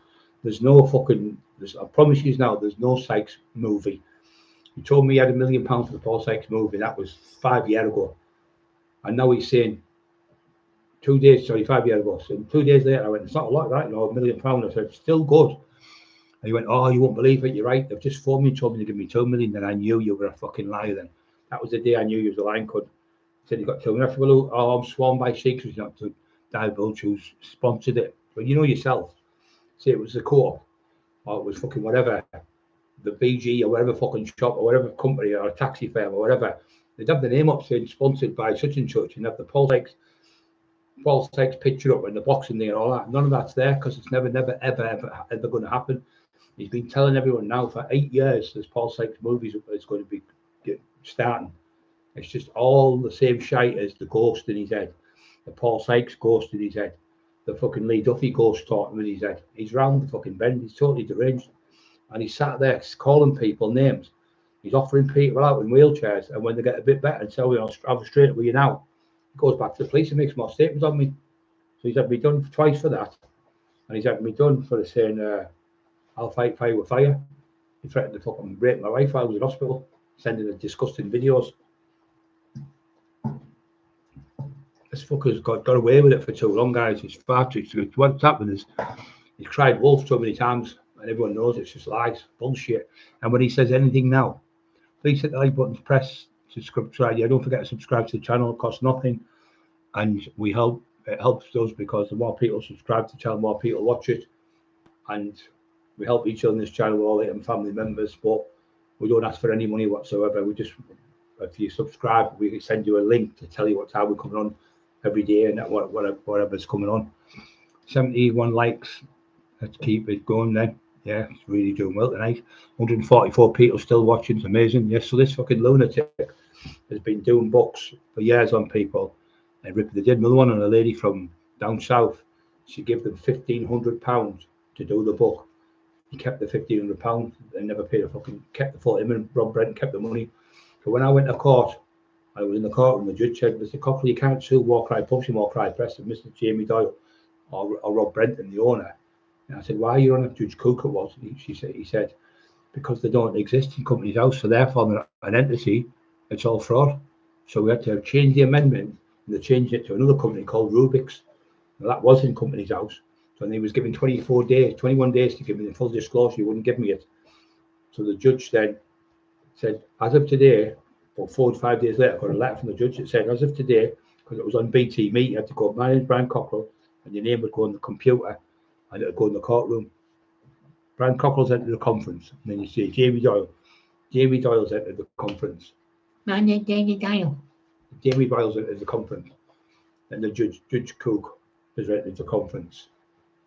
There's no fucking, I promise you now, there's no Sykes movie. He told me he had £1 million for the Paul Sykes movie. That was 5 years ago. And now he's saying 5 years ago. So 2 days later, I went, it's not a lot, right? £1 million. I said, still good. And he went, oh, you won't believe it. You're right. They've just phoned me and told me to give me $2 million. Then I knew you were a fucking liar then. That was the day I knew you was a lying cunt. He said, you got $2 million. I said, well, I'm sworn by secrets not to divulge who's sponsored it. But you know yourself. See, it was the Co-op, or it was fucking whatever, the BG or whatever fucking shop or whatever company or a taxi firm or whatever. They'd have the name up saying sponsored by such and such, and have the Paul Sykes picture up in the box and all that. None of that's there because it's never, ever going to happen. He's been telling everyone now for 8 years there's Paul Sykes movies that's going to be starting. It's just all the same shite as the ghost in his head, the Paul Sykes ghost in his head, the fucking Lee Duffy ghost talking in his head. He's round the fucking bend. He's totally deranged. And he's sat there calling people names. He's offering people out in wheelchairs. And when they get a bit better and say, I'll straight up with you now, he goes back to the police and makes more statements on me. So he's had me done twice for that. And he's had me done for the saying, I'll fight fire with fire. He threatened to fucking rape my wife while I was in hospital, sending her disgusting videos. This fucker's got away with it for too long, guys. It's far too good. What's happened is he's cried wolf so many times, and everyone knows it's just lies, bullshit. And when he says anything now, please hit the like button, press subscribe. Yeah, don't forget to subscribe to the channel. It costs nothing, and it helps us because the more people subscribe to the channel, the more people watch it, and we help each other on this channel, all the family members. But we don't ask for any money whatsoever. We just, if you subscribe, we can send you a link to tell you what time we're coming on every day and whatever's coming on. 71 likes. Let's keep it going then. Yeah, it's really doing well tonight. 144 people still watching. It's amazing. Yes, so this fucking lunatic has been doing books for years on people. And they did another one on a lady from down south. She gave them £1,500 to do the book. He kept the £1,500 and never paid a fucking, kept the full. Him and Rob Brent kept the money. So when I went to court I was in the courtroom. The judge said, Mr. Cockerill, you can't sue Walker Publishing, Walker Press, and Mr. Jamie Doyle or Rob Brenton, the owner. And I said, why are you on it? Judge Cook it was. He said, because they don't exist in Companies House, so therefore they're an entity. It's all fraud. So we had to change the amendment, and they changed it to another company called Rubik's. Now, that was in Companies House. So he was given 21 days to give me the full disclosure. He wouldn't give me it. So the judge then said, as of today, or 4 to 5 days later, I got a letter from the judge that said, as of today, because it was on BT Meet, you had to go, my name's Brian Cockerill, and your name would go on the computer, and it would go in the courtroom. Brian Cockerill's entered the conference, and then you see Jamie Doyle. Jamie Doyle's entered the conference. My name's Jamie Doyle. Jamie Doyle's entered the conference. And the Judge Cook has entered the conference,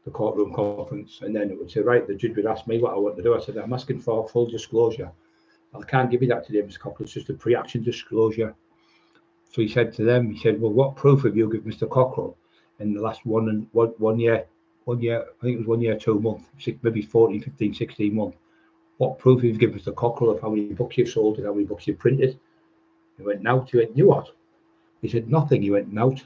the courtroom conference. And then it would say, right, the judge would ask me what I want to do. I said, I'm asking for full disclosure. I can't give you that today, Mr. Cockerill. It's just a pre-action disclosure. So he said to them, he said, well, what proof have you given Mr. Cockerill in the last 1 year, I think it was 1 year, 2 months, maybe 14, 15, 16 months. What proof have you given Mr. Cockerill of how many books you've sold and how many books you've printed? He went, out. He went, you what? He said, nothing. He went, out.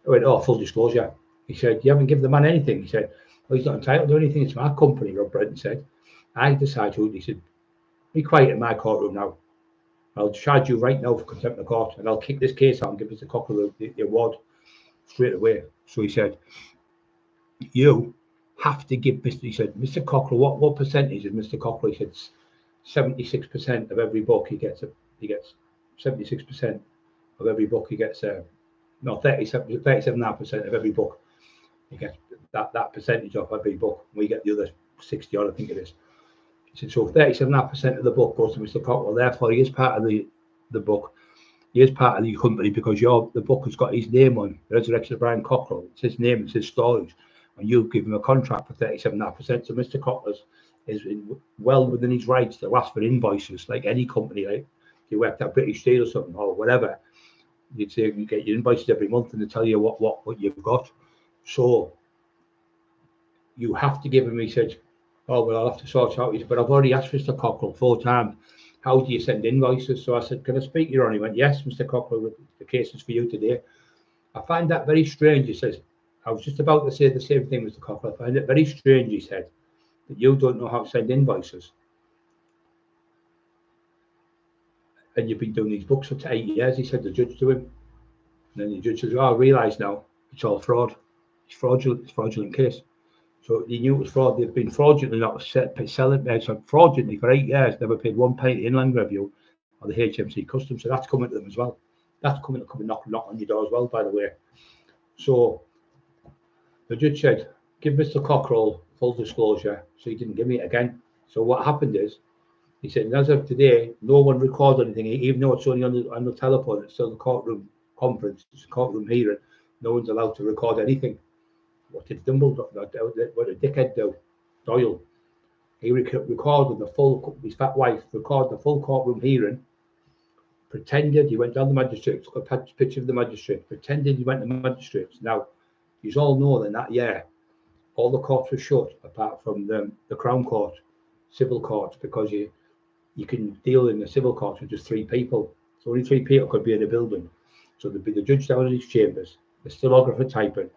I went, oh, full disclosure. He said, you haven't given the man anything. He said, well, he's not entitled to anything. It's my company, Rob Brenton said. I decide who. He said, be quiet in my courtroom now. I'll charge you right now for contempt of court, and I'll kick this case out and give Mr. Cockerill the award straight away. So he said, you have to give Mr. He said, Mr. Cockerill, what percentage is Mr. Cockerill? He said, 76% of every book he gets 76% of every book he gets. No, 37.5% of every book he gets that percentage of every book. We get the other 60 odd, I think it is. He said, so 37.5% of the book goes to Mr. Cockerill. Therefore, he is part of the book. He is part of the company because the book has got his name on the Resurrection of Brian Cockerill. It's his name, it's his stories, and you've given him a contract for 37.5%. So Mr. Cockerill is well within his rights to ask for invoices, like any company. Like if you worked at British Steel or something or whatever, you'd say you get your invoices every month and they tell you what you've got. So you have to give him. He said, oh, well, I'll have to sort out. He said, but I've already asked Mr. Cockerill 4 times. How do you send invoices? So I said, can I speak, Your Honour? He went, yes, Mr. Cockerill, the case is for you today. I find that very strange. He says, I was just about to say the same thing, Mr. Cockerill. I find it very strange, he said, that you don't know how to send invoices. And you've been doing these books for 8 years, he said, the judge to him. And then the judge says, oh, I realise now, it's all fraud. It's fraudulent case. So he knew it was fraud. They've been fraudulently not selling, so fraudulently for 8 years, never paid 1 penny inland review or the HMC customs. So that's coming to them as well. That's coming knock on your door as well, by the way. So the judge said, give Mr. Cockerill full disclosure. So he didn't give me it again. So what happened is, he said, as of today, no one records anything, even though it's only on the telephone. It's still the courtroom conference, it's a courtroom hearing. No one's allowed to record anything. What did Dumbledore, what did Dickhead do? Doyle. He recorded the full, his fat wife recorded the full courtroom hearing, pretended he went down the magistrate, took a picture of the magistrate, pretended he went to the magistrates. Now, you all know that in that year, all the courts were shut apart from the Crown Court, civil courts, because you can deal in the civil courts with just 3 people. So only 3 people could be in a building. So there'd be the judge down in his chambers, the stenographer typing,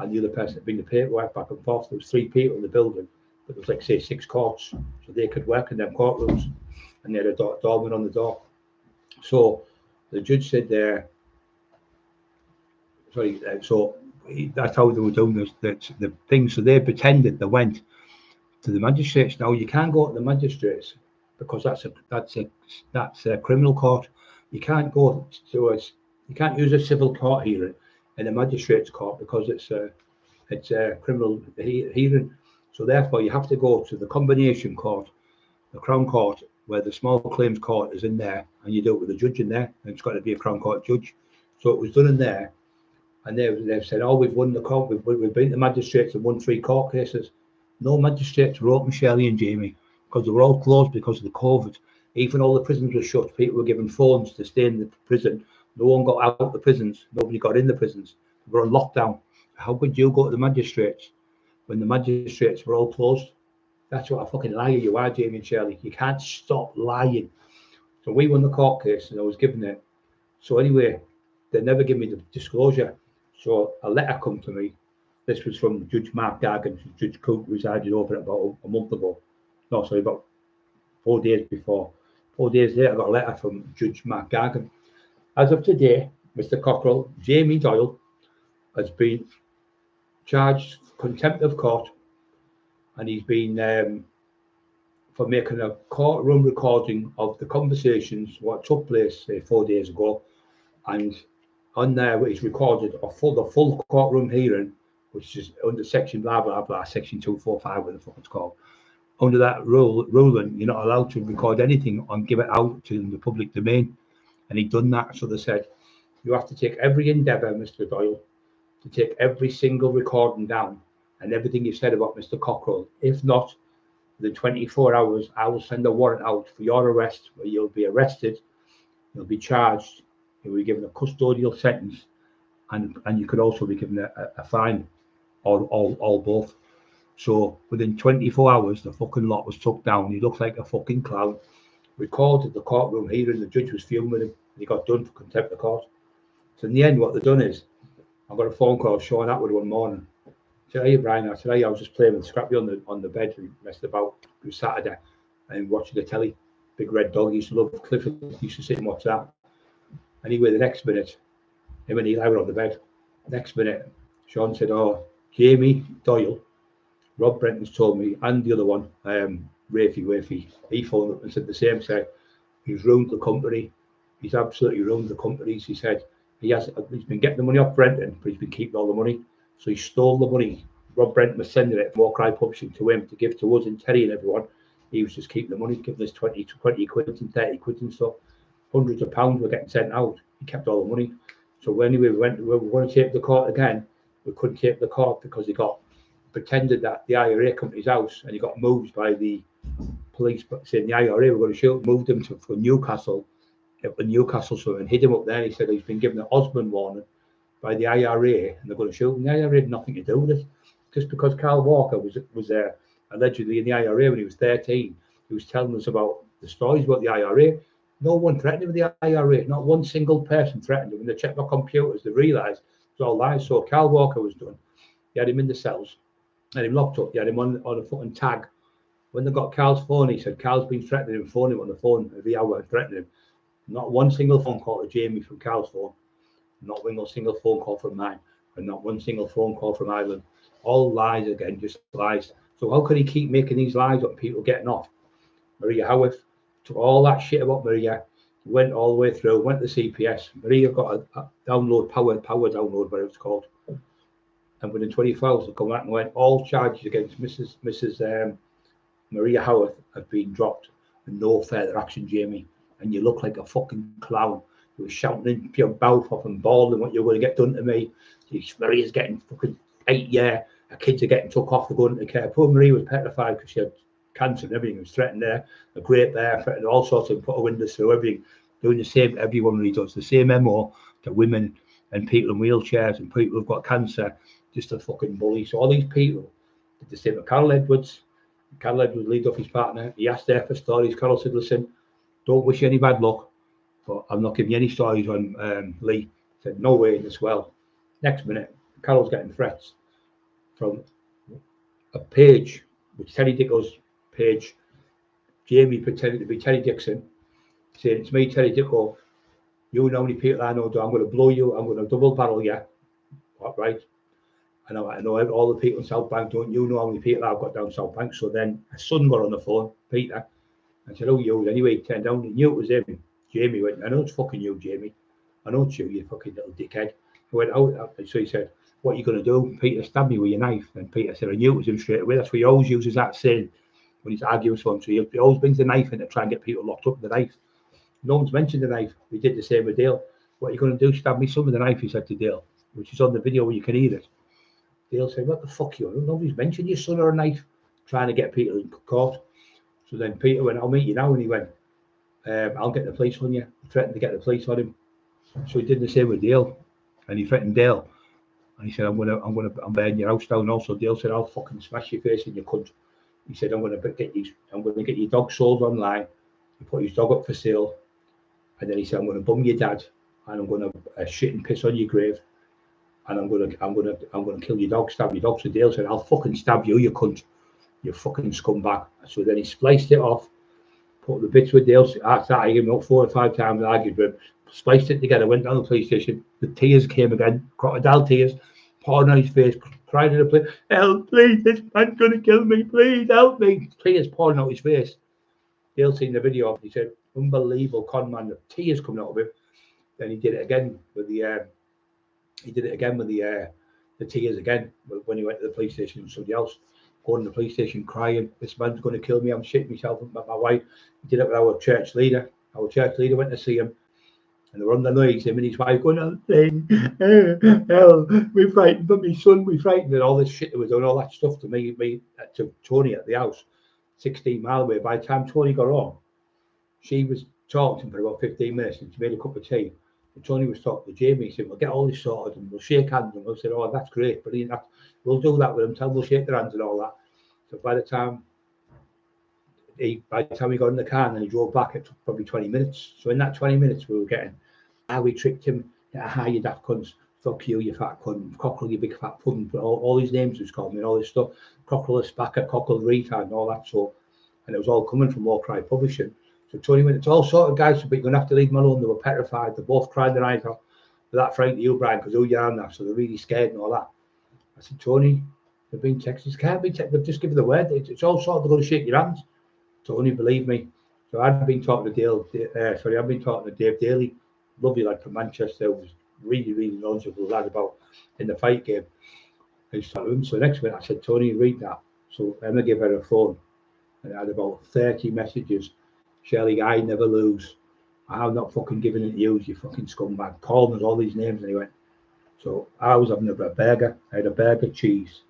and the other person that bring the paperwork back and forth. There was 3 people in the building, but there was like, say, 6 courts, so they could work in them courtrooms, and they had a doorman on the door. So the judge said there, that's how they were doing this, the thing. So they pretended they went to the magistrates. Now you can't go to the magistrates because that's a criminal court. You can't go to you can't use a civil court hearing in a magistrate's court because it's a criminal hearing. So therefore, you have to go to the combination court, the Crown Court, where the small claims court is in there, and you do it with a judge in there, and it's got to be a Crown Court judge. So it was done in there, and they've said, oh, we've won the court, we've beaten the magistrates and won 3 court cases. No magistrates were open, Shirley and Jamie, because they were all closed because of the COVID. Even all the prisons were shut. People were given phones to stay in the prison. No one got out of the prisons. Nobody got in the prisons. They were on lockdown. How could you go to the magistrates when the magistrates were all closed? That's what a fucking liar you are, Jamie and Shirley. You can't stop lying. So we won the court case, and I was given it So anyway, they never give me the disclosure. So a letter come to me. This was from Judge Mark Gargan, Judge Cook resided over it about a month ago. No, sorry, about 4 days before. 4 days later, I got a letter from Judge Mark Gargan. As of today, Mr. Cockerill, Jamie Doyle, has been charged for contempt of court, and he's been for making a courtroom recording of the conversations what took place 4 days ago, and on there he's recorded the full courtroom hearing, which is under section blah blah blah, section 245, what the fuck it's called. Under that ruling, you're not allowed to record anything and give it out to the public domain, and he'd done that. So they said you have to take every endeavour, Mr. Doyle, to take every single recording down and everything you said about Mr. Cockerill. If not, within 24 hours, I will send a warrant out for your arrest, where you'll be arrested, you'll be charged, you'll be given a custodial sentence, and you could also be given a fine, or both. So within 24 hours, the fucking lot was took down. He looked like a fucking clown. Recorded the courtroom hearing, the judge was fuming with him, and he got done for contempt of court. So in the end, what they've done is, I got a phone call Sean Atwood one morning. I said, hey Brian, I said, hey, I was just playing with Scrappy on the bed and messed about. It was Saturday and watching the telly. Big red dog, he used to love Clifford, he used to sit and watch that. Anyway, the next minute, him and Eli were on the bed. Next minute, Sean said, oh, Jamie Doyle, Rob Brenton's told me, and the other one, Rafie, he phoned up and said the same, said, he's ruined the company. He's absolutely ruined the companies. He said, he's been getting the money off Brenton, but he's been keeping all the money. So he stole the money. Rob Brenton was sending it from Cry Publishing to him to give to us and Terry and everyone. He was just keeping the money, giving us 20 quid and 30 quid and stuff. Hundreds of pounds were getting sent out. He kept all the money. So anyway, we were going to take the court again. We couldn't take the court because he got pretended that the IRA company's house, and he got moved by the police, saying the IRA were going to shoot, moved him to Newcastle, so and hid him up there. And he said he's been given an Osmond warning by the IRA, and they're going to shoot him. The IRA had nothing to do with it. Just because Carl Walker was allegedly in the IRA when he was 13, he was telling us about the stories about the IRA. No one threatened him with the IRA. Not one single person threatened him. When they checked their computers, they realised it was all lies. So Carl Walker was done. He had him in the cells, had him locked up. He had him on a fucking tag. When they got Carl's phone, he said Carl's been threatening him, phoning him on the phone every hour, threatening him. Not one single phone call to Jamie from Carl's phone. Not one single phone call from mine, and not one single phone call from Ireland. All lies again, just lies. So how could he keep making these lies up, people getting off? Maria Howarth took all that shit about Maria, went all the way through, went to CPS. Maria got a download, power download, whatever it's called. And within 24 hours, they come back and went, all charges against Mrs. Maria Howarth have been dropped, and no further action, Jamie. And you look like a fucking clown. You were shouting in your mouth off and bawling what you're going to get done to me. Maria's getting fucking 8 years. Her kids are getting took off to go into care. Poor Maria was petrified because she had cancer and everything. It was threatened there. A great there, threatened all sorts of put her windows through everything. Doing the same, everyone really does. The same MO to women and people in wheelchairs and people who've got cancer. Just a fucking bully. So all these people did the same with Carol Edwards. Carol Edwards lead off his partner. He asked her for stories. Carol said, listen, don't wish you any bad luck, but I'm not giving you any stories on Lee. Said, no way in this well. Next minute, Carol's getting threats from a page, which Terry Dicko's page. Jamie pretending to be Terry Dixon, saying, it's me, Terry Dicko. You know how many people I know, I'm going to blow you, I'm going to double barrel you. Right? I know all the people in South Bank. Don't you know how many people I've got down South Bank? So then a son got on the phone, Peter, and said, oh, you. Anyway, he turned down, he knew it was him. Jamie went, I know it's fucking you, Jamie. I know it's you fucking little dickhead. He went out, so he said, what are you going to do? Peter, stab me with your knife. And Peter said, I knew it was him straight away. That's what he always uses that saying when he's arguing with him. So he always brings the knife in to try and get people locked up with the knife. No one's mentioned the knife. We did the same with Dale. What are you going to do? Stab me some with the knife, he said to Dale, which is on the video where you can hear it. Dale said, what the fuck you on? Nobody's mentioned your son or a knife, trying to get Peter in court. So then Peter went, I'll meet you now. And he went, I'll get the police on you. He threatened to get the police on him. So he did the same with Dale. And he threatened Dale. And he said, I'm burning your house down. Also, Dale said, I'll fucking smash your face in your cunt. He said, I'm going to get your dog sold online. He put his dog up for sale. And then he said, I'm going to bum your dad. and I'm gonna shit and piss on your grave, and I'm gonna kill your dog, stab your dog. So Dale said, I'll fucking stab you, you cunt, you fucking scumbag. So then he spliced it off, put the bits with Dale. After that, I gave him up 4 or 5 times, argued with him, spliced it together, went down to the police station. The tears came again, crocodile tears, pouring on his face, crying in the police, help, please, this man's gonna kill me, please help me. Tears pouring out his face. Dale seen the video of it, he said, unbelievable con man, the tears coming out of him. Then he did it again with the tears again when he went to the police station with somebody else. Going to the police station crying, this man's going to kill me, I'm shitting myself about my wife. He did it with our church leader. Our church leader went to see him, and they were on the noise, him and his wife going, hell, we frightened, but my son, we frightened, and all this shit that was doing, all that stuff to me, to Tony at the house, 16 mile away. By the time Tony got home, she was talking to him for about 15 minutes, and she made a cup of tea. And Tony was talking to Jamie. He said, we'll get all this sorted and we'll shake hands. And we'll say, oh, that's great, brilliant. We'll do that with him. Tell him we'll shake their hands and all that. So by the time he got in the car and he drove back, it took probably 20 minutes. So in that 20 minutes, we were getting, we tricked him, you daft cunts, fuck you, you fat cunt, Cockerill, you big fat pudding, all these names was called me and all this stuff, Cockerill the Spacker, Cockerill retard and all that. So, and it was all coming from War Cry Publishing. So Tony went, it's all sorted, guys, but you're going to have to leave them alone. They were petrified. They both cried their eyes out. They're that frightened of you, Brian, because who you are now. So they're really scared and all that. I said, Tony, they've been texted. Can't be texted. They've just given the word. It's all sorted. They're going to shake your hands. Tony, believe me. So I've been talking to I've been talking to Dave Daly, lovely lad from Manchester, who was really, really knowledgeable lad about in the fight game. I just talked to him. So next week I said, Tony, read that. So Emma gave her a phone, and it had about 30 messages. Shelley, I never lose. I'm not fucking giving it to you, you fucking scumbag. Calling us all these names, and he went. So I was having a burger. I had a burger, cheese,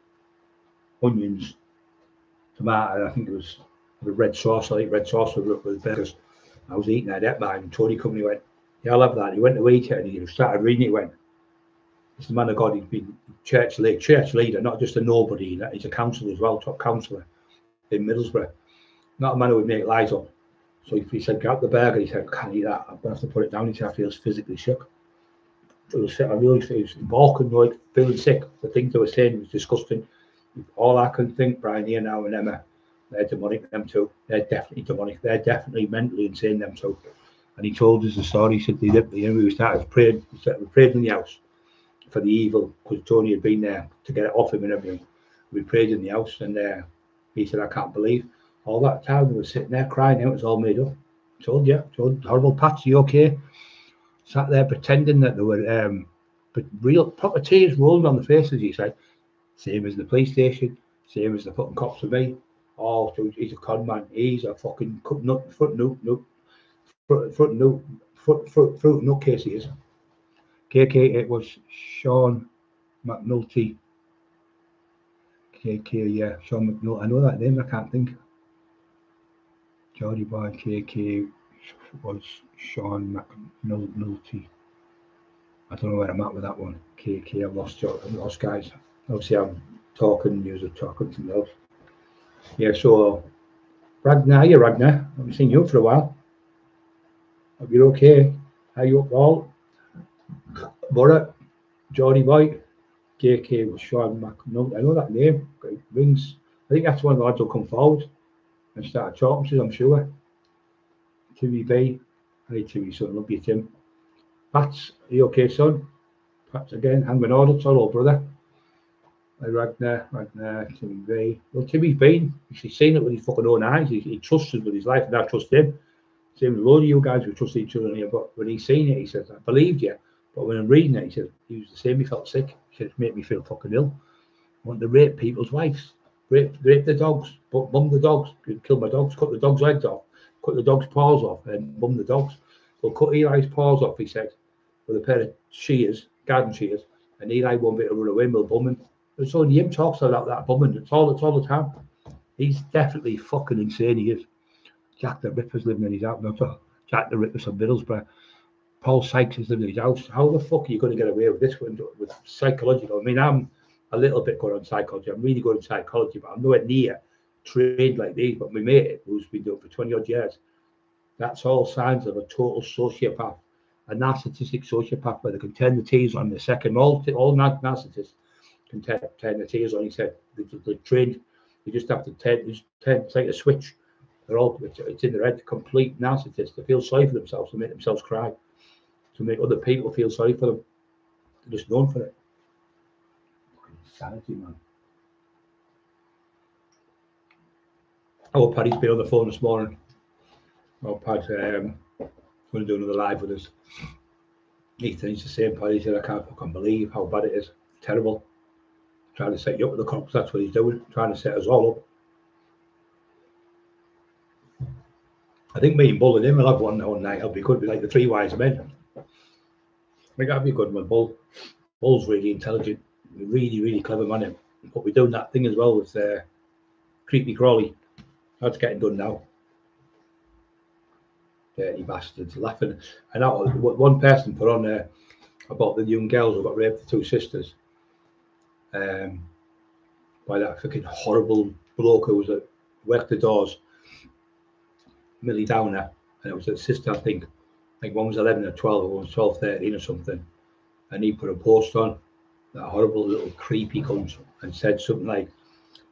onions, tomato, and I think it was the red sauce. I like red sauce with burgers. I was eating that by, and Tony come and he went, yeah, I'll have that. He went to eat it, and he started reading it. He went, this is the man of God. He's been church leader, not just a nobody. He's a counsellor as well, top counsellor in Middlesbrough. Not a man who would make lies up. So he said, get out the burger. He said, I can't eat that. I'm going to have to put it down. He said, I feel physically sick. I really was balking, like feeling sick. The things they were saying was disgusting. All I can think, Brian, here now and Emma, they're demonic, them too. They're definitely demonic. They're definitely mentally insane, them too. And he told us the story. He said, we started praying. We prayed in the house for the evil, because Tony had been there to get it off him and everything. We prayed in the house, and he said, I can't believe. All that time they were sitting there crying out, it was all made up. Told horrible Patsy, you okay? Sat there pretending that they were but real proper tears rolling on the faces, he said. Same as the police station, same as the fucking cops with me. Oh, so he's a con man, he's a fucking fruit nutcase he is. KK, it was Sean McNulty. KK, yeah, Sean McNulty. I know that name, I can't think. Geordie Boy KK was Sean McNulty. I don't know where I'm at with that one. KK, I've lost guys. Obviously, I'm talking news or talking something else. Yeah, so Ragnar, I haven't seen you for a while. Hope you're okay. How you up, all? Borough, Geordie Boy, KK was Sean McNulty. I know that name. It rings. I think that's one of the lads will come forward and start talking to, I'm sure. Timmy B. Hey, Timmy, son, love you, Tim. Pats, are you okay, son? Pats again, hanging on, hello, brother. Hey, Ragnar, Timmy B. Well, Timmy's been, he's seen it with his fucking own eyes. He trusts us with his life, and I trust him. Same with a load of you guys, we trust each other here, but when he's seen it, he says, I believed you. But when I'm reading it, he said, he was the same, he felt sick. He said, it made me feel fucking ill. I want to rape people's wives, rape the dogs, but bum the dogs, kill my dogs, cut the dogs' legs off, cut the dog's paws off, and bum the dogs. We'll cut Eli's paws off, he said, with a pair of shears, garden shears, and Eli won't be able to run away, we'll bum him. And so him talks about that bumming, it's all the time. He's definitely fucking insane, he is. Jack the Ripper's living in his house. No, Jack the Ripper's from Middlesbrough. Paul Sykes is living in his house. How the fuck are you going to get away with this one with psychological? I mean, I'm a little bit good on psychology. I'm really good at psychology, but I'm nowhere near trained like these. But my mate, who's been doing it for 20 odd years, that's all signs of a total sociopath. a narcissistic sociopath where they can turn the tears on in a second. All narcissists can turn the tears on. He said they're trained. You just have to turn it's like a switch. They're all it's in their head. Complete narcissists. They feel sorry for themselves to make themselves cry, to make other people feel sorry for them. They're just known for it. Insanity, man. Our Paddy's been on the phone this morning. Our Pad's going to do another live with us. He's the same Paddy. He said, I can't fucking believe how bad it is. Terrible. Trying to set you up with the cops. That's what he's doing. Trying to set us all up. I think me and Bull and him will have one night. It'll be good. Be like the three wise men. I think that'd be a good one. Bull's really intelligent. Really, really clever man. But we're doing that thing as well with Creepy Crawley. That's getting done now. Dirty bastards laughing. And one person put on there about the young girls who got raped, the two sisters, by that fucking horrible bloke who was at worked the doors, Millie Downer, and it was a sister, I think one was 11 or 12, one was 12, 13 or something, and he put a post on, that horrible little creepy cunt, and said something like,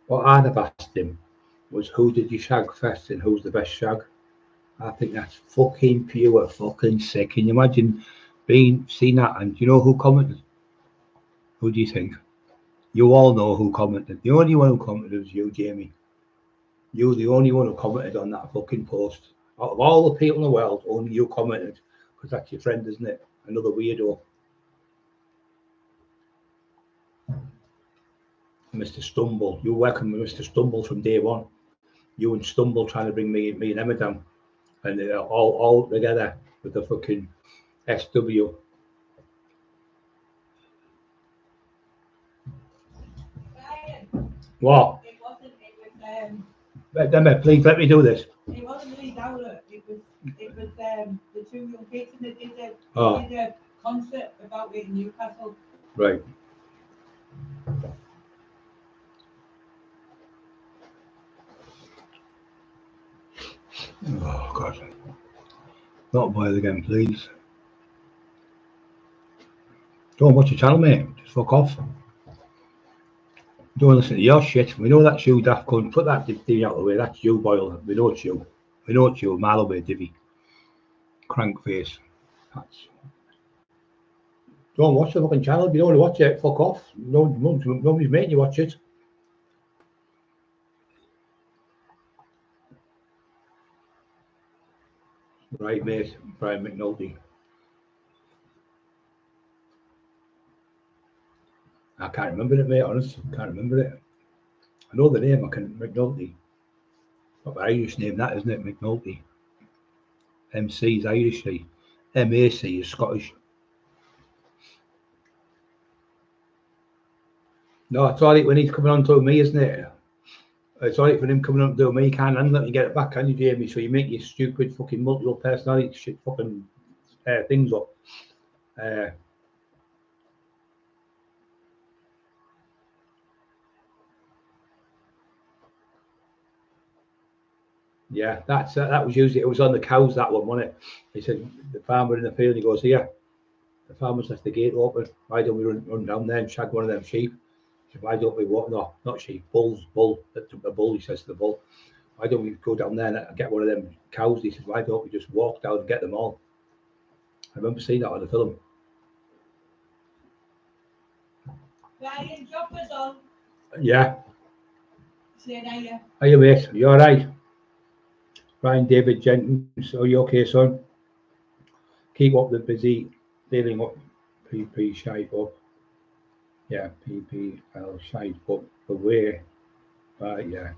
what I'd have asked him was, who did you shag first and who's the best shag? I think that's fucking pure fucking sick. Can you imagine seeing that? And you know who commented? Who do you think? You all know who commented. The only one who commented was you, Jamie. You're the only one who commented on that fucking post. Out of all the people in the world, only you commented, because that's your friend, isn't it? Another weirdo. Mr. Stumble. You working with Mr. Stumble from day one. You and Stumble trying to bring me and Emma down. And they're all together with the fucking SW. Brian, What? it wasn't, it was Emma, please let me do this. It wasn't really Dowler. It was the two young kids, and they did a concert about it in Newcastle. Right. Oh God. Not boil again, please. Don't watch the channel, mate. Just fuck off. Don't listen to your shit. We know that's you, daft cunt. Put that thing out of the way. That's you, Boyle. We know it's you. We know it's you. Mile away, divvy. Crank face. Don't watch the fucking channel. If you don't want to watch it, fuck off. Nobody's making you watch it. Right, mate. Brian McNulty. I can't remember it, mate. Honestly, can't remember it. I know the name. McNulty. Not an Irish name, that isn't it? McNulty. MC is Irish. MAC is Scottish. No, it's all right when he's coming on to me, isn't it? It's all right for him coming on to me. You can't handle it and get it back, can you, Jamie? So you make your stupid fucking multiple personality shit fucking things up. Yeah, that was usually, it was on the cows, that one, wasn't it? He said the farmer in the field, he goes, here, the farmer's left the gate open. Why don't we run down there and shag one of them sheep? He said, why don't we walk? No, not sheep, bull, a bull, he says to the bull. Why don't we go down there and get one of them cows? He said, why don't we just walk down and get them all? I remember seeing that on the film. Brian, Chopper's on. Yeah. Say hiya. Hiya, mate. You all right? Brian David Jenkins. Are you okay, son? Keep up the busy dealing up PP shite up. Yeah, PPL shite up the way. Yeah.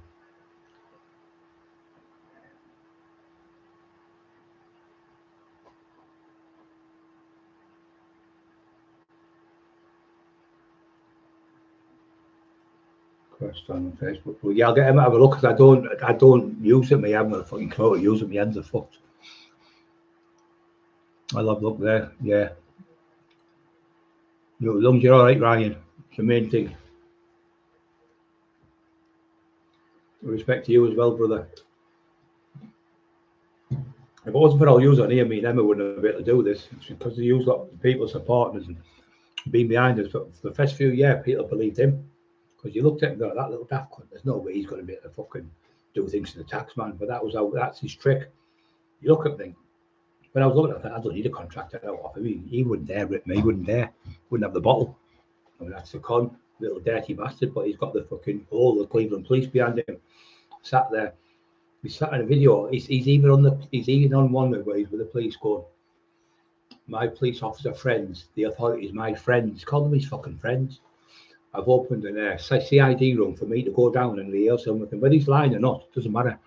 On Facebook. Well, yeah, I'll get him to have a look because I don't use it. I haven't got a fucking clue to use it. My hands are fucked. I'll have a look there. Yeah. As long as you're all right, Ryan. It's the main thing. With respect to you as well, brother. If it wasn't for all yous on here, me and Emma wouldn't have been able to do this. It's because they use a lot of people supporting us and being behind us. But for the first few years, people believed him. Because you looked at him and go, that little daft cunt, there's no way he's going to be able to fucking do things to the tax man. But that's his trick. You look at things. When I was looking at that, I don't need a contract out of him. He wouldn't dare rip me, he wouldn't dare. Wouldn't have the bottle. I mean, that's the con, little dirty bastard, but he's got the fucking all the Cleveland police behind him. Sat there. We sat in a video. He's even on one where he's with the police going, my police officer friends, the authorities, my friends, call them his fucking friends. I've opened a CID room for me to go down and rehearse them with him. Whether he's lying or not, doesn't matter.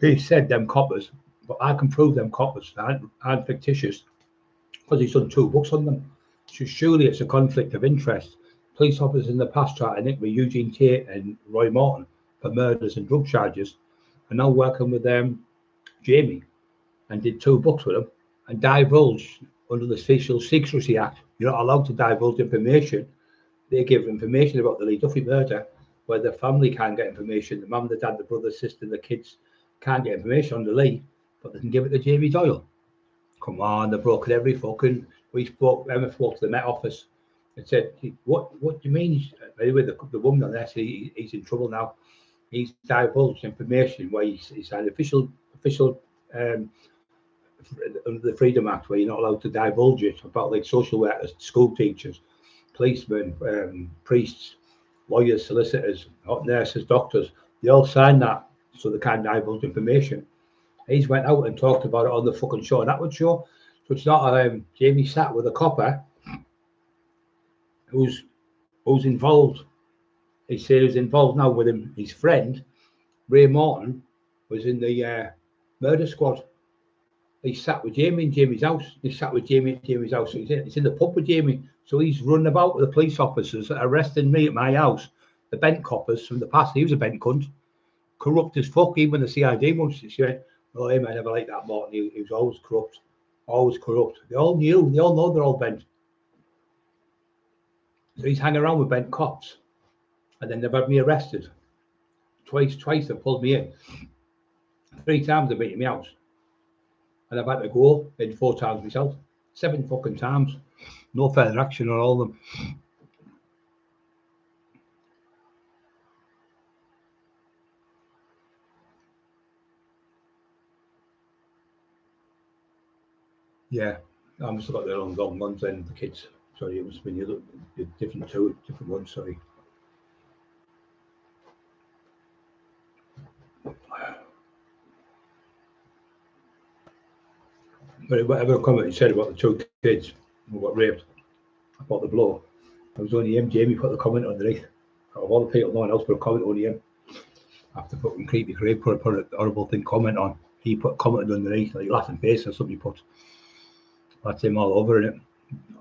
He said them coppers, but I can prove them coppers aren't fictitious because he's done 2 books on them. So surely it's a conflict of interest. Police officers in the past tried to nick with Eugene Tate and Roy Morton for murders and drug charges, and now working with Jamie, and did 2 books with him and divulged under the Special Secrecy Act. You're not allowed to divulge information. They give information about the Lee Duffy murder, where the family can't get information. The mum, the dad, the brother, sister, the kids can't get information on the Lee, but they can give it to Jamie Doyle. Come on, they've broken every fucking. Emma spoke to the Met office and said, what do you mean? Anyway, the woman on there said he's in trouble now. He's divulged information where he's had official under the Freedom Act, where you're not allowed to divulge it, about like social workers, school teachers, policemen, priests, lawyers, solicitors, nurses, doctors. They all sign that so they can't divulge information. He's went out and talked about it on the fucking show, that would show. So it's not Jamie sat with a copper who's involved. He said he was involved now with him. His friend Ray Morton was in the murder squad. He sat with Jamie in Jamie's house. He sat with Jamie at Jamie's house. So he's in the pub with Jamie. So he's running about with the police officers arresting me at my house. The bent coppers from the past. He was a bent cunt. Corrupt as fuck. Even the CID once she went, oh, him, I never liked that Morton. He was always corrupt. Always corrupt. They all knew. They all know they're all bent. So he's hanging around with bent cops. And then they've had me arrested. Twice they've pulled me in. 3 times they've been in my house. And I've had to go in 4 times myself. 7 fucking times. No further action on all of them. Yeah, I must have got the wrong ones then, the kids. Sorry, it must have been the different ones, sorry. But whatever comment he said about the 2 kids who got raped, about the blow, it was only him. Jamie put the comment underneath. Out of all the people, no one else put a comment, only him. After fucking creepy Craig put a horrible thing comment on, he put a comment underneath, like laughing face or something he put. That's him all over in it.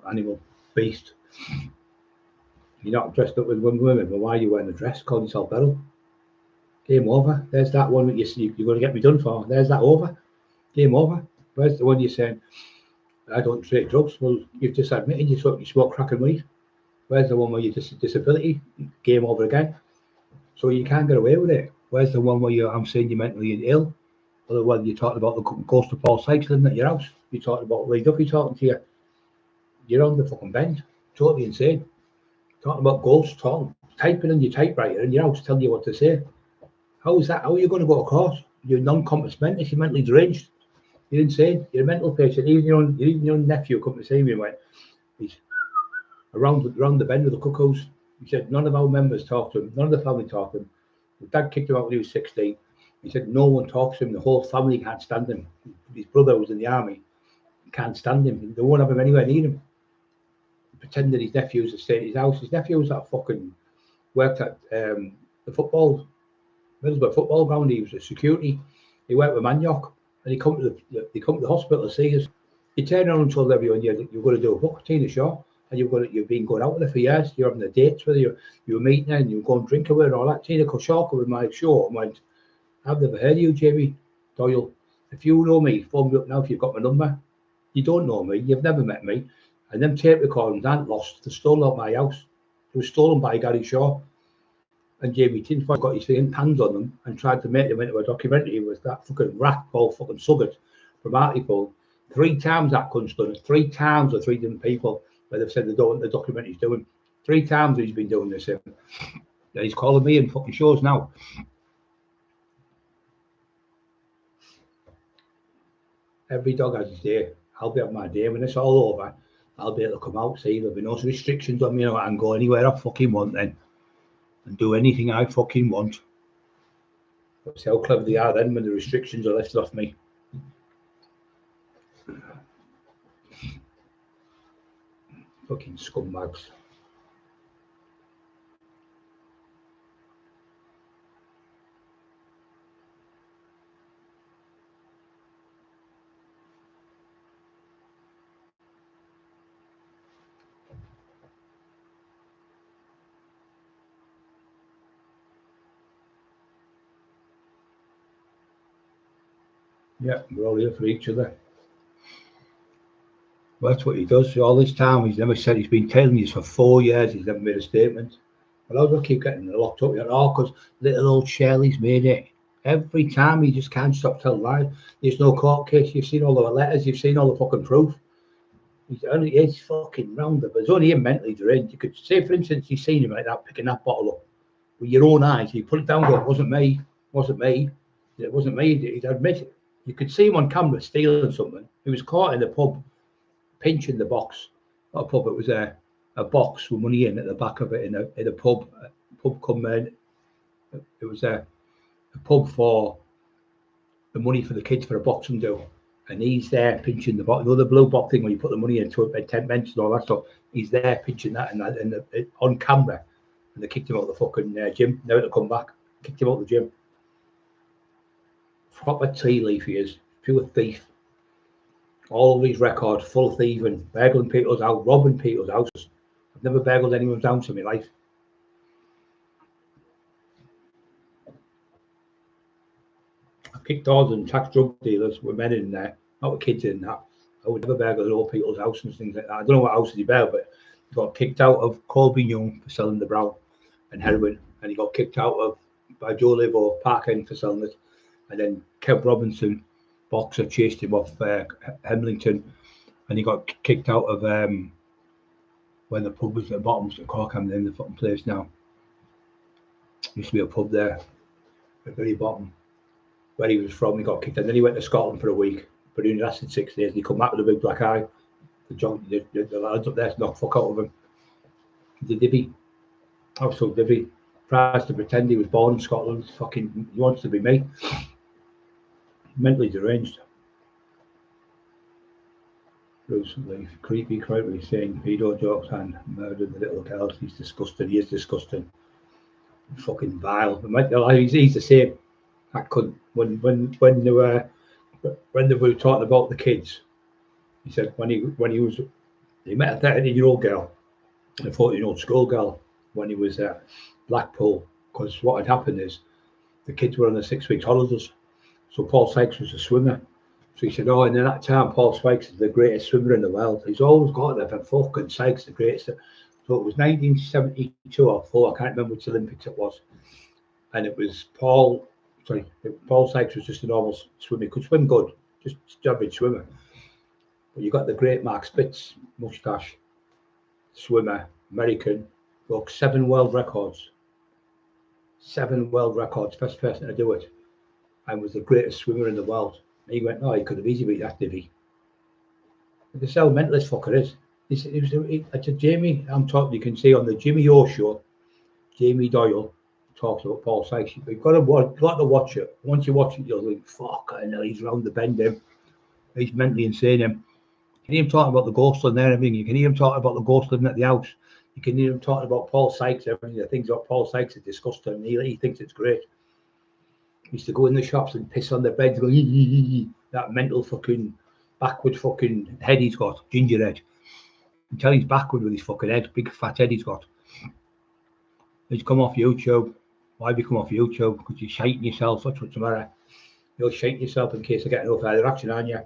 Animal beast. You're not dressed up with women, but why are you wearing a dress? Call yourself Beryl. Game over. There's that one that you're going to get me done for. There's that over. Game over. Where's the one you're saying, I don't take drugs? Well, you've just admitted you smoke crack and weed. Where's the one where you're disability? Game over again. So you can't get away with it. Where's the one where I'm saying you're mentally ill? Or the one you talked about the ghost of Paul Sykes living at your house? You talked about Lee Duffy talking to you. You're on the fucking bend. Totally insane. Talking about ghosts, typing on your typewriter in your house, telling you what to say. How is that? How are you going to go across? You're non-compass mentis, you're mentally deranged. You're insane. You're a mental patient. Even your own nephew come to see me and went, he's around the bend with the cuckoos. He said none of our members talk to him, none of the family talk to him. His dad kicked him out when he was 16. He said no one talks to him. The whole family can't stand him. His brother was in the army, can't stand him. They won't have him anywhere near him. Pretending his nephew's staying at his house. His nephew was that fucking worked at the Middlesbrough football ground. He was a security. He worked with Maniok. And he come to the hospital to see us. You turn around and told everyone you're going to do a book, Tina Shaw, and you've been going out with her for years. You're having the dates with her. You were meeting her and you were going drinking with her and all that. Tina Shaw with my show and went, I've never heard of you, Jamie Doyle. If you know me, phone me up now if you've got my number. You don't know me. You've never met me. And them tape recordings aren't lost. They're stolen out my house. They were stolen by Gary Shaw. And Jamie Tinfoil got his hands on them and tried to make them into a documentary with that fucking rat, Paul fucking Suggett, from Hartlepool. 3 times that cunt's done it. 3 times or 3 different people where they've said they don't want the document he's doing. 3 times he's been doing this. And he's calling me in fucking shows now. Every dog has his day. I'll be having my day when it's all over. I'll be able to come out, see there'll be no restrictions on me. I can go anywhere I fucking want then and do anything I fucking want. But see how clever they are then when the restrictions are lifted off me. Fucking scumbags. Yeah, we're all here for each other. Well, that's what he does. All this time, he's never said, he's been telling you for 4 years, he's never made a statement. Well, I will keep getting locked up. Oh, because little old Shirley's made it. Every time he just can't stop telling lies. There's no court case. You've seen all the letters. You've seen all the fucking proof. He's fucking round it. But it's only him mentally deranged. You could say, for instance, you've seen him like that, picking that bottle up with your own eyes. You put it down, go, it wasn't me. It wasn't me. It wasn't me. He'd admit it. You could see him on camera stealing something. He was caught in the pub, pinching the box. Not a pub, it was a box with money in at the back of it in a pub. Pub come in. It was a pub for the money for the kids for a boxing do. And he's there pinching the box. You know the blue box thing where you put the money into it, 10 pence and all that stuff. He's there pinching that and on camera. And they kicked him out of the fucking gym. Never to come back. Kicked him out of the gym. Proper tea leaf he is. Pure thief. All of these records, full thieving, burgling people's house, robbing people's houses. I've never burgled anyone's house in my life. I've kicked doors and tax drug dealers with men in there, not with kids in that. I would never burgle old people's houses and things like that. I don't know what houses he burgled, but he got kicked out of Colby Young for selling the brown and heroin, and he got kicked out of by Joe Livo Park End for selling it, and then Kev Robinson, boxer, chased him off Hemlington, and he got kicked out of when the pub was at the bottom of Cockerill, in the fucking place now. Used to be a pub there at the very bottom where he was from. He got kicked out. Then he went to Scotland for a week, but he only lasted 6 days. He come back with a big black eye. The lads up there knocked fuck out of him. The divvy, absolute divvy. Tries to pretend he was born in Scotland. Fucking, he wants to be me. Mentally deranged. Recently, creepy, creepy saying pedo jokes and murdered the little girls. He's disgusting. He is disgusting. Fucking vile. He's the same. That cunt. When they were talking about the kids, he said when he met a 13-year-old girl and a 14-year-old schoolgirl when he was at Blackpool, because what had happened is the kids were on the 6 weeks holidays. So Paul Sykes was a swimmer. So he said, oh, and in that time, Paul Sykes is the greatest swimmer in the world. He's always got there for fucking Sykes, the greatest. So it was 1972 or 4, I can't remember which Olympics it was. And it was Paul Sykes was just a normal swimmer. He could swim good, just average swimmer. But you got the great Mark Spitz, moustache, swimmer, American, broke 7 world records. 7 world records, first person to do it. And was the greatest swimmer in the world. And he went, no, he could have easily beat that divvy. This how mental this fucker is. It's a Jamie, I'm talking, you can see on the Jimmy O show, Jamie Doyle talks about Paul Sykes. You've got to watch it. Once you watch it, you'll think, fuck, I know he's round the bend him. He's mentally insane him. You can hear him talking about the ghost and everything. You can hear him talking about the ghost living at the house. You can hear him talking about Paul Sykes, everything. The things about Paul Sykes are disgusting. He thinks it's great. He used to go in the shops and piss on their beds, go, that mental fucking backward fucking head he's got, ginger head. Until he's backward with his fucking head, big fat head he's got. He's come off YouTube. Why have you come off YouTube? Because you're shiting yourself. That's what's the matter. You're shiting yourself in case I get no further action on you.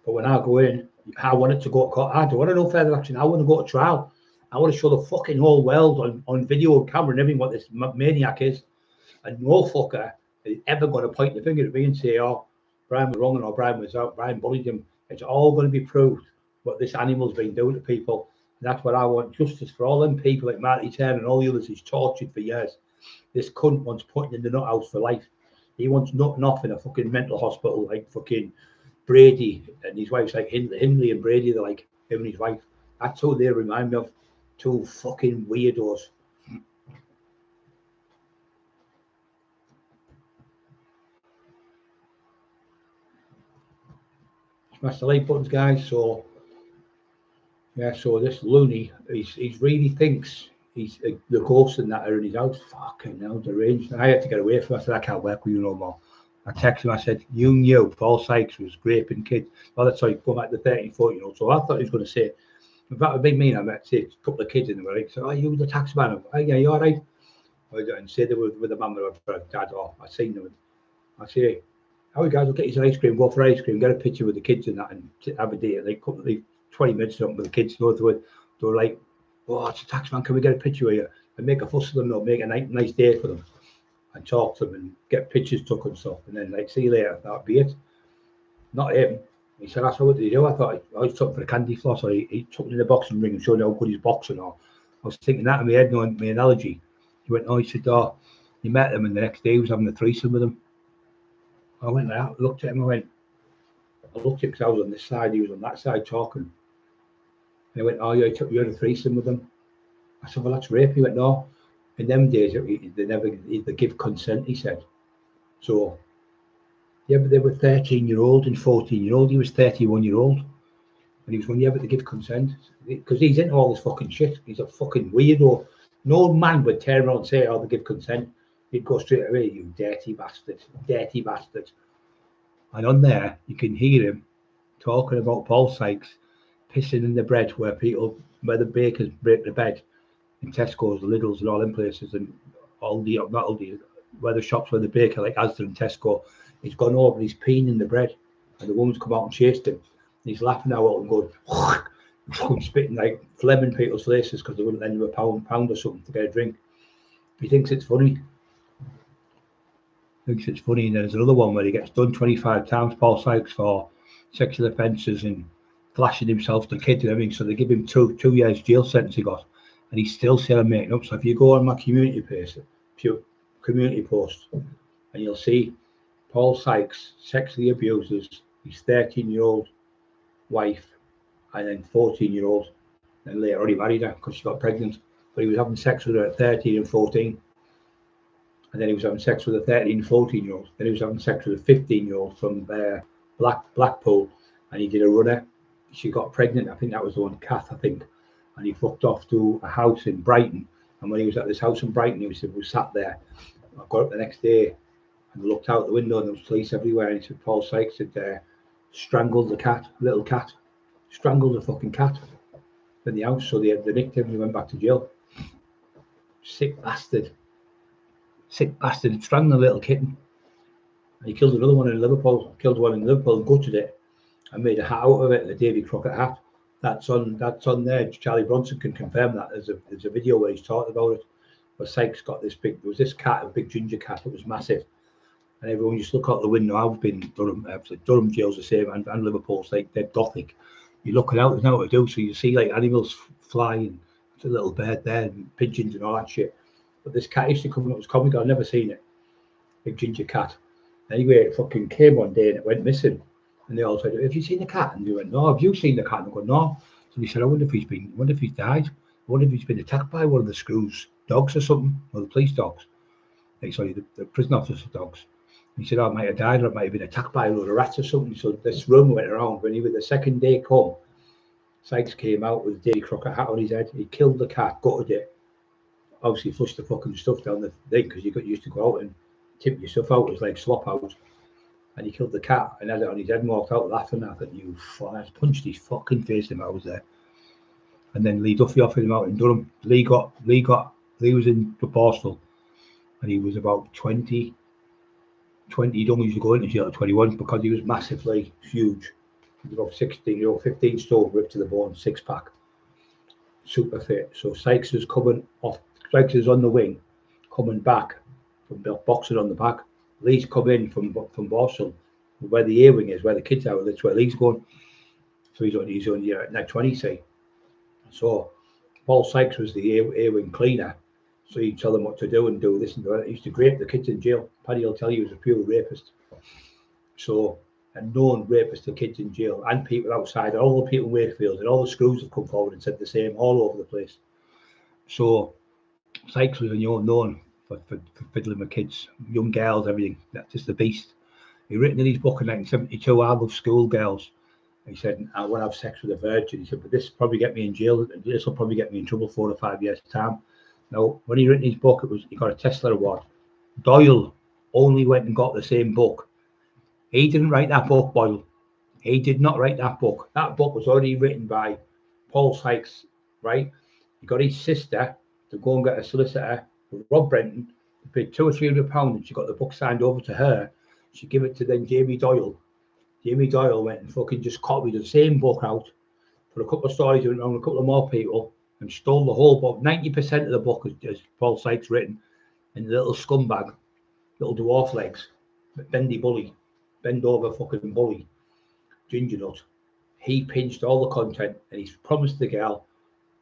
But when I go in, I want it to go to court. I don't want to know further action. I want to go to trial. I want to show the fucking whole world on video and camera and everything what this maniac is. And no fucker is ever going to point the finger at me and say, oh, Brian was wrong or Brian was out. Brian bullied him. It's all going to be proved what this animal's been doing to people. And that's what I want, justice for all them people like Marty Turner and all the others he's tortured for years. This cunt wants putting in the nut house for life. He wants nutting off in a fucking mental hospital like fucking Brady and his wife's like Hindley and Brady. They're like him and his wife. That's who they remind me of. Two fucking weirdos. Smash the like buttons, guys. So yeah, so this loony, he's really thinks he's the ghosts and that are in his house. Fucking hell, deranged. I had to get away from him. I said, I can't work with you no more. I texted him, I said, you knew Paul Sykes was raping kids. Well, that's how you come at the 13, 14-year-old. So I thought he was going to say, in fact, a big mean, I met say, a couple of kids in the right. So, you the tax man? Oh, yeah, you all right? And say they were with a mum or a dad. Oh, I seen them. I say, how you guys will get your ice cream, go for ice cream, get a picture with the kids and that, and have a date. Like, 20 minutes or something with the kids. They were like, oh, it's a tax man, can we get a picture with you? And make a fuss of them, they'll make a nice day for them. And talk to them and get pictures took and stuff. And then, like, see you later, that'd be it. Not him. He said, that's what did he do? I thought I took for a candy floss, or he took it in the boxing ring and showed how good he's boxing. Or I was thinking that in my head, knowing my analogy. He went, oh, he said, oh, he met them, and the next day he was having a threesome with them. I went there, looked at him, I looked at him because I was on this side, he was on that side talking. And he went, oh, yeah, you had a threesome with them. I said, well, that's rape. He went, no. In them days, they give consent, he said. So, yeah, but they were 13-year-old and 14-year-old. He was 31-year-old. And he was going, yeah, but they give consent. Because he's into all this fucking shit. He's a fucking weirdo. No man would turn around and say, oh, they give consent. He'd go straight away, you dirty bastard. Dirty bastard. And on there, you can hear him talking about Paul Sykes pissing in the bread where the bakers break the bed. In Tesco's, the Lidl's and all them places, and all the where the shops where the baker like Asda and Tesco, he's gone over, he's peeing in the bread, and the woman's come out and chased him. And he's laughing out and going, spitting like phlegm in people's faces because they wouldn't lend him a pound or something to get a drink. He thinks it's funny. And then there's another one where he gets done 25 times, Paul Sykes, for sexual offences and flashing himself to kids and everything. So they give him 2 years jail sentence he got. And he's still saying I'm making up. So if you go on my community post, and you'll see Paul Sykes sexually abuses his 13-year-old wife and then 14-year-old. And later on he married her because she got pregnant. But he was having sex with her at 13 and 14. And then he was having sex with a 13 and 14-year-old. Then he was having sex with a 15-year-old from Blackpool. And he did a runner. She got pregnant. I think that was the one, Kath, I think. And he fucked off to a house in Brighton. And when he was at this house in Brighton, he was sat there. I got up the next day and looked out the window and there was police everywhere. And he said, Paul Sykes had strangled the cat, little cat, strangled the fucking cat in the house. So they nicked him and he went back to jail. Sick bastard. He'd strangled a little kitten. And he killed another one in Liverpool. Killed one in Liverpool and gutted it and made a hat out of it, the Davy Crockett hat. That's on there. Charlie Bronson can confirm that. There's a video where he's talking about it. But Sykes got this big. There was this cat, a big ginger cat. It was massive, and everyone just look out the window. I've been Durham. Durham jail's the same, and Liverpool's like they're gothic. You're looking out, there's nothing to do, so you see like animals flying. There's a little bird there, and pigeons and all that shit. But this cat used to come up. It was comical. I've never seen it. Big ginger cat. Anyway, it fucking came one day and it went missing. And they all said, have you seen the cat? And they went, no. Have you seen the cat? And I go, no. So he said, I wonder if he's died. I wonder if he's been attacked by one of the Screws dogs or something, or the police dogs. Like, sorry, the prison officer dogs. And he said, I might have died, or I might have been attacked by a load of rats or something. So this rumour went around. When the second day come, Sykes came out with a Davy Crockett hat on his head. He killed the cat, gutted it. Obviously flushed the fucking stuff down the thing because you got used to go out and tip your stuff out. It was like slop out. And he killed the cat and had it on his head and walked out laughing. I thought, you fuck, punched his fucking face if I was there. And then Lee Duffy offered him out in Durham. Lee was in the Borstal and he was about 20. He don't usually go into jail at 21 because he was massively huge. He was about 16, 15 stone, ripped to the bone, 6-pack. Super fit. So Sykes is coming off. Sykes is on the wing, coming back from boxing on the back. Lee's come in from Borstal, where the earring is, where the kids are, that's where he's going. So he's only like 20, say. So Paul Sykes was the earring cleaner. So he'd tell them what to do and do this and do that. He used to rape the kids in jail. Paddy will tell you he was a pure rapist. So, a known rapist of kids in jail and people outside, and all the people in Wakefield and all the schools have come forward and said the same all over the place. So, Sykes was known for fiddling with kids, young girls, everything. That's just a beast. He written in his book in 1972, I love schoolgirls. He said, I want to have sex with a virgin. He said, but this will probably get me in jail. This will probably get me in trouble 4 or 5 years' time. Now, when he written his book, he got a Tesla award. Doyle only went and got the same book. He didn't write that book, Boyle. He did not write that book. That book was already written by Paul Sykes, right? He got his sister to go and get a solicitor, Rob Brenton, paid £200 or £300, and she got the book signed over to her. She gave it to then Jamie Doyle. Jamie Doyle went and fucking just copied the same book out, put a couple of stories around a couple of more people, and stole the whole book. 90% of the book is Paul Sykes written, and the little scumbag, little dwarf legs, bendy bully, bend over fucking bully, ginger nut. He pinched all the content, and he's promised the girl.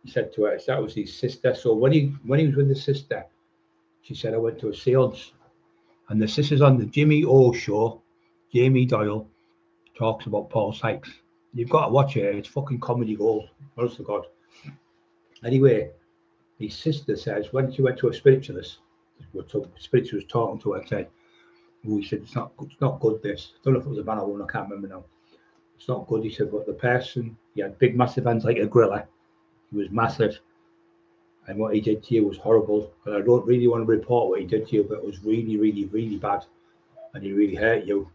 He said to her, that was his sister. So when he was with the sister, she said, I went to a seance, and the sister's on the Jimmy O show. Jamie Doyle talks about Paul Sykes. You've got to watch it. It's fucking comedy gold. Honest to God. Anyway, his sister says when she went to a spiritualist, spiritualist was talking to her and said, oh, he said, it's not good, this. I don't know if it was a man or woman, I can't remember now. It's not good, he said, but the person, he had big, massive hands like a gorilla. He was massive. And what he did to you was horrible. And I don't really want to report what he did to you, but it was really, really, really bad. And he really hurt you.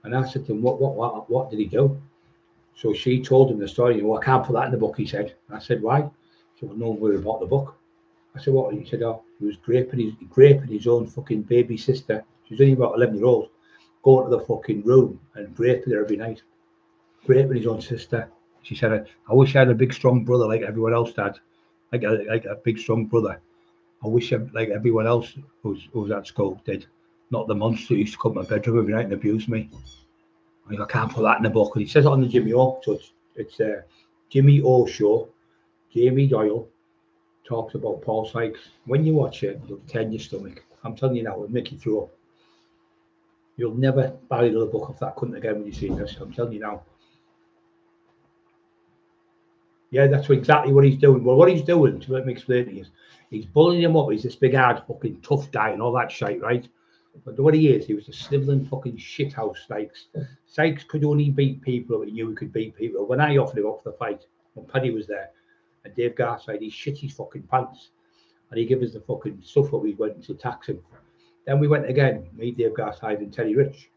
And I said to him, what did he do? So she told him the story. I can't put that in the book, he said. And I said, why? She said, well, no one would have bought the book. I said, what? He said, oh, he was raping his own fucking baby sister. She was only about 11 years old. Going to the fucking room and raping her every night. Raping his own sister. She said, I wish I had a big, strong brother like everyone else had. Like a big, strong brother. I wish like everyone else who was at school did. Not the monster who used to come to my bedroom every night and abuse me. I can't put that in the book. And he says it on the Jimmy O. So it's Jimmy O show. Jamie Doyle talks about Paul Sykes. When you watch it, you'll turn your stomach. I'm telling you now, it'll make you throw up. You'll never buy the book off that cunt again when you see this. I'm telling you now. Yeah, that's exactly what he's doing. Well, what he's doing, to let me explain to you, he's bullying him up. He's this big, hard, fucking tough guy and all that shit, right? But what he is, he was a snivelling fucking shithouse, Sykes. Sykes could only beat people he knew he could beat people. When I offered him up for the fight, when Paddy was there, and Dave Garside, he shit his fucking pants. And he gave us the fucking stuff that we went to tax him. Then we went again, me, Dave Garside, and Terry Rich.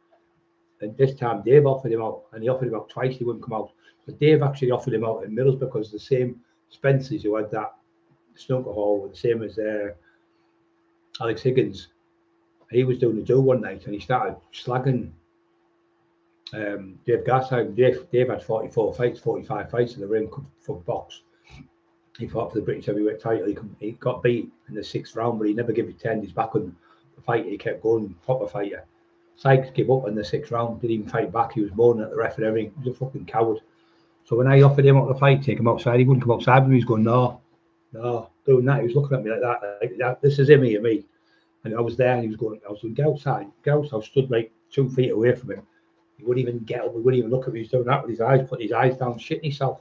And this time Dave offered him out, and he offered him out twice, he wouldn't come out. But Dave actually offered him out in Mills because the same Spencers who had that snooker hall were the same as Alex Higgins. He was doing the do one night and he started slagging Dave Garside. Dave had 45 fights in the ring for box. He fought for the British heavyweight title. He got beat in the 6th round, but he never gave it 10. He's back on the fight. He kept going, proper fighter. Sykes gave up in the 6th round, didn't even fight back. He was moaning at the ref and everything. He was a fucking coward. So when I offered him out the fight, take him outside, he wouldn't come outside with me. He was going, no, doing that. He was looking at me like that. This is him, me. And I was there and he was going, I was going, get outside. I was stood like 2 feet away from him. He wouldn't even get up, he wouldn't even look at me. He was doing that with his eyes, putting his eyes down, shitting himself.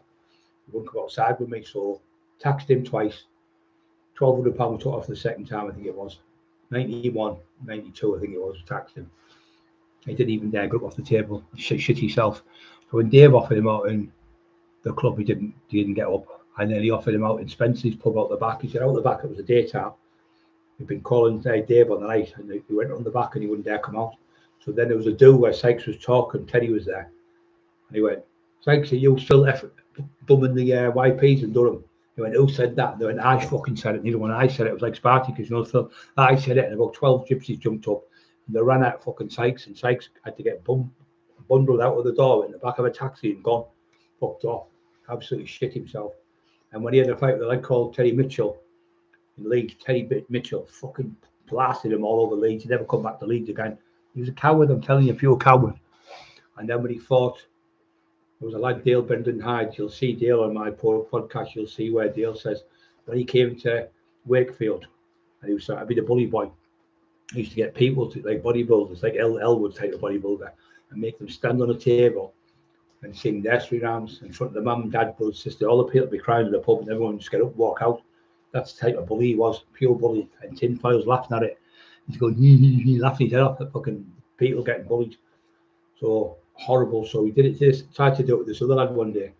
He wouldn't come outside with me. So taxed him twice. £1,200 took off the second time, I think it was. 91, 92, I think it was, taxed him. He didn't even dare go up off the table, shit himself. So when Dave offered him out in the club, he didn't get up. And then he offered him out in Spencer's pub out the back. He said out the back, it was a daytime. He'd been calling Dave on the night, and he went on the back and he wouldn't dare come out. So then there was a do where Sykes was talking, Teddy was there. And he went, Sykes, are you still bumming the YPs in Durham? He went, who said that? And they went, I fucking said it. Neither one I said it. It was like Spartacus, so I said it, and about 12 gypsies jumped up. And they ran out fucking Sykes, and Sykes had to get bundled out of the door in the back of a taxi and gone, fucked off, absolutely shit himself. And when he had a fight with a lad called Terry Mitchell in Leeds, Terry Mitchell fucking blasted him all over Leeds. He never come back to Leeds again. He was a coward, I'm telling you, a pure coward. And then when he fought, there was a lad, Dale Brendan Hyde. You'll see Dale on my podcast. You'll see where Dale says when he came to Wakefield and he was trying to be the bully boy, he used to get people to like bodybuilders, like Elwood type of bodybuilder, and make them stand on a table and sing nursery rhymes in front of the mum, dad, brother, sister. All the people would be crying in the pub and everyone would just get up and walk out. That's the type of bully he was, pure bully. And tinfoil's laughing at it. He's going, laughing his head off at fucking people getting bullied. So horrible. So he did it to this, tried to do it with this other lad one day.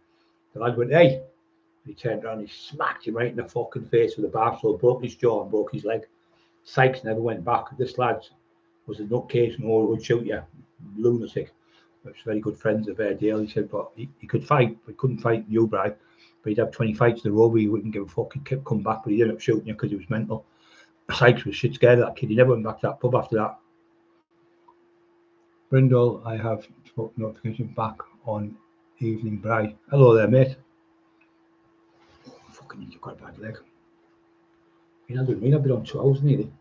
The lad went, hey. He turned around, he smacked him right in the fucking face with a bar stool, broke his jaw and broke his leg. Sykes never went back. This lad was a nutcase and would shoot you, lunatic. He was very good friends of Dale. He said, but he could fight, but he couldn't fight Newbury. But he'd have 20 fights in a row where he wouldn't give a fuck. He kept coming back, but he ended up shooting you because he was mental. Sykes was shit scared of that kid. He never went back to that pub after that. Brindle, I have notification back on Evening Bride. Hello there, mate. Oh, fucking, you've got a bad leg. You're not doing me, I've been on 2 hours nearly.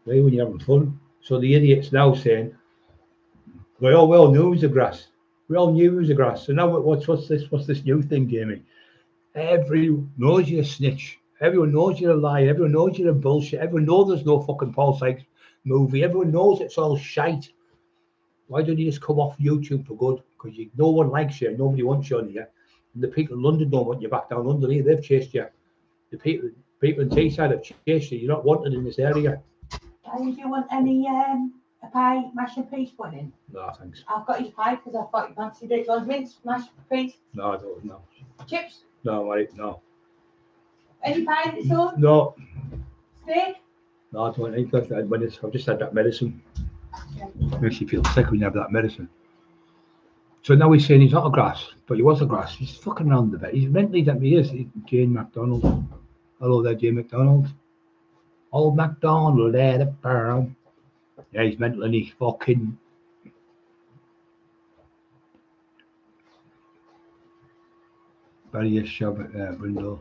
Right, when you're having fun. So the idiot's now saying, we all knew it was a grass. We all knew it was a grass. So now what's this new thing, Jamie? Everyone knows you're a snitch. Everyone knows you're a liar. Everyone knows you're a bullshit. Everyone knows there's no fucking Paul Sykes movie. Everyone knows it's all shite. Why don't you just come off YouTube for good? Because no one likes you. Nobody wants you on here. And the people in London don't want you back down under here. They've chased you. The people in Teesside have chased you. You're not wanted in this area. Do you want any a pie, mash and peas pudding? No, thanks. I've got his pie because I thought you fancied it. Do you want mince, mashed peas? No, I don't. No. Chips? No, mate. No. Any pie in its own? No. Steak? No, I don't need that. I've just had that medicine. Okay. Makes you feel sick when you have that medicine. So now he's saying he's not a grass, but he was a grass. He's fucking around the bit. He's mentally that he is. Jane McDonald. Hello there, Jane McDonald. Old MacDonald there, the pearl. Yeah, he's mental and he's fucking. Various shove at Brindle.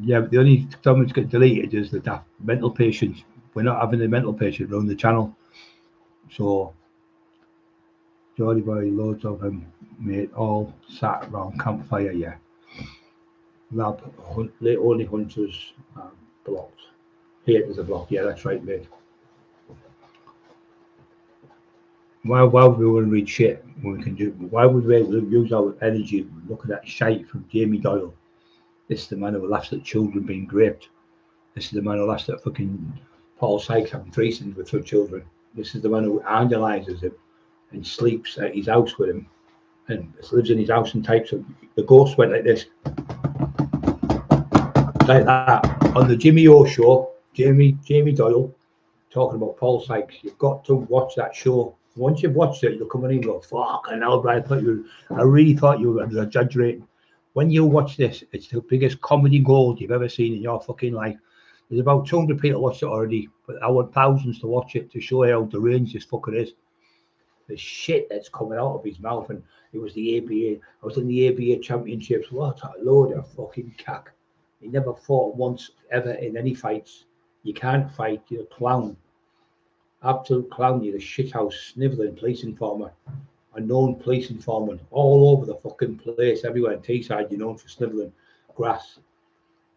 Yeah, but the only time it's got deleted is the mental patients. We're not having the mental patient around the channel. So, Jolly Boy, loads of them, mate, all sat around campfire, yeah. Lab, only hunters blocked. Haters are blocked, yeah, that's right, mate. Why would we want to read shit when we can do? Why would we use our energy looking at shite from Jamie Doyle? This is the man who laughs at children being raped. This is the man who laughs at fucking Paul Sykes having threesomes with 2 children. This is the man who idolizes him and sleeps at his house with him and lives in his house and types of the ghost went like this. Like that. On the Jimmy O show, Jamie Doyle talking about Paul Sykes. You've got to watch that show. Once you've watched it, you'll come in and go, fucking hell, Brian, I really thought you were exaggerating. When you watch this, it's the biggest comedy gold you've ever seen in your fucking life. There's about 200 people watched it already, but I want thousands to watch it to show how deranged this fucker is. The shit that's coming out of his mouth, and it was the ABA. I was in the ABA championships. What a load of fucking cack. He never fought once ever in any fights. You can't fight. You're a clown. Absolute clown. You're a shithouse snivelling police informer. A known police informant all over the fucking place, everywhere in Teesside. You're known for snivelling grass.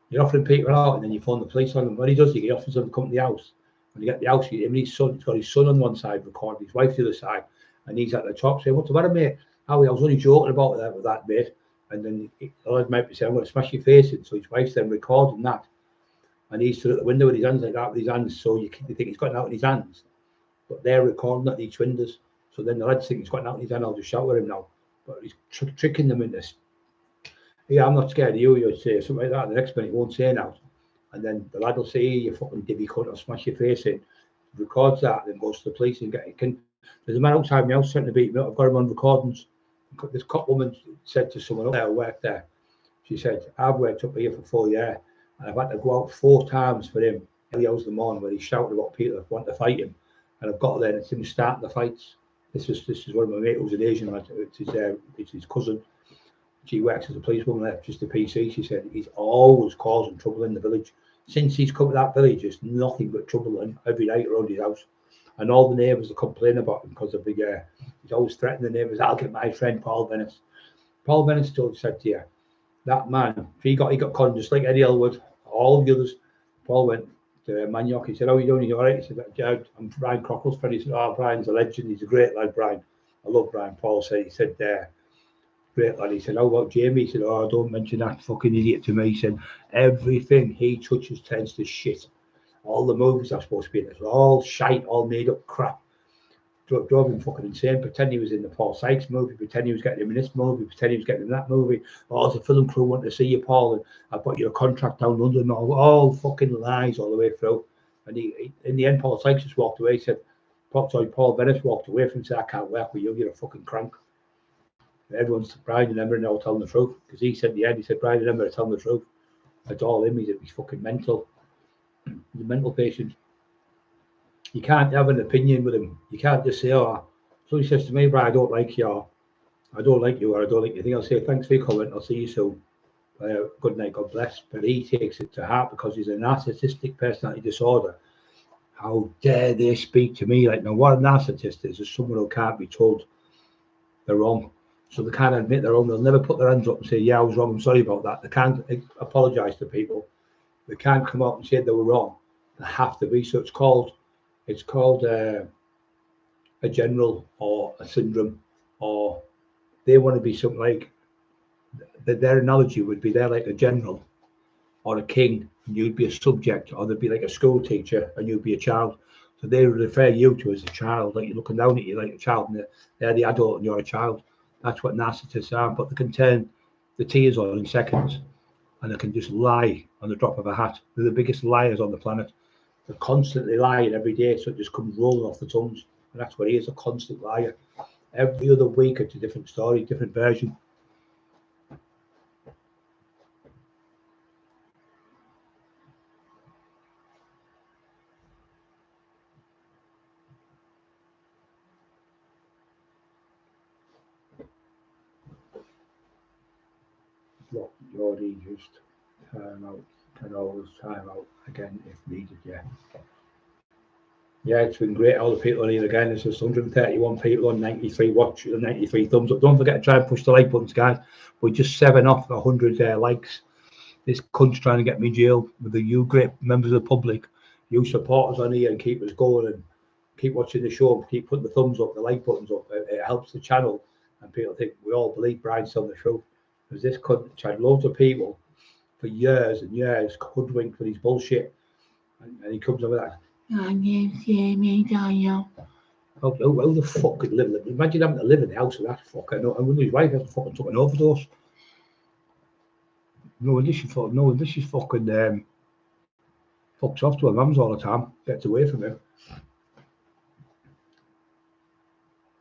You're offering people out, and then you phone the police on them. What he does, he offers them to come to the house. When you get the house, him and his son, he's got his son on one side recording, his wife to the other side, and he's at the top saying, "What's the matter, mate? Howie, I was only joking about that with that, mate." And then the lad might be saying, "I'm going to smash your face in." So his wife's then recording that, and he's stood at the window with his hands like that with his hands, so you think he's got it out in his hands, but they're recording at each windows. So then the lads think he's got it out in his hand. I'll just shout at him now, but he's tricking them into, "Yeah, I'm not scared of you." You'll say something like that. The next minute he won't say now, and then the lad will say, "You fucking divvy cunt, I'll smash your face in." Records that, then goes to the police and there's a man outside my house trying to beat me up. I've got him on recordings. This cop woman said to someone there who worked there, she said, "I've worked up here for 4 years and I've had to go out 4 times for him early hours in the morning where he's shouting about people that want to fight him, and I've got there and it's him starting the fights." This is one of my mates who's an Asian lad. It's his cousin. She works as a policewoman there, just a PC. She said he's always causing trouble in the village. Since he's come to that village, it's nothing but trouble and every night around his house. And all the neighbours are complaining about him because of the, he's always threatening the neighbours. I'll get my friend Paul Venice. Paul Venice said to you, that man, he got conned just like Eddie Elwood, all the others. Paul went to Manioc. He said, "How are you doing? You all right?" He said, "Yeah, I'm Brian Crockerill's friend." He said, "Oh, Brian's a legend. He's a great lad, Brian. I love Brian." Paul said, "Great lad." He said, "How about Jamie?" He said, "Oh, don't mention that fucking idiot to me." He said, "Everything he touches turns to shit. All the movies are supposed to be in it, all shite, all made up crap." Drove him fucking insane. Pretend he was in the Paul Sykes movie, pretend he was getting him in this movie, pretend he was getting in that movie. Oh, the film crew want to see you, Paul, and I've got your contract down London. All fucking lies all the way through. And he in the end, Paul Sykes just walked away. He said, Paul Venice walked away from him and said, "I can't work with you. You're a fucking crank." And everyone's Brian and Emma are now telling the truth, because he said at the end, he said, "Brian and Emma are telling the truth. It's all him. He's fucking mental. He's a mental patient. You can't have an opinion with him. You can't just say, oh, so he says to me, Brian, I don't like you, or I don't like you, or I don't like you. I think I'll say, thanks for your comment. I'll see you soon. Good night, God bless." But he takes it to heart because he's a narcissistic personality disorder. How dare they speak to me like, now what a narcissist is someone who can't be told they're wrong. So they can't admit they're wrong. They'll never put their hands up and say, "Yeah, I was wrong. I'm sorry about that." They can't apologize to people. They can't come out and say they were wrong. They have to be. So it's called a general or a syndrome, or they want to be something like, their analogy would be they're like a general or a king and you'd be a subject, or they'd be like a school teacher and you'd be a child. So they refer you to as a child, like you're looking down at you like a child, and they're the adult and you're a child. That's what narcissists are. But they can turn the tears on in seconds, and they can just lie on the drop of a hat. They're the biggest liars on the planet. They're constantly lying every day, so it just comes rolling off the tongues. And that's what he is, a constant liar. Every other week it's a different story, different version. Look, Geordie just time out, can always time out again if needed, yeah. Yeah, it's been great. All the people on here again. There's just 131 people on 93 watch, 93 thumbs up. Don't forget to try and push the like buttons, guys. We're just 7 off 100 likes. This cunt's trying to get me jailed. With you great members of the public, you support us on here and keep us going and keep watching the show, keep putting the thumbs up, the like buttons up. It helps the channel, and people think we all believe Brian's telling the truth. Because this cunt tried loads of people for years and years, hoodwinked for his bullshit, and he comes up with that. How the fuck could live? Imagine having to live in the house of that fucker. No, and his wife hasn't fucking took an overdose. No, this is fucking fucks off to her mum's all the time. Gets away from him.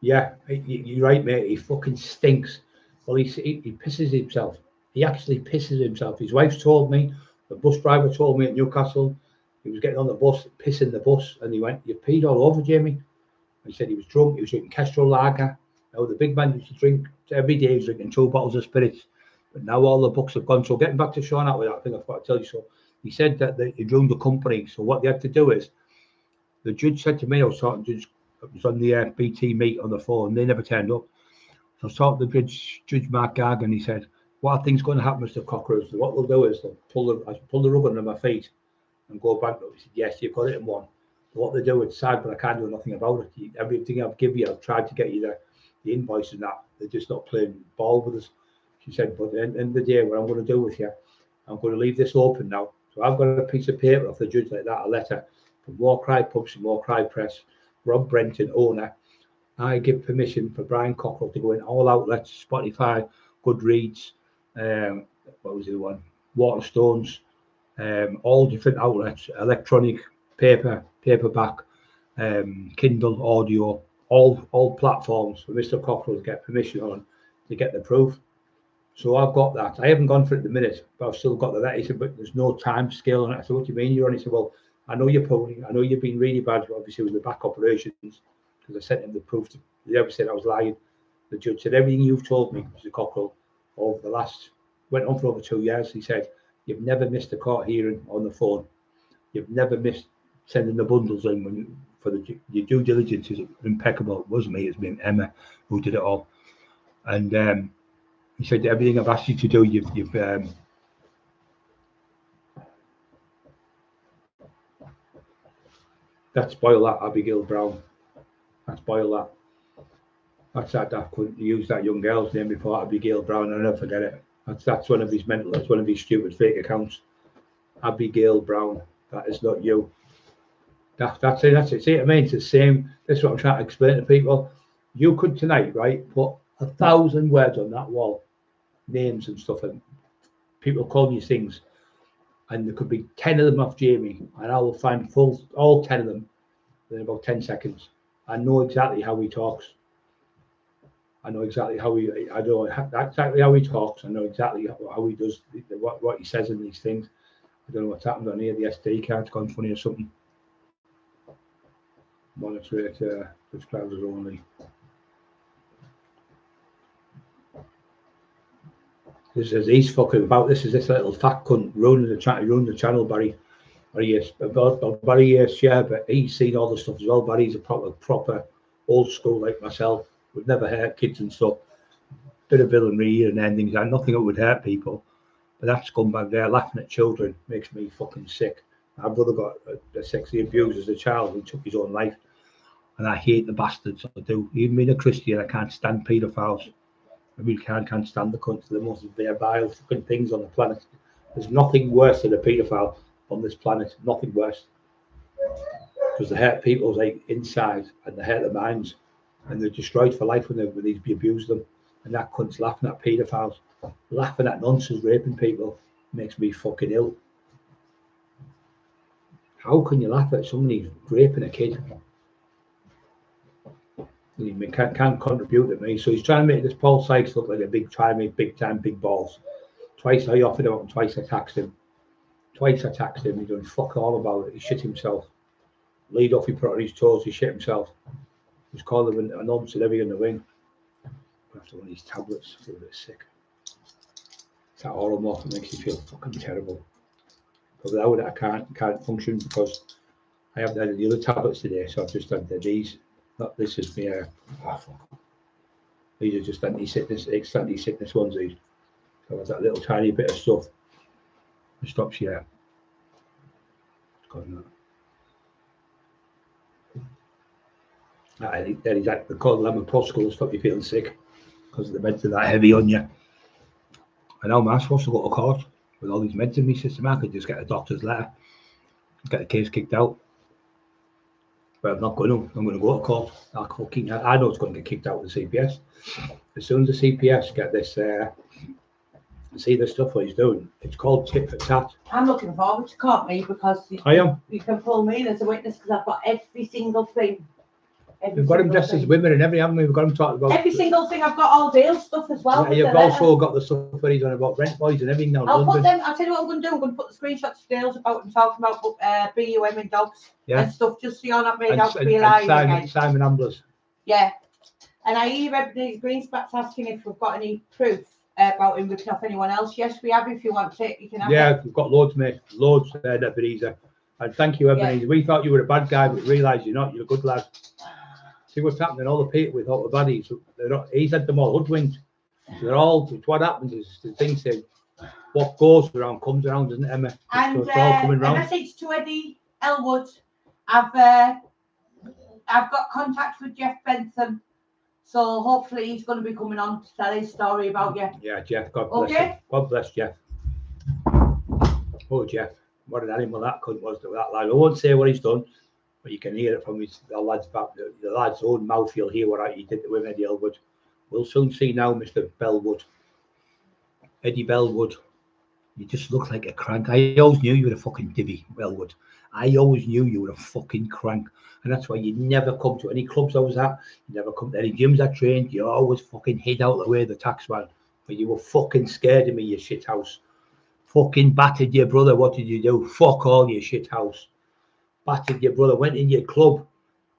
Yeah, you're right, mate. He fucking stinks. Well, he pisses himself. He actually pisses himself. His wife's told me. The bus driver told me at Newcastle. He was getting on the bus, pissing the bus, and he went, "You peed all over, Jamie." He said he was drunk. He was drinking Kestrel lager. Now the big man used to drink every day. He was drinking 2 bottles of spirits, but now all the books have gone. So getting back to Sean out with that thing, I've got to tell you. So he said that he ruined the company. So what they had to do is, the judge said to me, I was talking to it was on the BT meet on the phone. They never turned up. So I was talking to Judge Mark Gargan. He said, "What I think's going to happen, Mr. Cockerill, so what they'll do is they'll pull the rug under my feet and go bankrupt." He said, "Yes, you've got it in one." What they do, it's sad, but I can't do nothing about it. Everything I've given you, I've tried to get you the invoice and that. They're just not playing ball with us. She said, "But at the end of the day, what I'm going to do with you, I'm going to leave this open now." So I've got a piece of paper off the judge like that, a letter from War Cry Pubs and War Cry Press, Rob Brenton, owner. I give permission for Brian Cockerill to go in all outlets, Spotify, Goodreads, what was the one? Waterstones, all different outlets, electronic, paper, paperback, Kindle, audio, all platforms for Mr. Cockerill to get permission on to get the proof. So I've got that. I haven't gone for it at the minute, but I've still got the letter. He said, "But there's no time scale on it." I said, "What do you mean you're on?" He said, "Well, I know you're pulling. I know you've been really bad, obviously, with the back operations, because I sent him the proof. They never said I was lying." The judge said, "Everything you've told me, Mr. Cockerill, over the last, went on for over 2 years." He said, "You've never missed a court hearing on the phone. You've never missed sending the bundles in for your due diligence is impeccable. It wasn't me, it's been Emma who did it all. And he said everything I've asked you to do, you've that's boil that, Abigail Brown. That's boil that. That's that I couldn't use that young girl's name before, Abigail Brown. I'll never forget it. That's one of his mental. That's one of his stupid fake accounts. Abigail Brown. That is not you. That's it. That's it. See what I mean? It's the same. This is what I'm trying to explain to people. You could tonight, right, put 1,000 words on that wall, names and stuff, and people calling you things, and there could be 10 of them off Jamie, and I will find all 10 of them in about 10 seconds. I know exactly how he talks. I know exactly how he. I know exactly how he talks. I know exactly how he does what he says in these things. I don't know what's happened on here. The SD card's gone funny or something. Monitor it. Subscribers only. This is he's fucking about. This is this little fat cunt trying to ruin the channel, Barry. Barry, yes, yeah, but he's seen all the stuff as well. Barry's a proper old school like myself. Would never hurt kids and stuff. Bit of villainy and endings, and nothing that would hurt people. But that scumbag there laughing at children makes me fucking sick. My brother got sexually abused as a child and took his own life. And I hate the bastards. I do. Even being a Christian, I can't stand paedophiles. I really can't stand the cunts. They're the most vile fucking things on the planet. There's nothing worse than a paedophile on this planet. Nothing worse. Because they hurt people's like inside and they hurt their minds. And they're destroyed for life when they abuse them. And that cunt's laughing at paedophiles. Laughing at nonsense, raping people makes me fucking ill. How can you laugh at somebody raping a kid? He can't contribute to me. So he's trying to make this Paul Sykes look like a big time, big balls. Twice I offered him and twice I taxed him. He done fuck all about it. He shit himself. Lead off he put on his toes, he shit himself. He's called him a nonce and everything in the wing. After one of these tablets, I feel a bit sick. It's that horrible, it makes you feel fucking terrible. But without it, I can't function because I haven't had the other tablets today, so I've just had these. Not this is me. These are just anti-sickness ones. These. So there's that little tiny bit of stuff. It stops you. They call lemon popsicle to stop you feeling sick because the meds are that heavy on you. I know I'm supposed to go to court with all these meds in my system. I could just get a doctor's letter, get the case kicked out. But I'm not going to. I'm going to go to court. I know it's going to get kicked out with the CPS. As soon as the CPS get this, see the stuff what he's doing. It's called tit for tat. I'm looking forward to court, me, because you can pull me in as a witness because I've got every single thing. We've got him dressed as women and everything, haven't we? We've got him talking about every single thing. I've got all Dale stuff as well. Yeah, you've also got the stuff where he's on about rent boys and everything now. I'll put them. I'll tell you what I'm going to do. I'm going to put the screenshots of Dale's about him talking about BUM and dogs and stuff, just so you're not made out to be lying again. Simon Amblers. Yeah, and I hear Ebenezer Greenspan's asking if we've got any proof about him ripping off anyone else. Yes, we have. If you want it, you can have it. We've got loads, mate. Loads there, Ebenezer. And thank you, Ebenezer. Yeah. We thought you were a bad guy, but realised you're not. You're a good lad. See what's happening. All the people we thought were baddies. He's had them all hoodwinked. So they're all. What happens is the thing says, what goes around comes around, doesn't it, Emma? And so it's all coming round. A message to Eddie Elwood. I've got contact with Jeff Bentham, so hopefully he's going to be coming on to tell his story about you. Yeah, Jeff. God bless him. God bless Jeff. Oh, Jeff. What an animal that cunt was to that lad. I won't say what he's done. But you can hear it from the lad's back, the lad's own mouth. You'll hear what he did with Eddie Elwood. We'll soon see now, Mr. Bellwood. Eddie Bellwood. You just look like a crank. I always knew you were a fucking divvy, Bellwood. I always knew you were a fucking crank. And that's why you never come to any clubs I was at. You never come to any gyms I trained. You always fucking hid out the way of the taxman. But you were fucking scared of me, you shit house. Fucking battered your brother. What did you do? Fuck all, you shit house. Battered your brother, went in your club,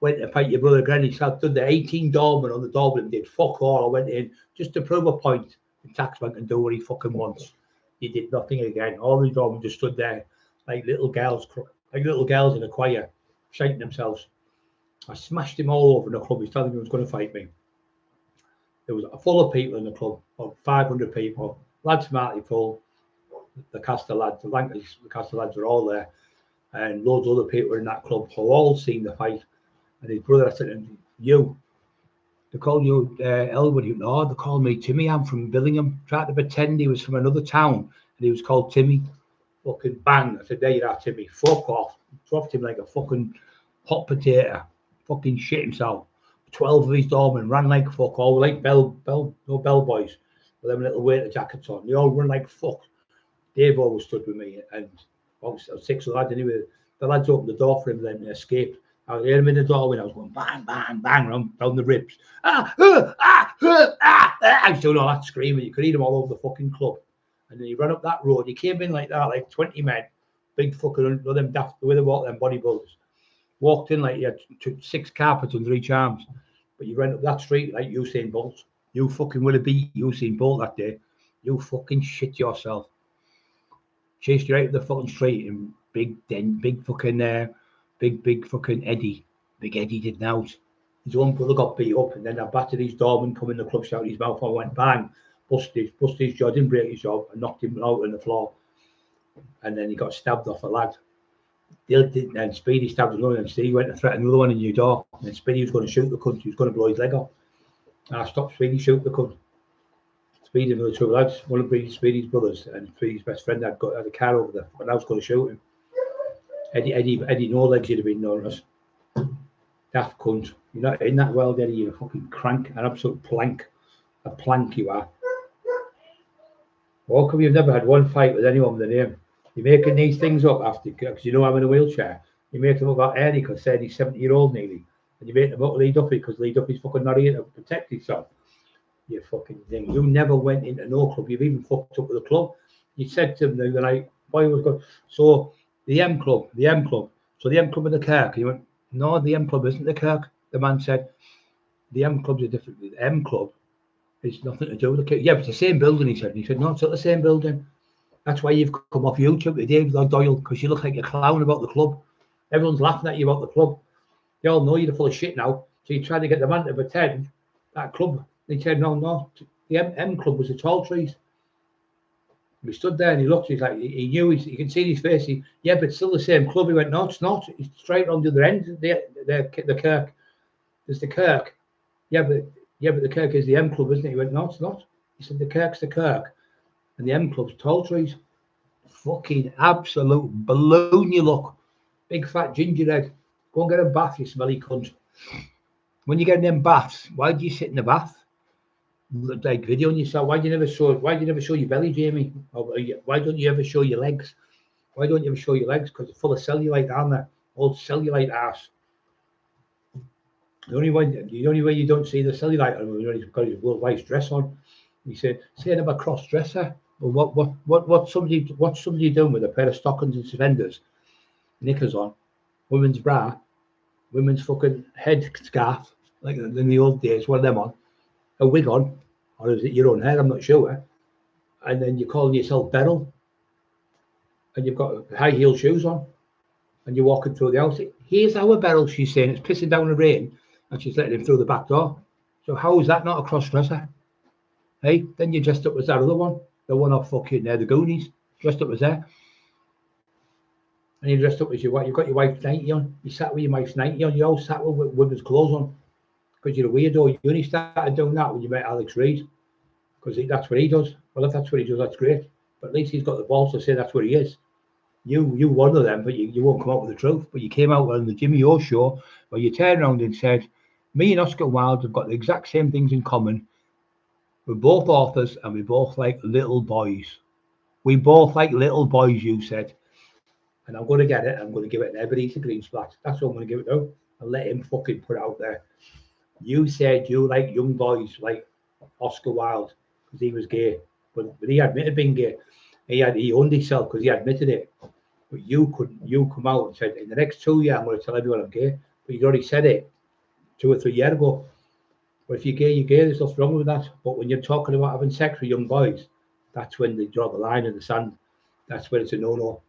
went to fight your brother Granny, done the 18 doorman on the Dublin, did fuck all. I went in just to prove a point. The taxman can do what he fucking wants. He did nothing again. All the doormen just stood there like little girls in a choir, shouting themselves. I smashed him all over in the club. He's telling me he was going to fight me. There was full of people in the club, about 500 people. Lads smartly full. The Castle lads, the Lancashire, the Castle lads were all there, and loads of other people were in that club. So all seen the fight. And his brother said to him, "You, they call you Elwood." No, they call me Timmy. I'm from Billingham. Tried to pretend he was from another town, and he was called Timmy. Fucking bang! I said, "There you are, Timmy. Fuck off." Dropped him like a fucking hot potato. Fucking shit himself. 12 of his doormen ran like fuck, all like bell boys with them little waiter jackets on. They all run like fuck. Dave always stood with me, and obviously 6 of the lads anyway. The lads opened the door for him, then they escaped. I heard him in the doorway, and I was going bang, bang, bang round the ribs. I still know that screaming. You could hear him all over the fucking club. And then he ran up that road. He came in like that, like 20 men, big fucking, them daft, the way they walk, them bodybuilders. Walked in like he had 6 carpets under each arms. But you ran up that street like Usain Bolt. You fucking would have beat Usain Bolt that day. You fucking shit yourself. Chased you out of the fucking street and big fucking Eddie. Big Eddie did out. His own brother got beat up, and then I battered his doorman, come in the club, shouted his mouth, I went bang, busted his jaw, didn't break his jaw, and knocked him out on the floor. And then he got stabbed off a lad. And Speedy stabbed another, and Steve went to threaten another one in your door. And Speedy was going to shoot the cunt, he was going to blow his leg off. And I stopped Speedy, shoot the cunt. Speedy and the 2 lads, one of Speedy's brothers, and Speedy's best friend had a car over there, and I was going to shoot him. Eddie, no legs you'd have been known as. Daft cunt. You're not in that world, Eddie. You're a fucking crank, an absolute plank. A plank you are. How come you've never had one fight with anyone with a name? You're making these things up after, because you know I'm in a wheelchair. You make them up about Ernie because Ernie's 70-year-old nearly. And you make them up Lee Duffy because Lee Duffy's fucking not here to protect himself. You fucking thing. You never went into no club. You've even fucked up with the club. You said to them the night, boy was good. So the M Club. So the M Club in the Kirk. You went, no, the M Club isn't the Kirk. The man said, the M Club's a different. The M Club is nothing to do with the Kirk. Yeah, but it's the same building, he said. And he said, no, it's not the same building. That's why you've come off YouTube with Dave Doyle, because you look like a clown about the club. Everyone's laughing at you about the club. They all know you're full of shit now. So you try to get the man to pretend that club. He said, no, the M Club was the Tall Trees. We stood there and he looked, he's like, he knew, you can see in his face, yeah, but it's still the same club. He went, no, it's not. It's straight on the other end, the Kirk. There's the Kirk. Yeah, but the Kirk is the M Club, isn't it? He went, no, it's not. He said, the Kirk's the Kirk. And the M Club's Tall Trees. Fucking absolute balloon you look. Big fat gingerhead. Go and get a bath, you smelly cunt. When you get in them baths, why do you sit in the bath? Like videoing yourself. Why do you never show your belly, Jamie? Or why don't you ever show your legs? Why don't you ever show your legs? Because they're full of cellulite, aren't they? Old cellulite ass. The only way you don't see the cellulite is because he's got his dress on. He said, saying about cross dresser. Well, what's somebody doing with a pair of stockings and suspenders, knickers on, women's bra, women's fucking head scarf, like in the old days, one of them on, a wig on, or is it your own hair? I'm not sure. And then you're calling yourself Beryl, and you've got high heel shoes on, and you're walking through the house. Here's our Beryl, she's saying. It's pissing down the rain, and she's letting him through the back door. So how is that not a cross dresser? Hey, then you dressed up as that other one. The one off fucking the Goonies, dressed up as there. And you dressed up as you've got your wife's 90 on. You sat with your wife's 90 on. You all sat with women's clothes on. Because you're a weirdo. You only started doing that when you met Alex Reid. Because that's what he does. Well, if that's what he does, that's great. But at least he's got the balls to say that's what he is. You one of them, but you won't come out with the truth. But you came out on the Jimmy O show where you turned around and said, me and Oscar Wilde have got the exact same things in common. We're both authors and we both like little boys. We both like little boys, you said. And I'm going to get it. I'm going to give it an Ebenezer Green splat. That's what I'm going to give it now. And let him fucking put it out there. You said you like young boys like Oscar Wilde because he was gay. But he admitted being gay. He owned himself because he admitted it. But you come out and said, in the next 2 years, I'm going to tell everyone I'm gay. But you already said it 2 or 3 years ago. But if you're gay, you're gay. There's nothing wrong with that. But when you're talking about having sex with young boys, that's when they draw the line in the sand. That's when it's a no-no.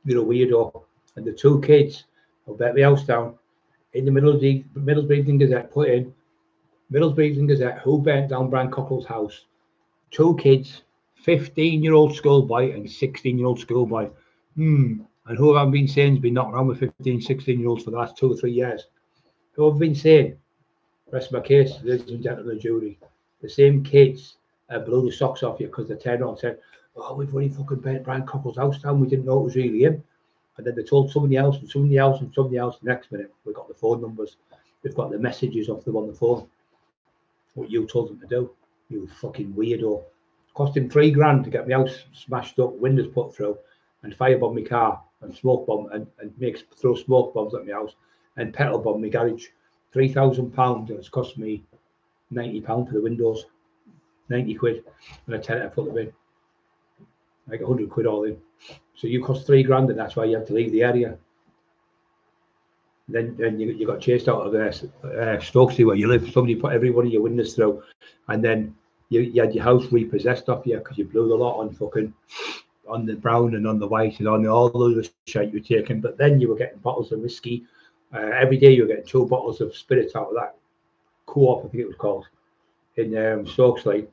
You're a weirdo. And the 2 kids will bet the house down. in the Middlesbrough Evening Gazette, put in Middlesbrough Evening Gazette, who burnt down Brian Cockerill's house? 2 kids, 15-year-old schoolboy and 16-year-old schoolboy. And who have I been saying has been knocking around with 15, 16-year-olds for the last 2 or 3 years? Who have I been saying? Rest my case, ladies and gentlemen of the jury. The same kids blew the socks off you because they turned on and said, oh, we've already fucking burnt Brian Cockerill's house down. We didn't know it was really him. And then they told somebody else and somebody else and somebody else. The next minute, we got the phone numbers. We've got the messages off them on the phone. What you told them to do, you fucking weirdo. Cost him $3 to get my house smashed up, windows put through, and firebomb my car and smoke bomb and throw smoke bombs at my house and petrol bomb my garage. £3,000, and it's cost me £90 for the windows, 90 quid, and a tenner to put them in, like 100 quid all in. So you cost £3, and that's why you have to leave the area. Then you got chased out of Stokesy where you live. Somebody put every one of your windows through, and then you had your house repossessed off you because you blew the lot on the brown and on the white and on all the other shit you were taking. But then you were getting bottles of whiskey. Every day you were getting 2 bottles of spirits out of that Co-op, I think it was called, in Stokesley.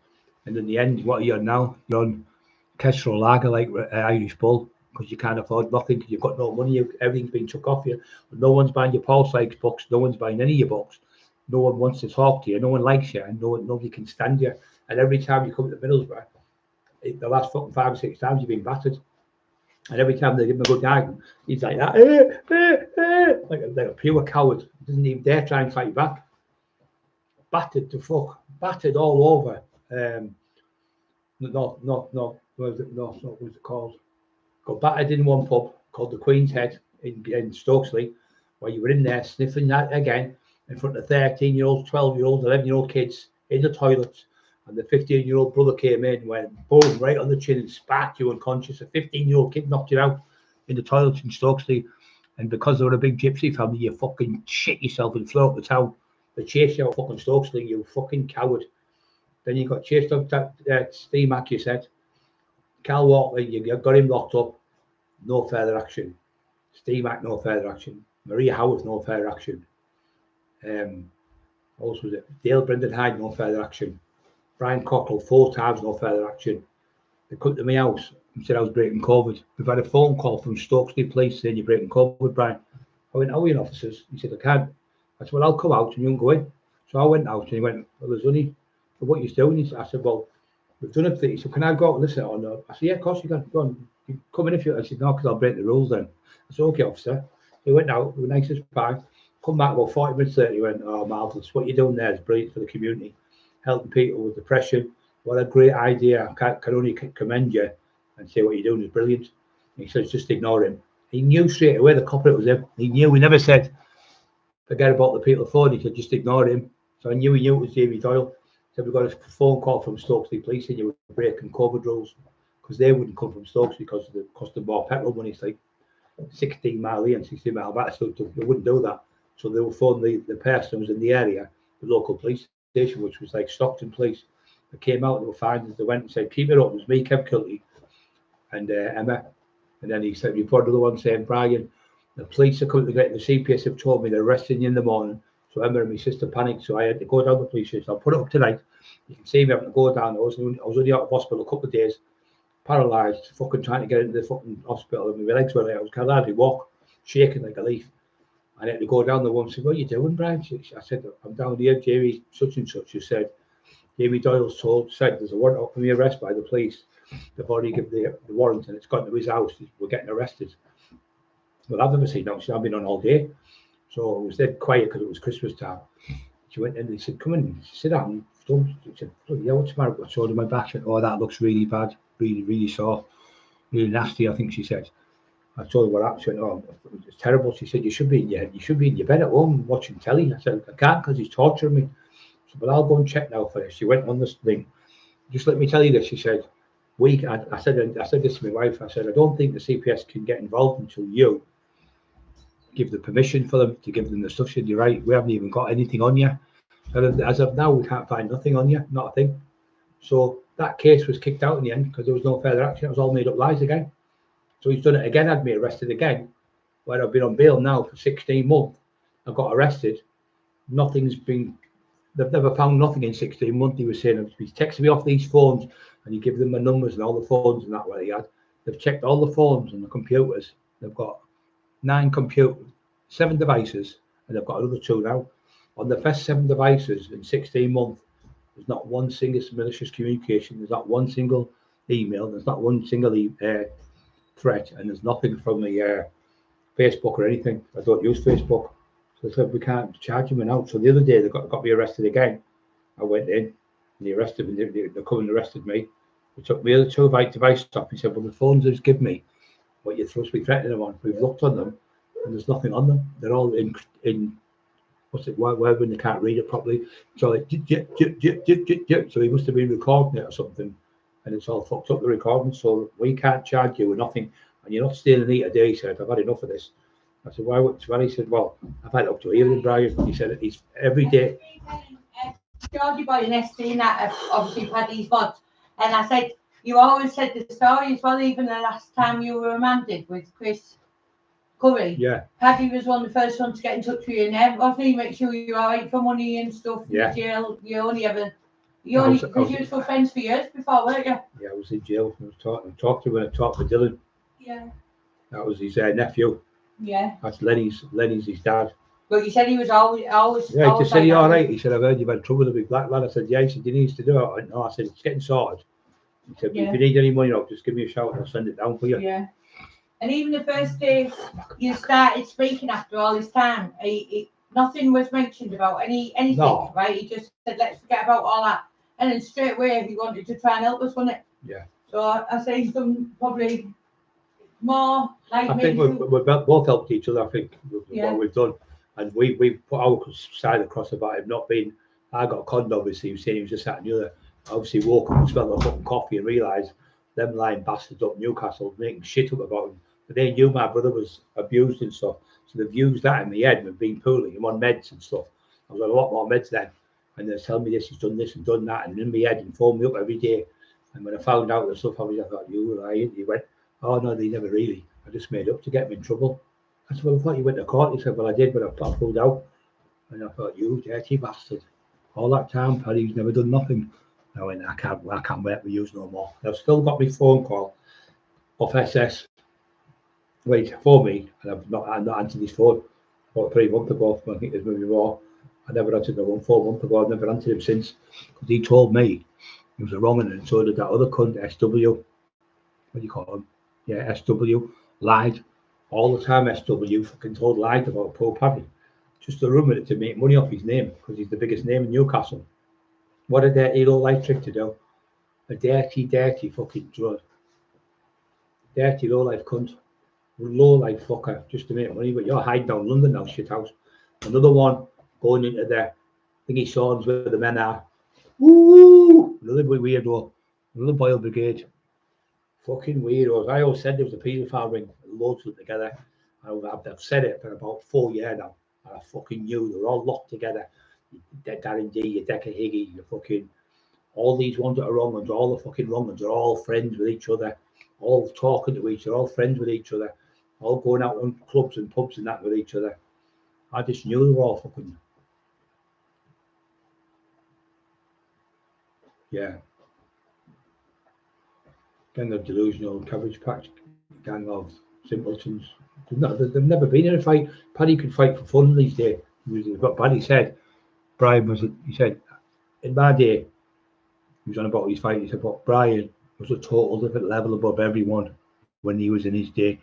And in the end, what are you on now? You're on Kestrel Lager, like Irish Bull, because you can't afford nothing because you've got no money. Everything's been took off you. No one's buying your Paul Sykes books. No one's buying any of your books. No one wants to talk to you. No one likes you, and nobody can stand you. And every time you come to Middlesbrough, the last fucking 5 or 6 times you've been battered. And every time they give him a good argument, he's like that, like a pure coward. Doesn't even dare try and fight back. Battered to fuck, battered all over. What was it called? Got battered in one pub called the Queen's Head in Stokesley, where you were in there sniffing that again in front of 13-year-olds, 12-year-olds, 11-year-old kids in the toilets. And the 15-year-old brother came in and went boom right on the chin and sparked you unconscious. A 15-year-old kid knocked you out in the toilets in Stokesley. And because they were a big gypsy family, you fucking shit yourself and flew up the town. They chased you out fucking Stokesley, you fucking coward. Then you got chased up that Steve Mack, you said. Cal Walker, you got him locked up. No further action. Steve Mack, no further action. Maria Howard, no further action. What was it? Dale Brendan Hyde, no further action. Brian Cockerill, 4 times, no further action. They come to my house and said I was breaking COVID. We've had a phone call from Stokesley Police saying you're breaking COVID, Brian. I went, how are you, officers? He said, I can't. I said, well, I'll come out and you can go in. So I went out and he went, well, there's only, what you're doing? I said, well, we've done it. He said, can I go out and listen or no? I said, yeah, of course you can. Go on. You come in if you. I said, no, because I'll break the rules then. I said, okay, officer. He went out, we were nice as pie. Come back about 40 minutes later, he went, oh, marvellous. What you're doing there is brilliant for the community. Helping people with depression. What a great idea. I can only commend you and say what you're doing is brilliant. And he says, just ignore him. He knew straight away the culprit was him. He knew. We never said, forget about the people phone. He said, just ignore him. So I knew he knew it was Jamie Doyle. So we got a phone call from Stokesley Police and you were breaking COVID rules because they wouldn't come from Stokesley because it cost them more petrol money. It's like 16 mile here and 16 mile back. So they wouldn't do that. So they would phone the person who was in the area, the local police station, which was like Stockton Police. They came out, they were fine. They went and said, keep it up. It was me, Kev Kilty, and Emma. And then he said, reported the one saying, Brian, the police are coming to get the CPS have told me they're arresting you in the morning. So Emma and my sister panicked. So I had to go down to the police station. I'll put it up tonight. You can see me having to go down. I was only out of hospital a couple of days, paralysed, fucking trying to get into the fucking hospital. And my legs were there. I could hardly walk, shaking like a leaf. I had to go down the one and say, what are you doing, Brian? I said, I'm down here, Jamie, such and such. She said, Jamie Doyle's said there's a warrant out for me arrest by the police. They've already given the warrant and it's gone to his house. We're getting arrested. Well, I've never seen that. I've been on all day. So it was dead quiet because it was Christmas time. She went in and he said, come in, sit down. She said, yeah, what's the matter? I showed her my back. She said, oh, that looks really bad, really, really sore, really nasty, I think she said. I told her what happened. She went, oh, it's terrible. She said, you should be in your bed at home watching telly. I said, I can't because he's torturing me. So, but I'll go and check now for this. She went on this thing. Just let me tell you this. She said, I said this to my wife. I said, I don't think the CPS can get involved until you give the permission for them to give them the stuff. She said, you're right. We haven't even got anything on you. As of now, we can't find nothing on you, not a thing. So that case was kicked out in the end because there was no further action. It was all made up lies again. So he's done it again, had me arrested again, where I've been on bail now for 16 months. I got arrested. Nothing's been. They've never found nothing in 16 months. He was saying he's texting me off these phones, and you give them the numbers and all the phones and that what he had. They've checked all the phones and the computers. They've got 7 devices, and they've got another 2 now. On the first 7 devices in 16 months, there's not one single malicious communication. There's not one single email. There's not one single threat, and there's nothing from the Facebook or anything. I don't use Facebook. So they said we can't charge him out. So the other day they got me arrested again. I went in and they arrested me. They come and arrested me. They took me other 2 devices off. He said, well, the phones just give me what you're supposed to be threatening them on. We've looked on them and there's nothing on them. They're all in what's it, where when they can't read it properly. So like, so he must have been recording it or something, and it's all fucked up the recording. So we can't charge you with nothing, and you're not staying in a day. He said, I've had enough of this. I said, why? Well, he said, well, I've had up to evening, Brian. He said, he's every day. Georgie Boy and SD that have obviously had these mods, and I said, you always said the story as well, even the last time you were remanded with Chris Curry. Yeah. Paddy was one of the first ones to get in touch with you, and obviously make sure you're all right for money and stuff. Yeah. In jail, because you were for friends for years before, weren't you? Yeah, I was in jail. I talked to him when I talked to Dylan. Yeah. That was his nephew. Yeah. That's Lenny's his dad. But you said he was always. Yeah, he just said, like he all right? He said, I've heard you've had trouble with a big black lad. I said, yeah. He said, you need to do it. I went, no, I said, it's getting sorted. He said, if you need any money, just give me a shout and I'll send it down for you. Yeah. And even the first day you started speaking after all this time, nothing was mentioned about anything, no. Right? He just said, let's forget about all that. And then straight away he wanted to try and help us, wasn't it? Yeah. So I say he's done probably more like I think we've both helped each other, I think, with what we've done. And we've put our side across about him not being. I got conned, obviously. He was saying he was just sat in the other. Obviously, woke up and smelled the fucking coffee and realised them lying bastards up Newcastle making shit up about him. But they knew my brother was abused and stuff. So they've used that in the head and been pulling him on meds and stuff. I was on a lot more meds then. And they're telling me this, he's done this and done that. And in my head and phoned me up every day. And when I found out the stuff, I thought, you were lying. He went, oh, no, they never really. I just made up to get him in trouble. I said, well, I thought you went to court. He said, well, I did, but I pulled out. And I thought, you dirty bastard. All that time, Paddy's never done nothing. I went, I can't wait for you no more. I've still got my phone call off SS. Wait for me, and I've not answered his phone about 3 months ago. I think there's maybe more. I never answered the one 4 months ago. I've never answered him since because he told me he was a wrong one, and so did that other cunt, SW. What do you call him? Yeah, SW lied all the time. SW fucking told lied about poor Paddy. Just to run with it to make money off his name because he's the biggest name in Newcastle. What a dirty low life trick to do. A dirty fucking drug. Dirty low life cunt. Low life fucker just to make money. But you're hiding down London now, shithouse. Another one going into the thingy swords where the men are. Woo! Another weirdo. Another Boyle Brigade. Fucking weirdos. I always said there was a paedophile ring, loads of them together. I've said it for about 4 years now. And I fucking knew they were all locked together. Darren D, your Decker Higgy, your fucking all these ones that are wrong ones, all the fucking wrong ones are all friends with each other, all talking to each other, all friends with each other, all going out on clubs and pubs and that with each other. I just knew they were all fucking gang of delusional cabbage patch, gang of simpletons. They've never been in a fight. Paddy could fight for fun these days. What Paddy said, Brian was, he said, in my day, he was on about his fight. He said, but Brian was a total different level above everyone when he was in his day.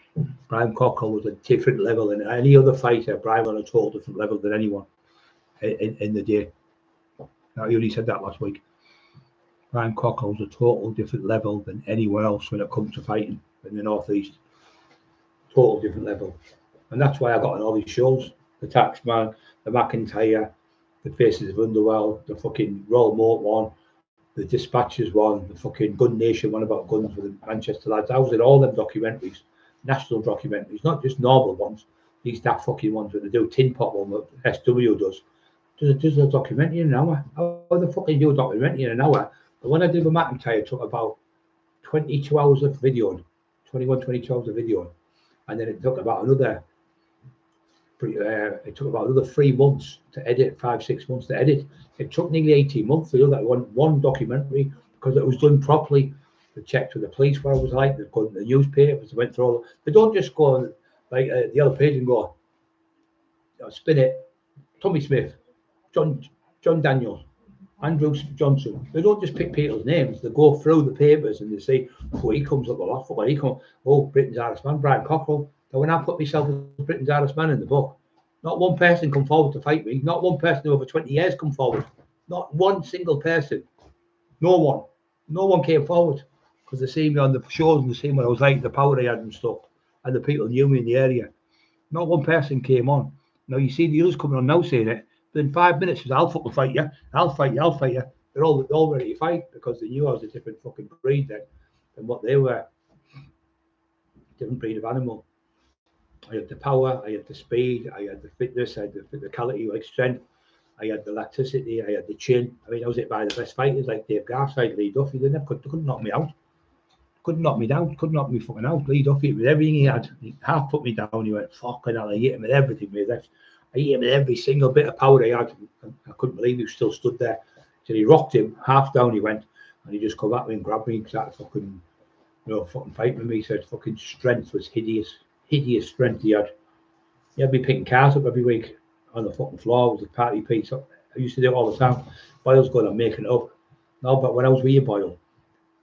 Brian Cockerill was a different level than any other fighter. Brian was on a total different level than anyone in the day. Now, he only said that last week. Brian Cockerill was a total different level than anyone else when it comes to fighting in the Northeast. Total different level. And that's why I got on all these shows. The Taxman, the McIntyre, the Faces of Underworld, the fucking Royal Moat one, the Dispatches one, the fucking Gun Nation one about guns with the Manchester lads. I was in all them documentaries, national documentaries, not just normal ones. These that fucking ones that they do, Tin Pot one that SW does. Does a documentary in an hour. How the fuck do you do a documentary in an hour? The one I did with McIntyre took about 22 hours of video, 21, 22 hours of video. And then it took about another it took about another 3 months to edit, 5-6 months to edit. It took nearly 18 months to do that one documentary because it was done properly. They checked with the police what it was like. They got the newspapers. They went through all. They don't just go on, like the other page and go, spin it. Tommy Smith, John Daniels, Andrew Johnson. They don't just pick people's names. They go through the papers and they say, oh, he comes up a lot. He comes. Oh, Britain's hardest man, Brian Cockerill. And when I put myself as Britain's hardest man in the book, not one person come forward to fight me. Not one person over 20 years come forward. Not one single person. No one. No one came forward because they see me on the shows and they see what I was like, the power I had and stuff, and the people knew me in the area. Not one person came on. Now you see the others coming on now saying it. But in 5 minutes, I'll fucking fight you. I'll fight you. I'll fight you. They're all ready to fight because they knew I was a different fucking breed then than what they were. Different breed of animal. I had the power, I had the speed, I had the fitness, I had the physicality, like strength, I had the elasticity, I had the chin. I mean, I was hit by the best fighters like Dave Garside, Lee Duffy. They couldn't knock me out. Couldn't knock me down. Couldn't knock me fucking out. Lee Duffy, with everything he had, he half put me down. He went, fucking hell, I hit him with everything. I hit him with every single bit of power he had. I couldn't believe he still stood there. So he rocked him, half down he went, and he just come at me and grabbed me and started fucking, fucking fighting with me. He said fucking strength was hideous strength he had. He had me picking cars up every week on the fucking floor. It was a party piece. I used to do it all the time. Boyle's going, I'm making it up. No, but when I was with you, Boyle,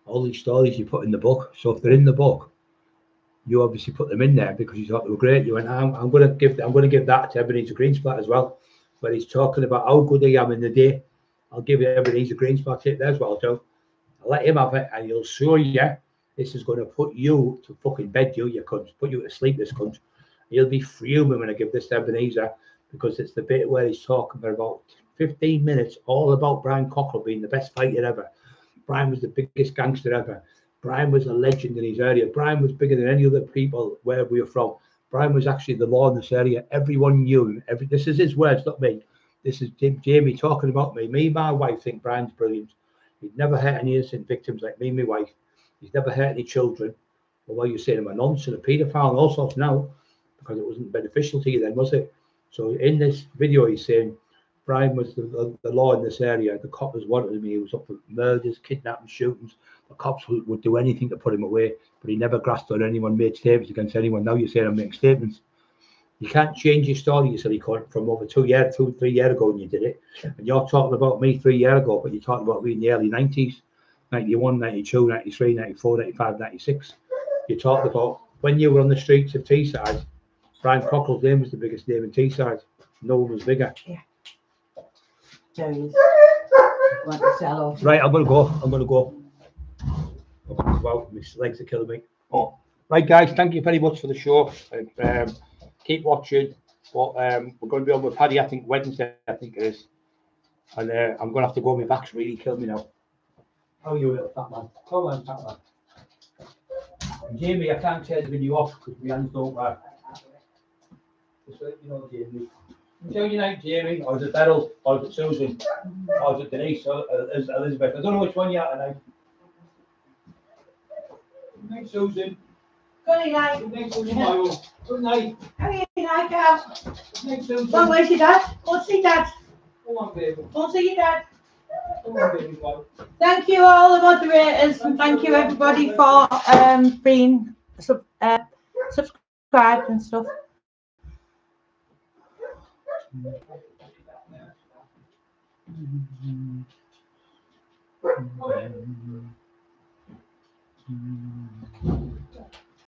all these stories you put in the book. So if they're in the book, you obviously put them in there because you thought they were great. You went, I'm going to give that to Ebenezer Greensplat as well. But he's talking about how good I am in the day. I'll give you Ebenezer Greensplat it there as well, Joe. I'll let him have it, and he'll show you. This is going to put you to fucking bed, you cunt. Put you to sleep, this cunt. He'll be fuming when I give this to Ebenezer because it's the bit where he's talking for about 15 minutes all about Brian Cockerill being the best fighter ever. Brian was the biggest gangster ever. Brian was a legend in his area. Brian was bigger than any other people where we were from. Brian was actually the law in this area. Everyone knew him. This is his words, not me. This is Jamie talking about me. Me and my wife think Brian's brilliant. He'd never hurt any innocent victims like me and my wife. He's never hurt any children. Although you're saying I'm a nonce and a paedophile and all sorts now, because it wasn't beneficial to you then, was it? So in this video, he's saying Brian was the law in this area. The coppers wanted him. He was up for murders, kidnapping, shootings. The cops would do anything to put him away, but he never grasped on anyone, made statements against anyone. Now you're saying I'm making statements. You can't change your story, you silly cunt, from over 3 years ago when you did it. And you're talking about me 3 years ago, but you're talking about me in the early 90s, 91, 92, 93, 94, 95, 96. You talked about when you were on the streets of Teesside, Brian Cockerill's name was the biggest name in Teesside. No one was bigger. Yeah. Right, I'm going to go. Wow, my legs are killing me. Oh, right, guys, thank you very much for the show. And, keep watching. But we're going to be on with Paddy, I think Wednesday, I think it is. And I'm going to have to go. My back's really killing me now. How are you, little fat man? Come on, fat man. And Jamie, I can't turn the video off because my hands don't work. Just let you know, Jamie. Enjoy your night, Jamie. Or is it Beryl? Or is it Susan? Or is it Denise? Or Elizabeth? I don't know which one you're at tonight. Good night, Susan. Good night. Good night, Susan. Good night. Good night, Dad. Good night, Susan. Well, where's your dad? Go and see Dad. Come on, baby. Go and see your dad. Come on, baby. Thank you, all the moderators, and thank you, everybody, for being subscribed and stuff.